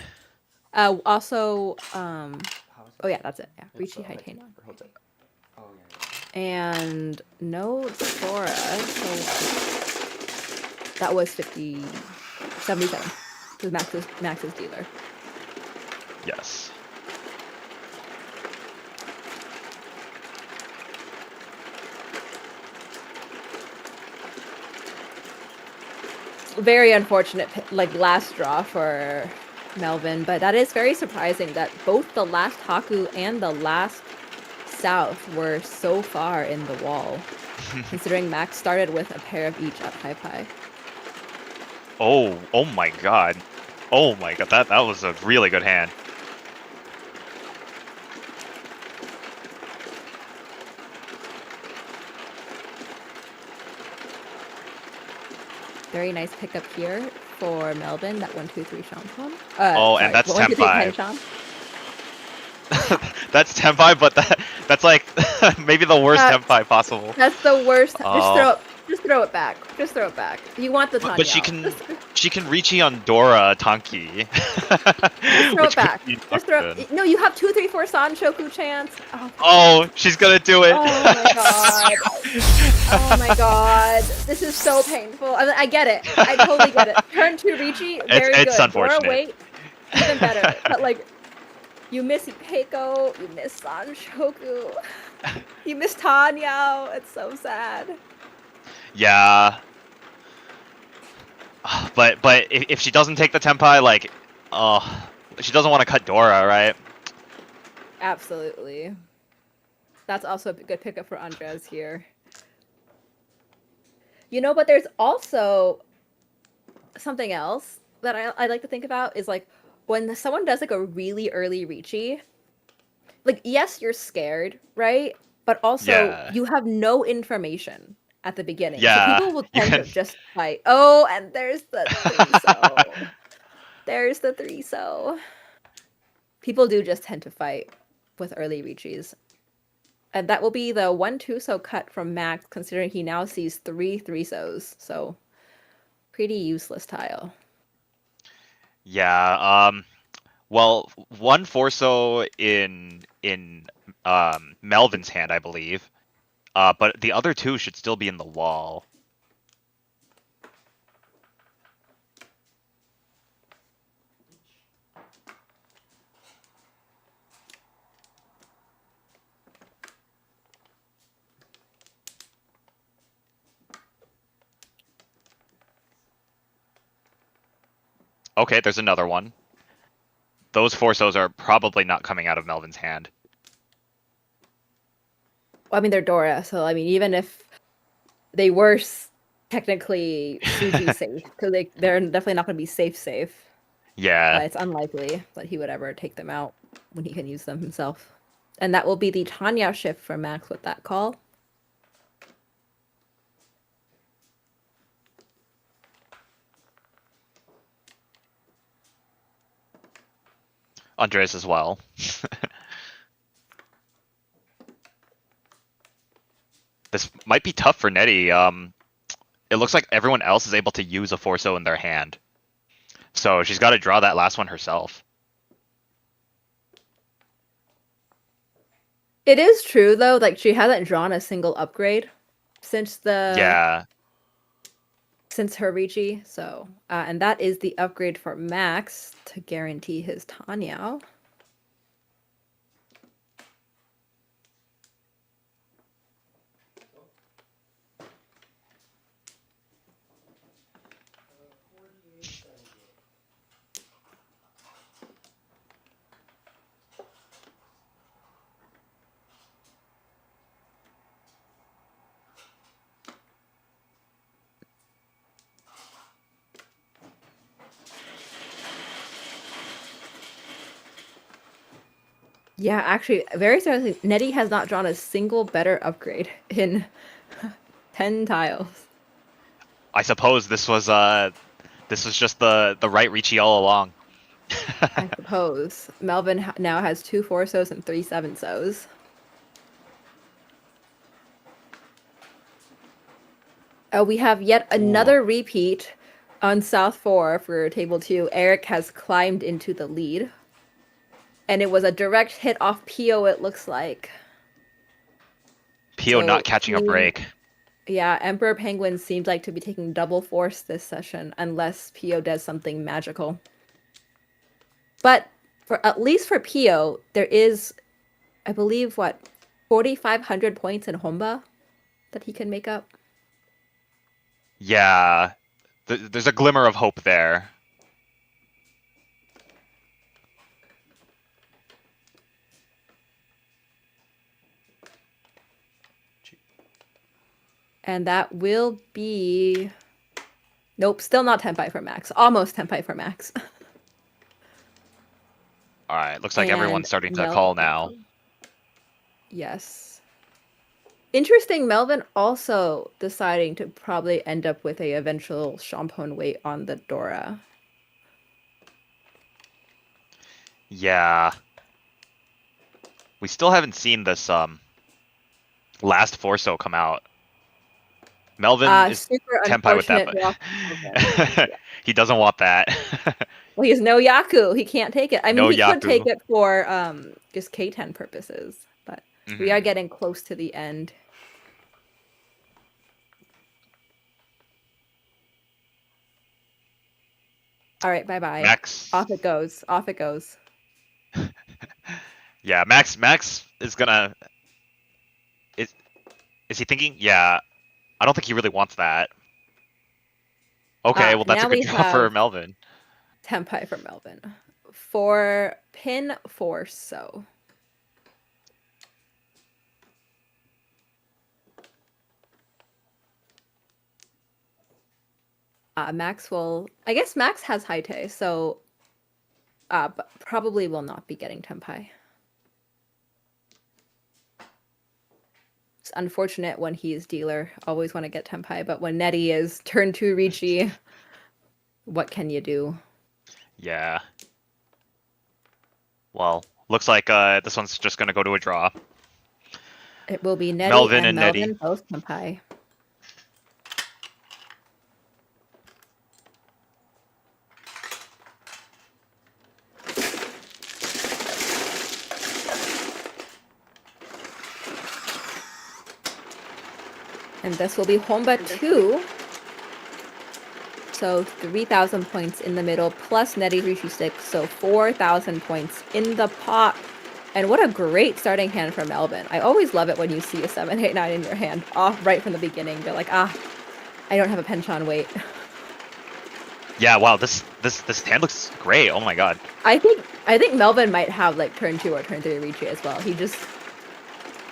Also, How is oh yeah, that's it. Yeah, It's, Riichi like, Haite non. or hotel. Oh, yeah. And no Dora, so that was 77. This is Max's dealer. Yes. Very unfortunate, last draw for Melvin, but that is very surprising that both the last Haku and the last South were so far in the wall, considering Max started with a pair of each at High Pie. Oh my god. Oh my god, that was a really good hand. Very nice pickup here for Melvin. That 1-2-3 Shantan. And that's 1-2-3 10-5. Hanchan. That's Tenpai, but that's like maybe the worst Tenpai possible. That's the worst. Oh. Just throw it back. Just throw it back. You want the Tanya. But she can Riichi on Dora Tanki. Just throw it back. Just throw it. No, you have 2, 3, 4 Sanshoku chance. Oh, she's gonna do it. Oh my god. Oh my god. This is so painful. I get it. I totally get it. Turn to Riichi, very It's good. unfortunate. Dora, wait, even better. But you miss Peiko, you miss Sanshoku, you miss Tanya. It's so sad. Yeah. But if she doesn't take the Tenpai, she doesn't want to cut Dora, right? Absolutely. That's also a good pickup for Andres here. But there's also something else that I like to think about is when someone does a really early Riichi, yes, you're scared, right? But also you have no information at the beginning. Yeah. So people will tend to just fight. Oh, and there's the 3-so. There's the 3-so. People do just tend to fight with early Riichis. And that will be the 1-2-so cut from Max, considering he now sees 3 3-sos. So pretty useless tile. Yeah. Well, one Forso in Melvin's hand, I believe. But the other two should still be in the wall. Okay, there's another one. Those Forsos are probably not coming out of Melvin's hand. Well, I mean, they're Dora, so I mean, even if they were technically Suji safe, because they're definitely not going to be safe. Yeah. But it's unlikely that he would ever take them out when he can use them himself. And that will be the Tanya shift for Max with that call. Andres as well. This might be tough for Nettie. It looks like everyone else is able to use a Forso in their hand. So she's got to draw that last one herself. It is true, though, like, she hasn't drawn a single upgrade since Yeah. since her Riichi, so and that is the upgrade for Max to guarantee his Tanya. Yeah, actually, very seriously, Nettie has not drawn a single better upgrade in 10 tiles. I suppose this was just the right Riichi all along. I suppose. Melvin now has 2 Forsos and 3 7-sos. We have yet another repeat on South 4 for Table 2. Eric has climbed into the lead. And it was a direct hit off Pio, it looks like. Pio So not catching a break. Yeah, Emperor Penguin seems like to be taking double force this session, unless Pio does something magical. But at least for Pio, there is, I believe, 4,500 points in Honba that he can make up. Yeah. There's a glimmer of hope there. And that will be... Nope, still not Tenpai for Max. Almost Tenpai for Max. Alright, looks like everyone's starting to call now. Yes. Interesting, Melvin also deciding to probably end up with a eventual Champon weight on the Dora. Yeah. We still haven't seen this last Forso come out. Melvin is super Tenpai with that, but he doesn't want that. Well, he has no Yaku. He can't take it. I mean, No he could Yaku. take it for just K10 purposes, but we are getting close to the end. All right, bye-bye. Max. Off it goes. Off it goes. Yeah, Max is gonna... Is he thinking? Yeah. I don't think he really wants that. Okay, well that's a good draw for Melvin. Tenpai for Melvin. For pin Forso. Max will... I guess Max has Haite, so but probably will not be getting Tenpai. It's unfortunate when he is dealer. Always want to get Tenpai, but when Nettie is turn 2 Riichi, what can you do? Yeah. Well, looks like this one's just gonna go to a draw. It will be Nettie Melvin and Nettie. Melvin, both Tenpai. And this will be Honba 2. So 3,000 points in the middle, plus Netty Riichi stick, so 4,000 points in the pot. And what a great starting hand for Melvin. I always love it when you see a 7, 8, 9 in your hand off right from the beginning. You're like, I don't have a penchant, wait. Yeah, wow, this hand looks great. Oh my god. I think Melvin might have like turn 2 or turn 3 Riichi as well.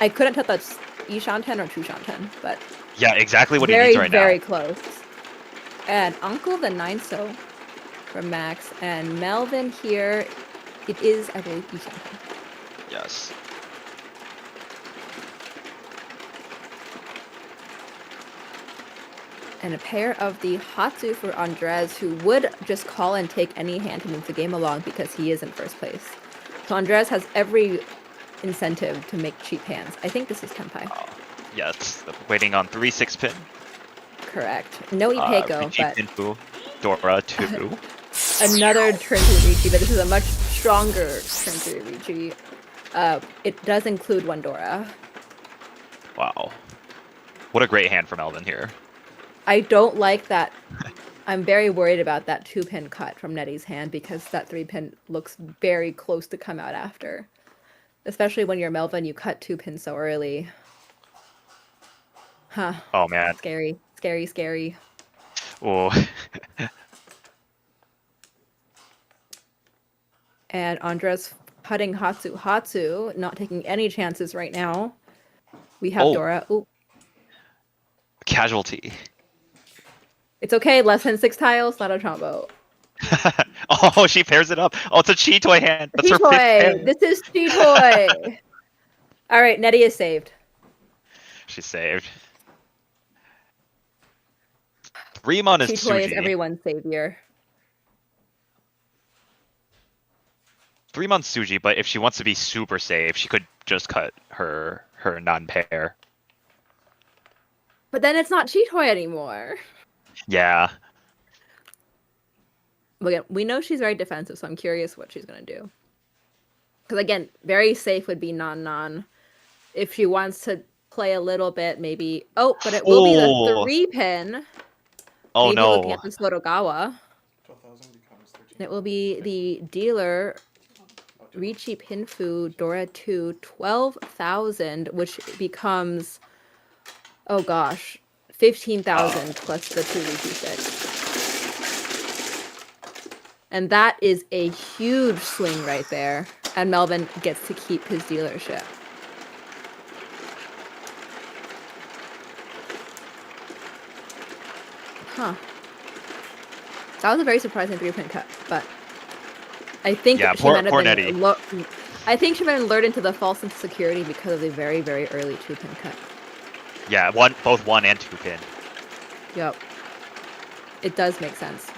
I couldn't tell that's Ishanten or Chushanten, but Yeah, exactly what he needs right very now. close. And Uncle the 9-so from Max, and Melvin here, it is, I believe, Ishanten. Yes. And a pair of the Hatsu for Andres, who would just call and take any hand to move the game along because he is in first place. So Andres has every incentive to make cheap hands. I think this is Tenpai. Yes, waiting on 3-6 pin. Correct. No Ipeiko, Riichi but Pinfu, Dora 2. another turn 3 Riichi, but this is a much stronger turn 3 Riichi. It does include one Dora. Wow. What a great hand from Melvin here. I don't like that. I'm very worried about that 2-pin cut from Netty's hand because that 3-pin looks very close to come out after. Especially when you're Melvin, you cut 2 pins so early. Huh. Oh man. Scary. Scary, scary. Oh. And Andres cutting Hatsu. Hatsu not taking any chances right now. We have Dora. Ooh. Casualty. It's okay, less than 6 tiles, not a Chombo. Oh, she pairs it up. Oh, it's a Chi-Toy hand. That's her fifth Chi-Toy! hand. This is Chi-Toy! Alright, Netty is saved. She's saved. 3-mon is Chi-Toy is Tsuji. everyone's savior. 3-mon Tsuji, but if she wants to be super safe, she could just cut her non-pair. But then it's not Chi-Toy anymore. Yeah. Again, we know she's very defensive, so I'm curious what she's gonna do. Because again, very safe would be non. If she wants to play a little bit, maybe. Oh, but it will be the 3-pin. Oh maybe no. looking at the Sotogawa. 12,000 becomes 13. It will be the dealer, Riichi Pinfu, Dora 2, 12,000, which becomes, oh gosh, 15,000 plus the 2 Riichi sticks. And that is a huge swing right there. And Melvin gets to keep his dealership. Huh. That was a very surprising 3-pin cut, but I think Yeah, she might have poor been Netty. I think she might have lured into the false sense of security because of the very, very early 2-pin cut. Yeah, both 1 and 2 pin. Yep. It does make sense.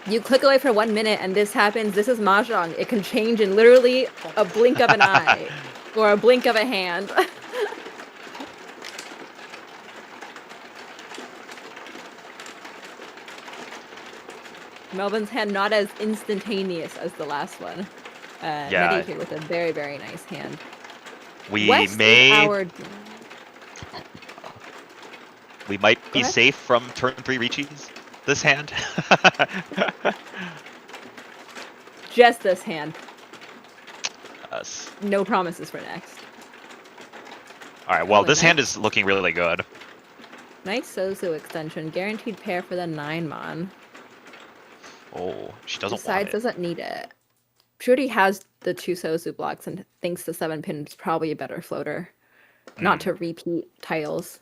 You click away for 1 minute and this happens. This is Mahjong. It can change in literally a blink of an eye or a blink of a hand. Melvin's hand not as instantaneous as the last one. Yeah. Netty here with a very, very nice hand. We West may is our... we might Go be ahead. safe from turn 3 Riichis this hand. Just this hand. Yes. No promises for next. Alright, well Oh, this nice. hand is looking really good. Nice Sozu extension. Guaranteed pair for the 9-mon. Oh, she doesn't Besides, want it. doesn't need it. She already has the 2 Sozu blocks and thinks the 7-pin is probably a better floater. Not to repeat tiles.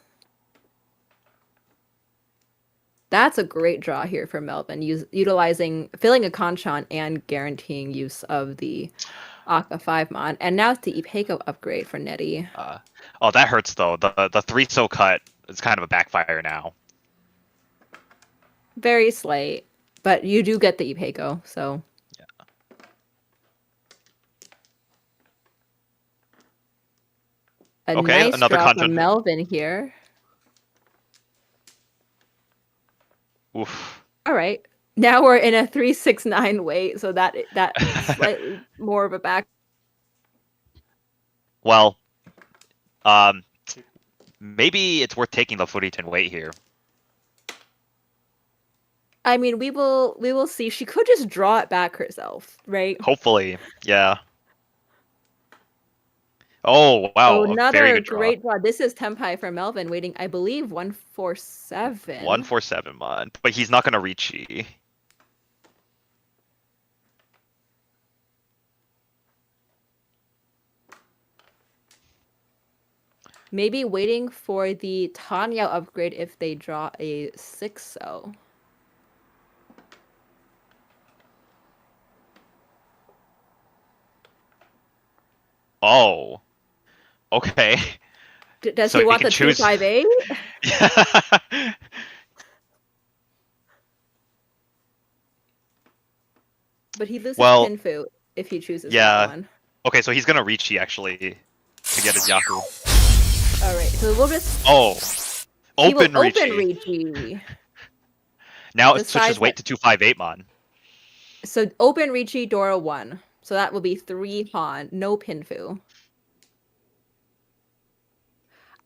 That's a great draw here for Melvin, utilizing, filling a Kanchan and guaranteeing use of the Aka 5-mon. And now it's the Ipeiko upgrade for Netty. Oh, that hurts though. The 3-so cut is kind of a backfire now. Very slight, but you do get the Ipeiko, so. Yeah. A Okay, nice another draw Kanchan. from Melvin here. Oof. All right. Now we're in a 369 weight, so that slightly more of a back. Well, maybe it's worth taking the Furitan weight here. I mean, we will see. She could just draw it back herself, right? Hopefully, yeah. Oh wow, a very Another good draw. great draw. This is Tenpai for Melvin, waiting, I believe, 147. 147 mon, but he's not gonna reach Riichi. Maybe waiting for the Tanya upgrade if they draw a 6-0. Oh, okay. Does So he he want can the choose- 258? Yeah. But he loses Well, Pinfu if he chooses yeah. that one. Okay, so he's gonna Riichi actually to get his Yaku. Alright, so we'll just... Oh, He will open Riichi. open Riichi. Now it Decides switches weight to 258 mon. So open Riichi, Dora 1. So that will be 3 Han, no Pinfu.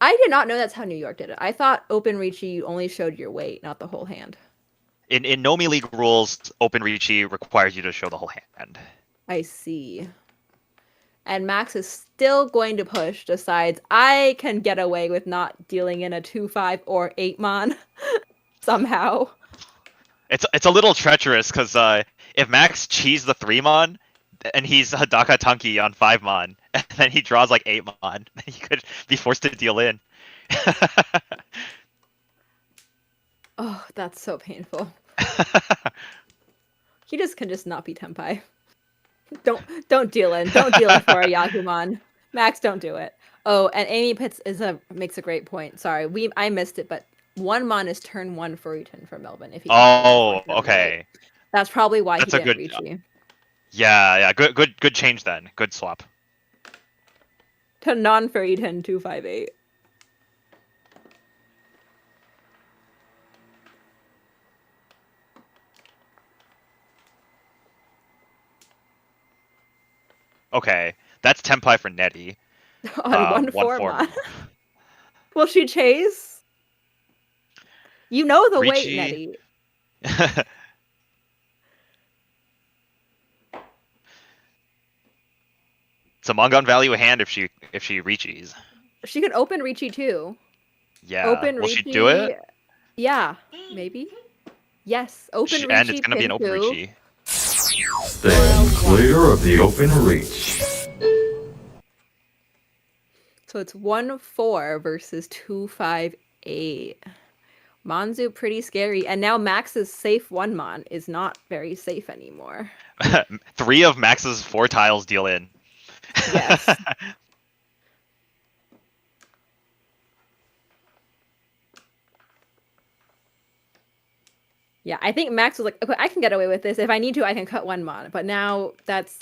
I did not know that's how New York did it. I thought open Riichi you only showed your weight, not the whole hand. In Nomi League rules, open Riichi requires you to show the whole hand. I see. And Max is still going to push, decides I can get away with not dealing in a 2-5 or 8 mon somehow. It's a little treacherous because if Max cheese the 3 mon and he's Hadaka Tanki on 5 mon, and then he draws like 8 mon, he could be forced to deal in. Oh, that's so painful. He just can just not be Tenpai. Don't deal in. Don't deal in for a Yakumon. Max, don't do it. Oh, and Amy Pitts makes a great point. Sorry, I missed it, but 1 mon is turn 1 for Eaton for Melvin. If he Oh, okay. That's probably why That's he a didn't good- reach you. Yeah, good change then. Good swap. To non for Eaton 258. Okay, that's Tenpai for Nettie. On 1-4 1-4 mon. Will she chase? You know the weight, Riichi. Nettie. It's a Mongon value hand if she reaches. She could open Riichi too. Yeah. Open Will Riichi. she do it? Yeah, maybe. Yes, open Riichi. And it's gonna be an open Pinfu. Riichi. Stand clear of the open reach. So it's 1-4 versus 258. Manzu pretty scary, and now Max's safe 1 mon is not very safe anymore. 3 of Max's 4 tiles deal in. Yes. Yeah, I think Max was like, okay, I can get away with this. If I need to, I can cut 1 mon. But now that's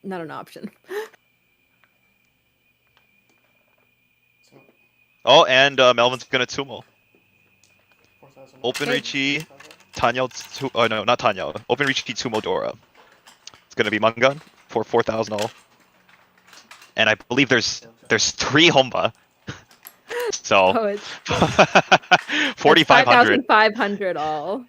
not an option. So, Oh, and Melvin's gonna Tumo. 4,000. Open Okay. Riichi, Tanya, oh no, not Tanya. Open Riichi, Tumo, Dora. It's gonna be Mangan for 4,000 all. And I believe there's 3 Homba. So Oh, it's 4,500. 5,500 all.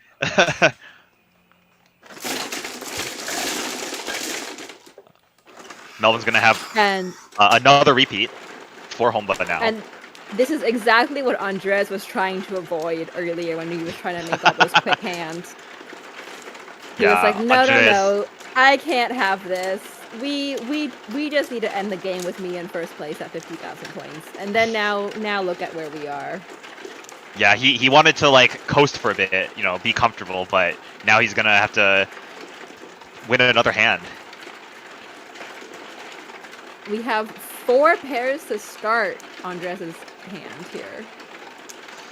Melvin's gonna have And another repeat for Homba now. and this is exactly what Andres was trying to avoid earlier when he was trying to make all those quick hands. He was Yeah, like, no, Andres- no, I can't have this. We just need to end the game with me in first place at 50,000 points. And then now look at where we are. Yeah, he wanted to like coast for a bit, you know, be comfortable, but now he's gonna have to win another hand. We have 4 pairs to start Andres' hand here.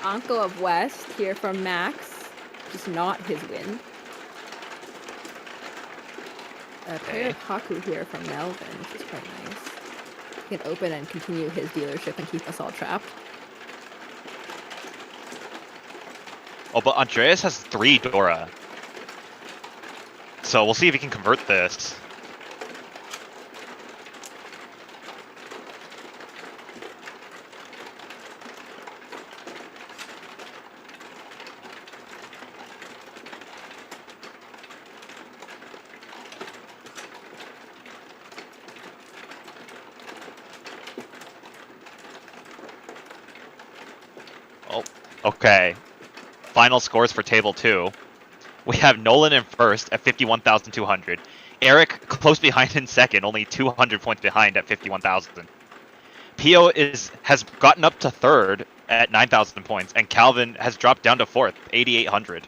Anko of West here from Max, just not his win. A pair of Haku here from Melvin, which is quite nice. He can open and continue his dealership and keep us all trapped. Oh, but Andreas has 3 Dora. So we'll see if he can convert this. Oh, okay. Final scores for table 2. We have Nolan in first at 51,200. Eric close behind in second, only 200 points behind at 51,000. Pio has gotten up to third at 9,000 points, and Calvin has dropped down to fourth, 8,800.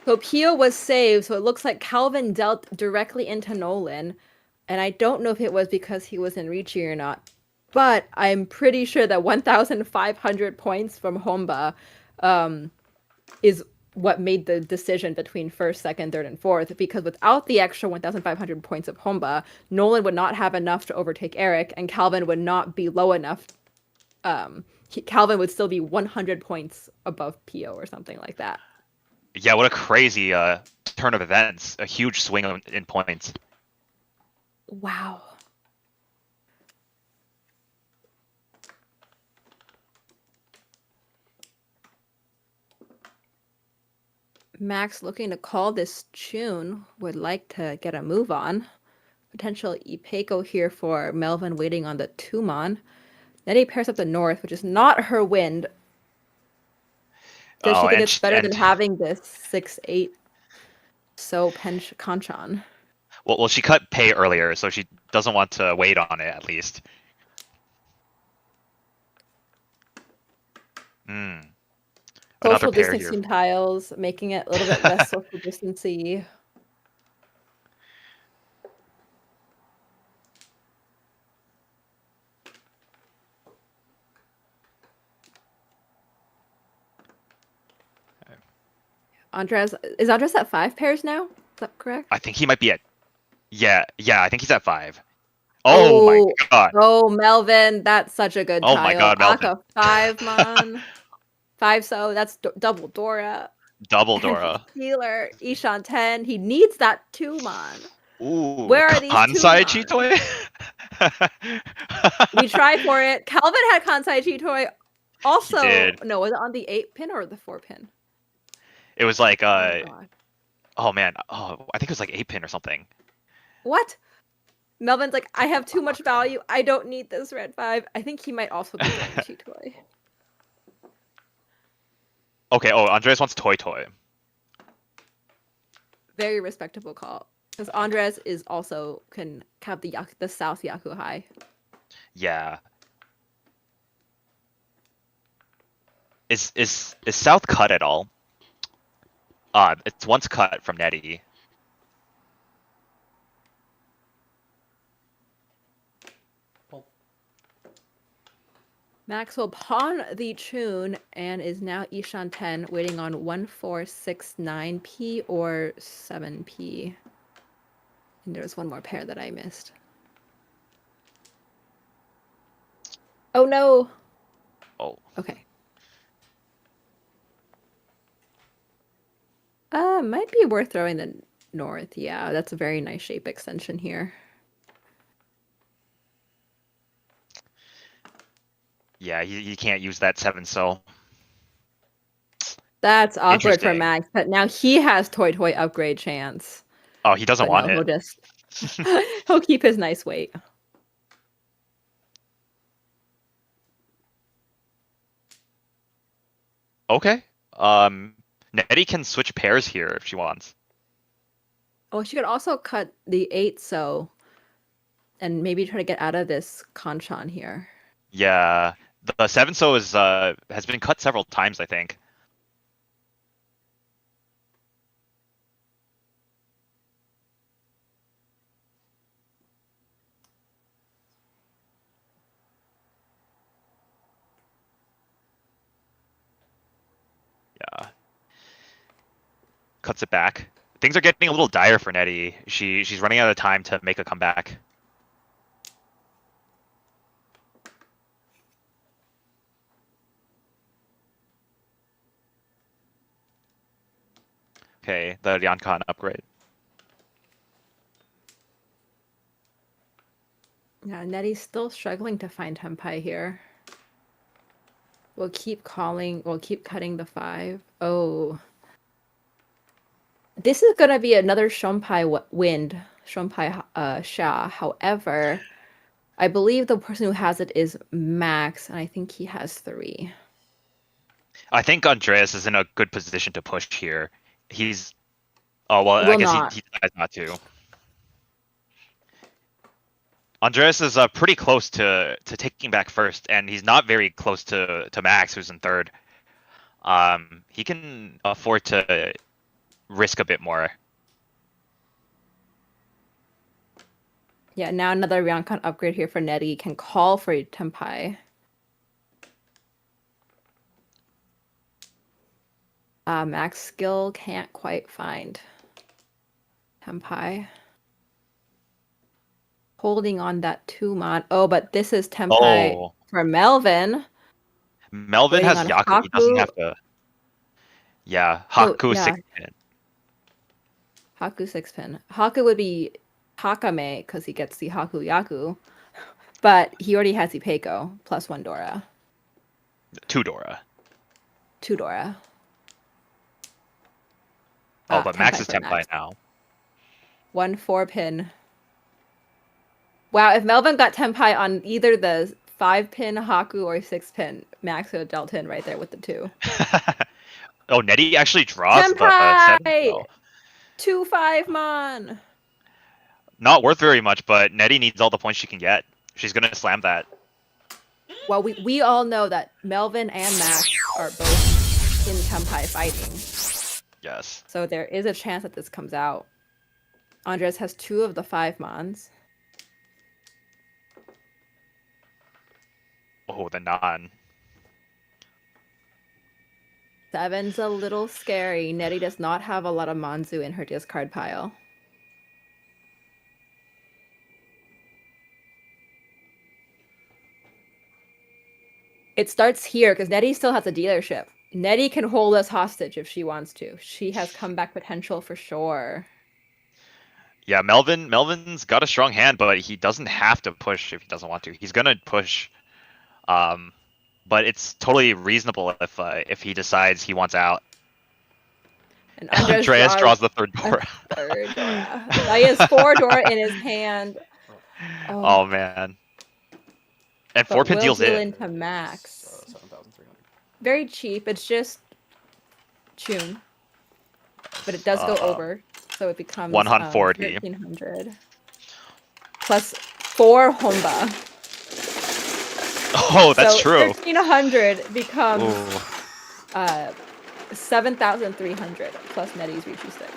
So Pio was saved, so it looks like Calvin dealt directly into Nolan. And I don't know if it was because he was in Riichi or not. But I'm pretty sure that 1,500 points from Honba is what made the decision between first, second, third, and fourth. Because without the extra 1,500 points of Honba, Nolan would not have enough to overtake Eric, and Calvin would not be low enough. Calvin would still be 100 points above Pio or something like that. Yeah, what a crazy turn of events. A huge swing in points. Wow. Max looking to call this tune, would like to get a move on. Potential Ipeco here for Melvin waiting on the Tumon. Nettie pairs up the north, which is not her wind. Does she think it's better than having this 6-8 so Kanchan? Well, she cut pay earlier, so she doesn't want to wait on it at least. Social distancing tiles, making it a little bit less social distancing. Is Andres at 5 pairs now? Is that correct? I think he might be at. Yeah, I think he's at 5. Oh my god. Oh, Melvin, that's such a good tile. Oh my god, Melvin. Aka 5, man. 5, so that's double Dora. Double Dora. Healer, Ishan 10. He needs that too, man. Ooh, where are these Kansai two? Chitoy? We tried for it. Calvin had Kansai Chitoy. Also, no, was it on the 8 pin or the 4 pin? It was like oh man, I think it was like 8 pin or something. What? Melvin's like, I have too much value. I don't need this red 5. I think he might also be doing Chitoy. Okay, Andres wants Toy. Very respectable call. Because Andres is also can have the South Yaku high. Yeah. Is South cut at all? It's once cut from Nettie. Max will pawn the tune and is now Ishan 10, waiting on 1469p or 7p. And there's one more pair that I missed. Oh no! Oh. Okay. Might be worth throwing the north. Yeah, that's a very nice shape extension here. Yeah, you can't use that 7 so. That's awkward for Max, but now he has Toy upgrade chance. Oh, he doesn't want it. He'll just he'll keep his nice weight. Okay. Nettie can switch pairs here if she wants. Oh, she could also cut the 8 so and maybe try to get out of this Kanchan here. Yeah. The 7 so has been cut several times, I think. Yeah. Cuts it back. Things are getting a little dire for Nettie. She's running out of time to make a comeback. Okay, the Ryankan upgrade. Yeah, Nettie's still struggling to find Tempai here. We'll keep cutting the 5. Oh. This is gonna be another Shompai wind, Shompai Sha. However, I believe the person who has it is Max, and I think he has 3. I think Andreas is in a good position to push here. He's oh well, I Will guess he not. decides not to. Andreas is pretty close to taking back first, and he's not very close to Max, who's in third. He can afford to risk a bit more. Yeah, now another Ryoncon upgrade here for Nettie can call for Tempai. Max skill can't quite find Tempai. Holding on that 2 mod. Oh, but this is Tempai Oh, for Melvin. Melvin Waiting has on Yaku. He doesn't Haku. have to. Yeah, Oh, Haku yeah. 6-pin. Haku 6-pin. Haku would be Hakame because he gets the Haku Yaku. But he already has Ipeiko plus 1 Dora. 2 Dora. 2 Dora. Oh, but Max is for Tempai Max. now. 1 4-pin. Wow, if Melvin got Tempai on either the 5-pin Haku or 6-pin, Max would have dealt in right there with the 2. Oh, Nettie actually draws the 7 Tempai! though. 2-5 mon. Not worth very much, but Nettie needs all the points she can get. She's gonna slam that. Well, we all know that Melvin and Max are both in Tempai fighting. Yes. So there is a chance that this comes out. Andres has 2 of the 5 mons. Oh, the non. 7's a little scary. Nettie does not have a lot of Manzu in her discard pile. It starts here because Nettie still has a dealership. Nettie can hold us hostage if she wants to. She has comeback potential for sure. Yeah, Melvin's got a strong hand, but he doesn't have to push if he doesn't want to. He's gonna push, but it's totally reasonable if he decides he wants out. And Andreas draws the 3rd Dora. 3rd Dora. Now he has 4 Dora in his hand. Oh man. And But 4-pin will deals deal in. into Max. 7,300. Very cheap. It's just tune. But it does go over. So it becomes 140. 1,300. Plus 4 Honba. Oh, that's so true. 1,300 becomes Ooh. 7,300 plus Nettie's Riichi stick.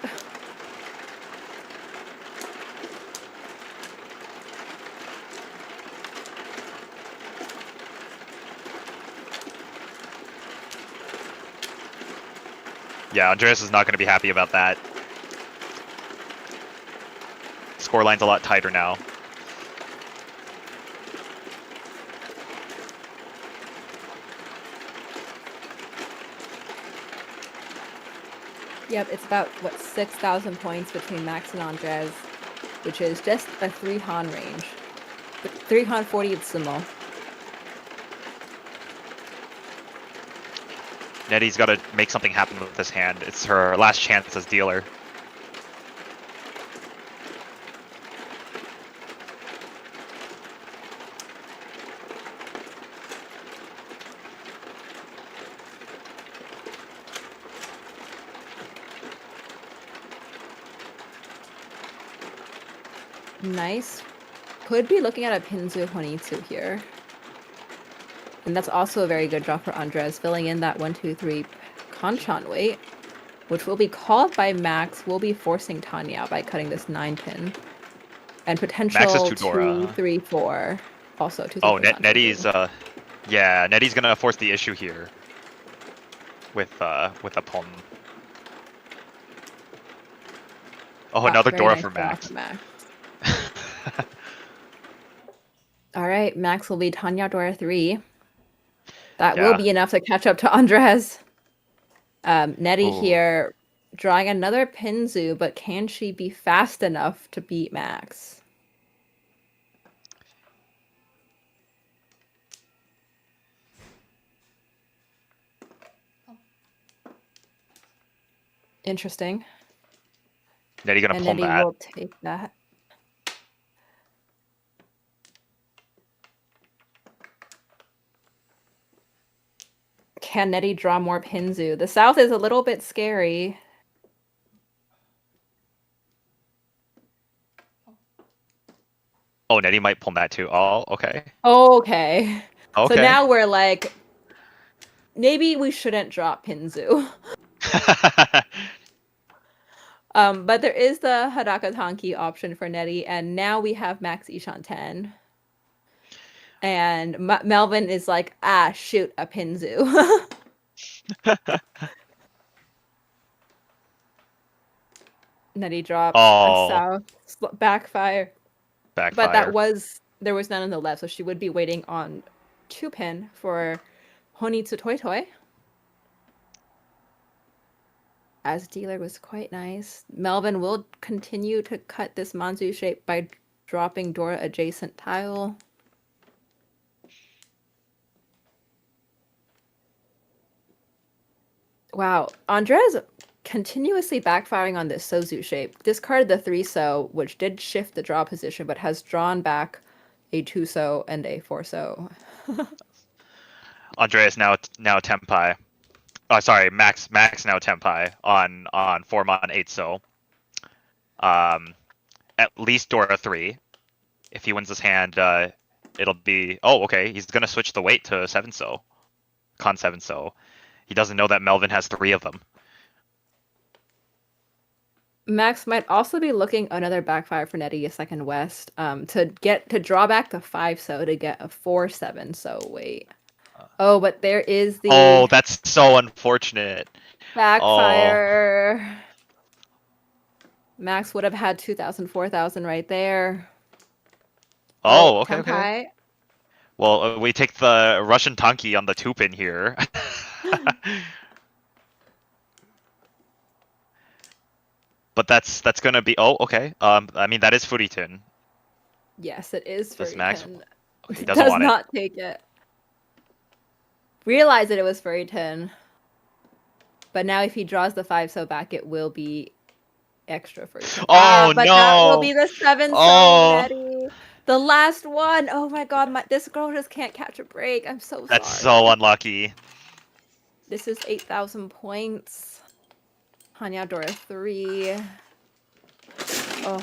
Yeah, Andreas is not going to be happy about that. Scoreline's a lot tighter now. Yep, it's about, 6,000 points between Max and Andres, which is just a 3 Han range. 3 Han 40 of sumo. Nettie's got to make something happen with this hand. It's her last chance as dealer. Nice. Could be looking at a Pinzu Honitsu here. And that's also a very good draw for Andres, filling in that 1, 2, 3 Kanchan weight, which will be called by Max. Will be forcing Tanya by cutting this 9-pin. And potential 2, 3, 4. Also 2, 3, Oh, 4 Kanchan Nettie's too. yeah, Nettie's gonna force the issue here with a pon. Oh, another Very Dora nice for draw Max. Max. All right, Max will be Tanya Dora 3. That will Yeah. be enough to catch up to Andres. Nettie Ooh. here drawing another Pinzu, but can she be fast enough to beat Max? Interesting. Nettie gonna And pull Nettie Matt. will take that. Can Nettie draw more Pinzu? The South is a little bit scary. Oh, Nettie might pull Matt too. Oh, okay. Okay. So Okay. now we're like, maybe we shouldn't drop Pinzu. But there is the Hadaka Tanki option for Nettie, and now we have Max Ishan 10. And Melvin is like, shoot, a Pinzu. Nettie drops a South backfire. But Backfire. there was none on the left, so she would be waiting on 2-pin for Honitsu Toi Toi. As dealer was quite nice. Melvin will continue to cut this Manzu shape by dropping Dora adjacent tile. Wow, Andres continuously backfiring on this Sozu shape. Discarded the 3-so, which did shift the draw position, but has drawn back a 2-so and a 4-so. Andreas now Tempai. Oh, sorry, Max now Tempai on 4-mon 8-so. At least Dora 3. If he wins this hand, it'll be... Oh, okay, he's gonna switch the weight to 7-so. Con 7-so. He doesn't know that Melvin has 3 of them. Max might also be looking another backfire for Nettie a second west to draw back the 5-so to get a 4-7-so weight. Oh, but there is the Oh, that's so unfortunate. backfire. Oh. Max would have had 2,000, 4,000 right there. Oh, okay, Tempai. okay. Well, we take the Russian Tanki on the 2-pin here. But that's gonna be... Oh, okay. I mean, that is Furitin. Yes, it is Does Furitin. Max... He Does doesn't want it. not take it. Realized that it was Furitin. But now if he draws the 5-so back, it will be extra Furitin. Oh, but no! that will be the 7-so, Oh. Nettie. The last one. Oh my god, this girl just can't catch a break. I'm so sorry. That's so unlucky. This is 8,000 points. Hanya Dora 3. Oh,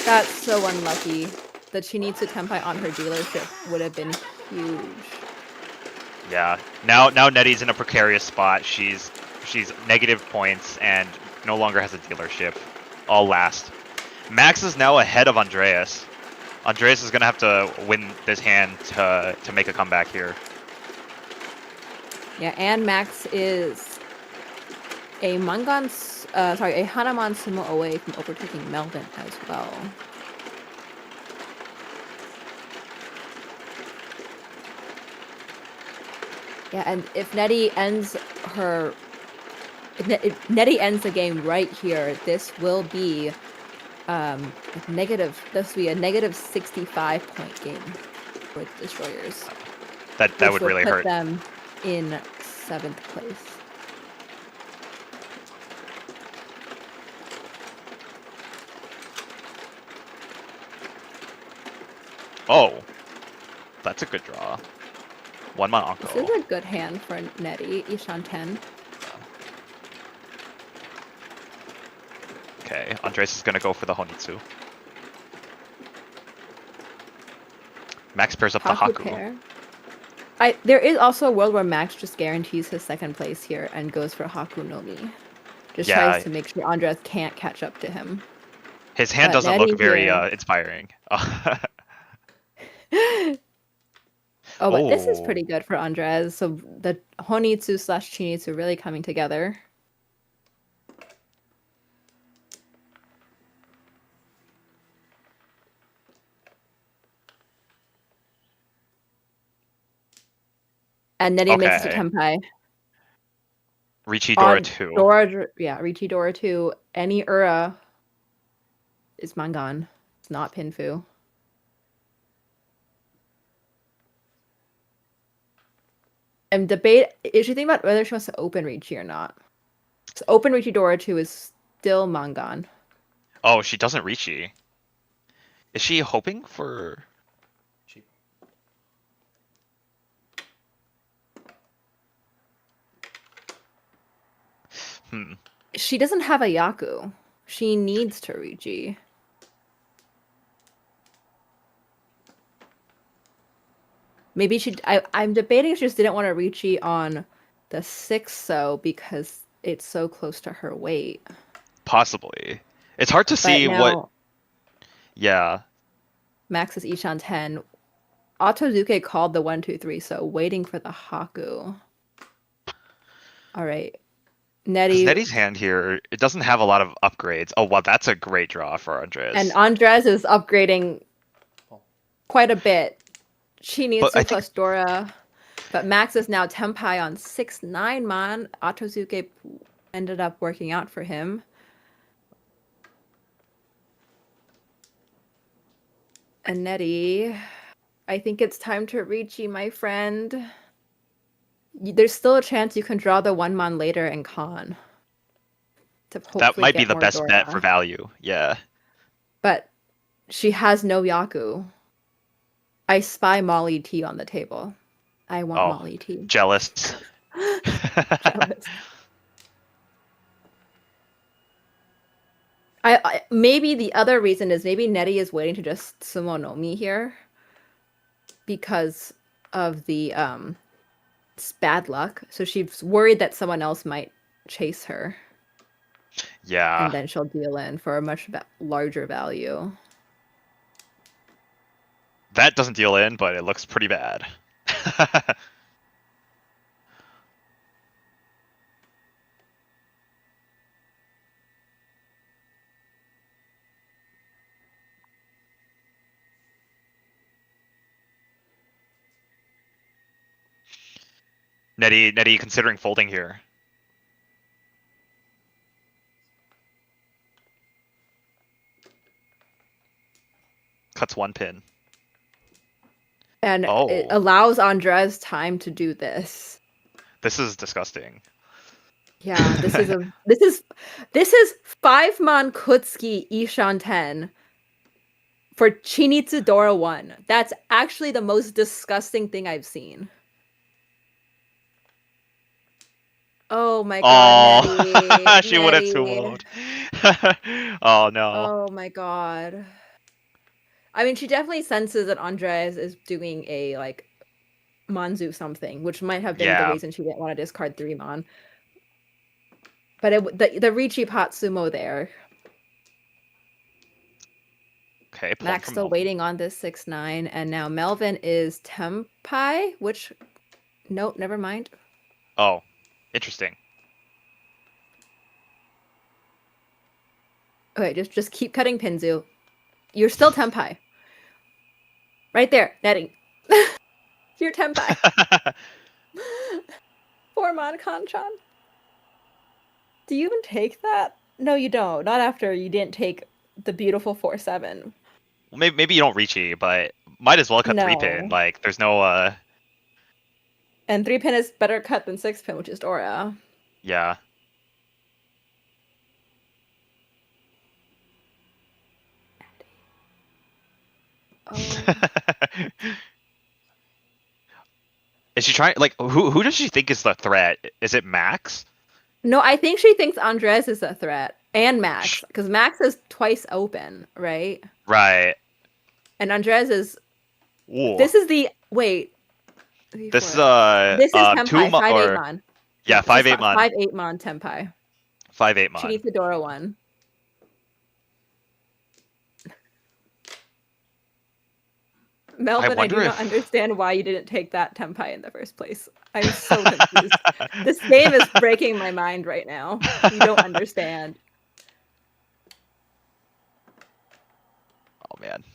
that's so unlucky. The Chinitsu Tempai on her dealership would have been huge. Yeah. Now Nettie's in a precarious spot. She's negative points and no longer has a dealership. All last. Max is now ahead of Andreas. Andreas is gonna have to win this hand to make a comeback here. Yeah, and Max is a Hanaman Sumo away from overtaking Melvin as well. Yeah, and if Nettie ends the game right here, this will be this will be a negative 65 point game for the Destroyers. That would really put hurt them in 7th place. Oh, that's a good draw. 1-mon Anko. This is a good hand for Nettie. Ishan 10. Okay, Andres is gonna go for the Honitsu. Max pairs up the Haku. Pair. There is also a world where Max just guarantees his 2nd place here and goes for Haku Nomi. Just tries to make sure Andres can't catch up to him. His hand doesn't look very inspiring. Oh, but this is pretty good for Andres. So the Honitsu / Chinitsu really coming together. And Nettie makes it to Tempai. Riichi Dora 2. Riichi Dora 2. Any Ura is Mangan. It's not Pinfu. And debate, is she thinking about whether she wants to open Riichi or not? So open Riichi Dora 2 is still Mangan. Oh, she doesn't Riichi. Is she hoping for? Cheap. She doesn't have a Yaku. She needs to Riichi. Maybe I'm debating if she just didn't want to Riichi on the 6th, so because it's so close to her weight. Possibly. It's hard to But see now, what. Yeah. Max is Ishan 10. Otozuke called the 1, 2, 3, so waiting for the Haku. All right. Because Nettie. Nettie's hand here, it doesn't have a lot of upgrades. Oh, wow, that's a great draw for Andres. And Andres is upgrading quite a bit. Chinitsu plus Dora. But Max is now Tenpai on 6-9 man. Otozuke ended up working out for him. And Nettie, I think it's time to Riichi, my friend. There's still a chance you can draw the 1 man later in Con. To hopefully that might be get the more best Dora. bet for value. Yeah. But she has no Yaku. I spy Molly T on the table. I want Molly T. Jealous. Jealous. I maybe the other reason is maybe Nettie is waiting to just Sumo Nomi here because of the it's bad luck. So she's worried that someone else might chase her. Yeah. And then she'll deal in for a much larger value. That doesn't deal in, but it looks pretty bad. Nettie considering folding here. Cuts 1 pin. And it allows Andres time to do this. This is disgusting. Yeah, this is 5-man Kutsuki Ishan 10 for Chinitsu Dora 1. That's actually the most disgusting thing I've seen. Oh my god, Nettie. She would have sumoed. Oh no. Oh my god. I mean, she definitely senses that Andres is doing a like Manzu something, which might have been the reason she didn't want to discard 3-man. But the Riichi pot sumo there. Okay, Max still waiting on this 6-9, and now Melvin is Tenpai, which nope, never mind. Oh, interesting. Okay, just keep cutting Pinzu. You're still Tenpai. Right there, netting. You're Tenpai. 4-man Kanchan. Do you even take that? No, you don't. Not after you didn't take the beautiful 4-7. Well, maybe you don't Riichi, but might as well cut 3-pin. Like, there's no And 3-pin is better cut than 6-pin, which is Dora. Yeah. Oh. Is she trying? Like, who does she think is the threat? Is it Max? No, I think she thinks Andres is a threat, and Max, because Max is twice open, right? Right. And Andres is. Ooh. This is the wait. This is Tenpai, 5-8-man. Yeah, 5-8-man. 5-8-man Tenpai. 5-8-man. She needs the Dora 1. Melvin, I do not understand why you didn't take that Tenpai in the first place. I'm so confused. This game is breaking my mind right now. You don't understand. Oh, man.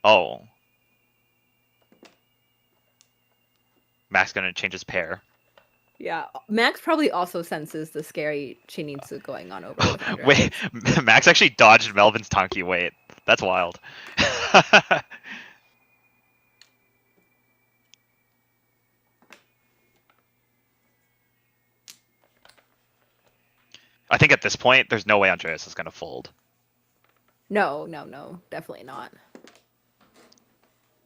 Oh. Max gonna change his pair. Yeah, Max probably also senses the scary Chinitsu going on over with Andres. Wait, Max actually dodged Melvin's Tonki. Wait, that's wild. I think at this point, there's no way Andreas is gonna fold. No, definitely not.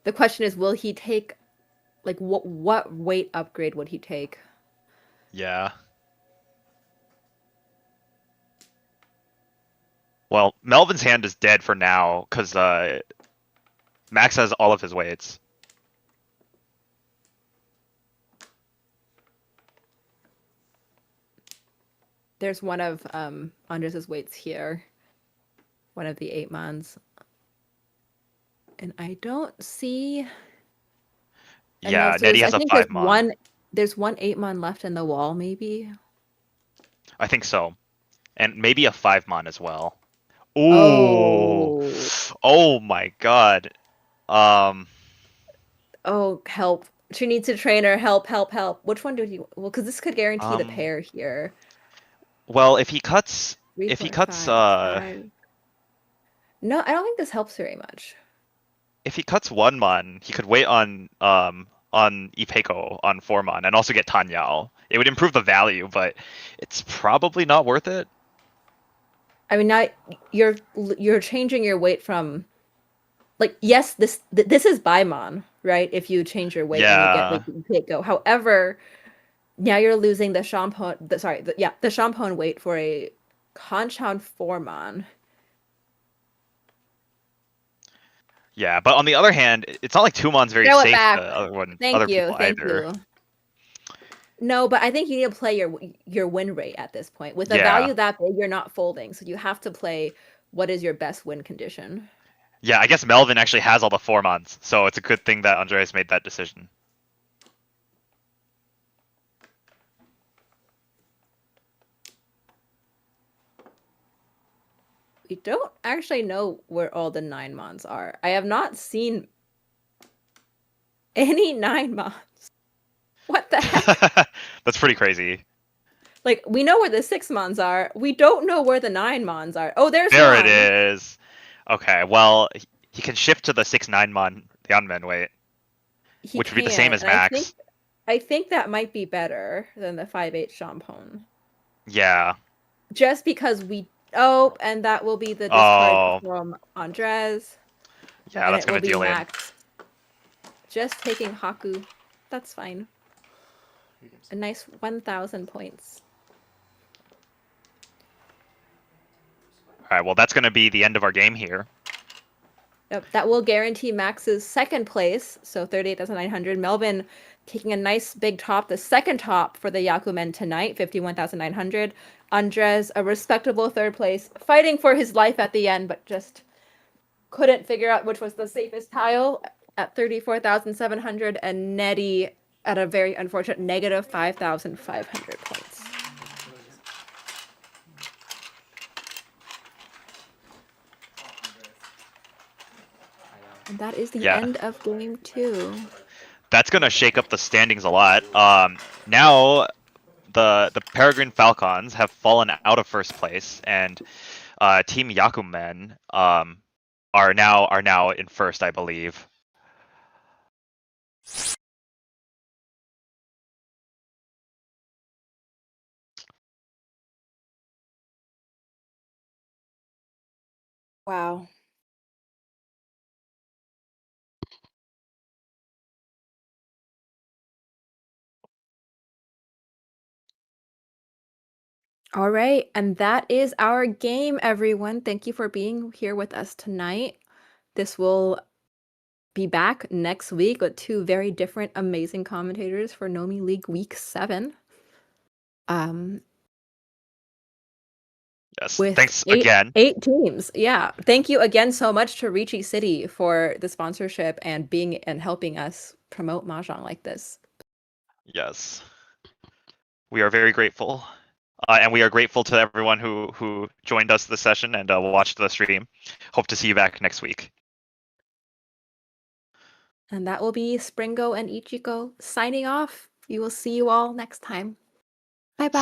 The question is, will he take, like, what weight upgrade would he take? Yeah. Well, Melvin's hand is dead for now because Max has all of his weights. There's one of Andres's weights here. One of the 8 mons. And I don't see. And Yeah, no, so Nettie I has a think 5 mon. there's one 8 mon left in the wall, maybe. I think so. And maybe a 5 mon as well. Ooh. Oh. Oh my god. Oh, help. She needs a trainer. Help. Which one do you? Well, because this could guarantee the pair here. Well, if he cuts 3, if he 4, cuts 5. No, I don't think this helps very much. if he cuts 1 mon, he could wait on Ipeco on 4 mon and also get Tanyao. It would improve the value, but it's probably not worth it. I mean, now you're changing your weight from, like, yes, this is Baimon, right? If you change your weight and you get, Yeah. like, Ipeco. However, now you're losing the Shampoo, the Shampoo weight for a Hanchan Formon. Yeah, but on the other hand, it's not like 2 mon's very Throw it safe back. to other Thank you, people thank either. you. No, but I think you need to play your win rate at this point. With a Yeah. value that big, you're not folding, so you have to play what is your best win condition. Yeah, I guess Melvin actually has all the 4 mons, so it's a good thing that Andreas made that decision. We don't actually know where all the 9 mons are. I have not seen any 9 mons. What the heck? That's pretty crazy. Like, we know where the 6 mons are. We don't know where the 9 mons are. Oh, there's There one. it is. Okay, well, he can shift to the 6-9 mon Yanmen weight, He which would be the same can, as and Max. I think that might be better than the 5/8 Shampoo. Yeah. Just because and that will be the Oh. discard from Andres. Yeah, And that's it will gonna be deal in. Max. Just taking Haku. That's fine. A nice 1,000 points. Alright, well, that's gonna be the end of our game here. Yep, that will guarantee Max's second place, so 38,900. Melvin taking a nice big top, the second top for the Yakumen tonight, 51,900. Andres, a respectable third place, fighting for his life at the end, but just couldn't figure out which was the safest tile at 34,700, and Nettie at a very unfortunate negative 5,500 points. And that is the end of game 2. That's gonna shake up the standings a lot. Now the Peregrine Falcons have fallen out of first place, and Team Yakumen are now in first, I believe. Wow. All right, and that is our game, everyone. Thank you for being here with us tonight. This will be back next week with 2 very different, amazing commentators for Nomi League Week 7. Yes. With Thanks 8 again. 8 teams. Yeah. Thank you again so much to Riichi City for the sponsorship and helping us promote Mahjong like this. Yes. We are very grateful. And we are grateful to everyone who joined us this session and watched the stream. Hope to see you back next week. And that will be Springo and Ichigo signing off. We will see you all next time. Bye-bye.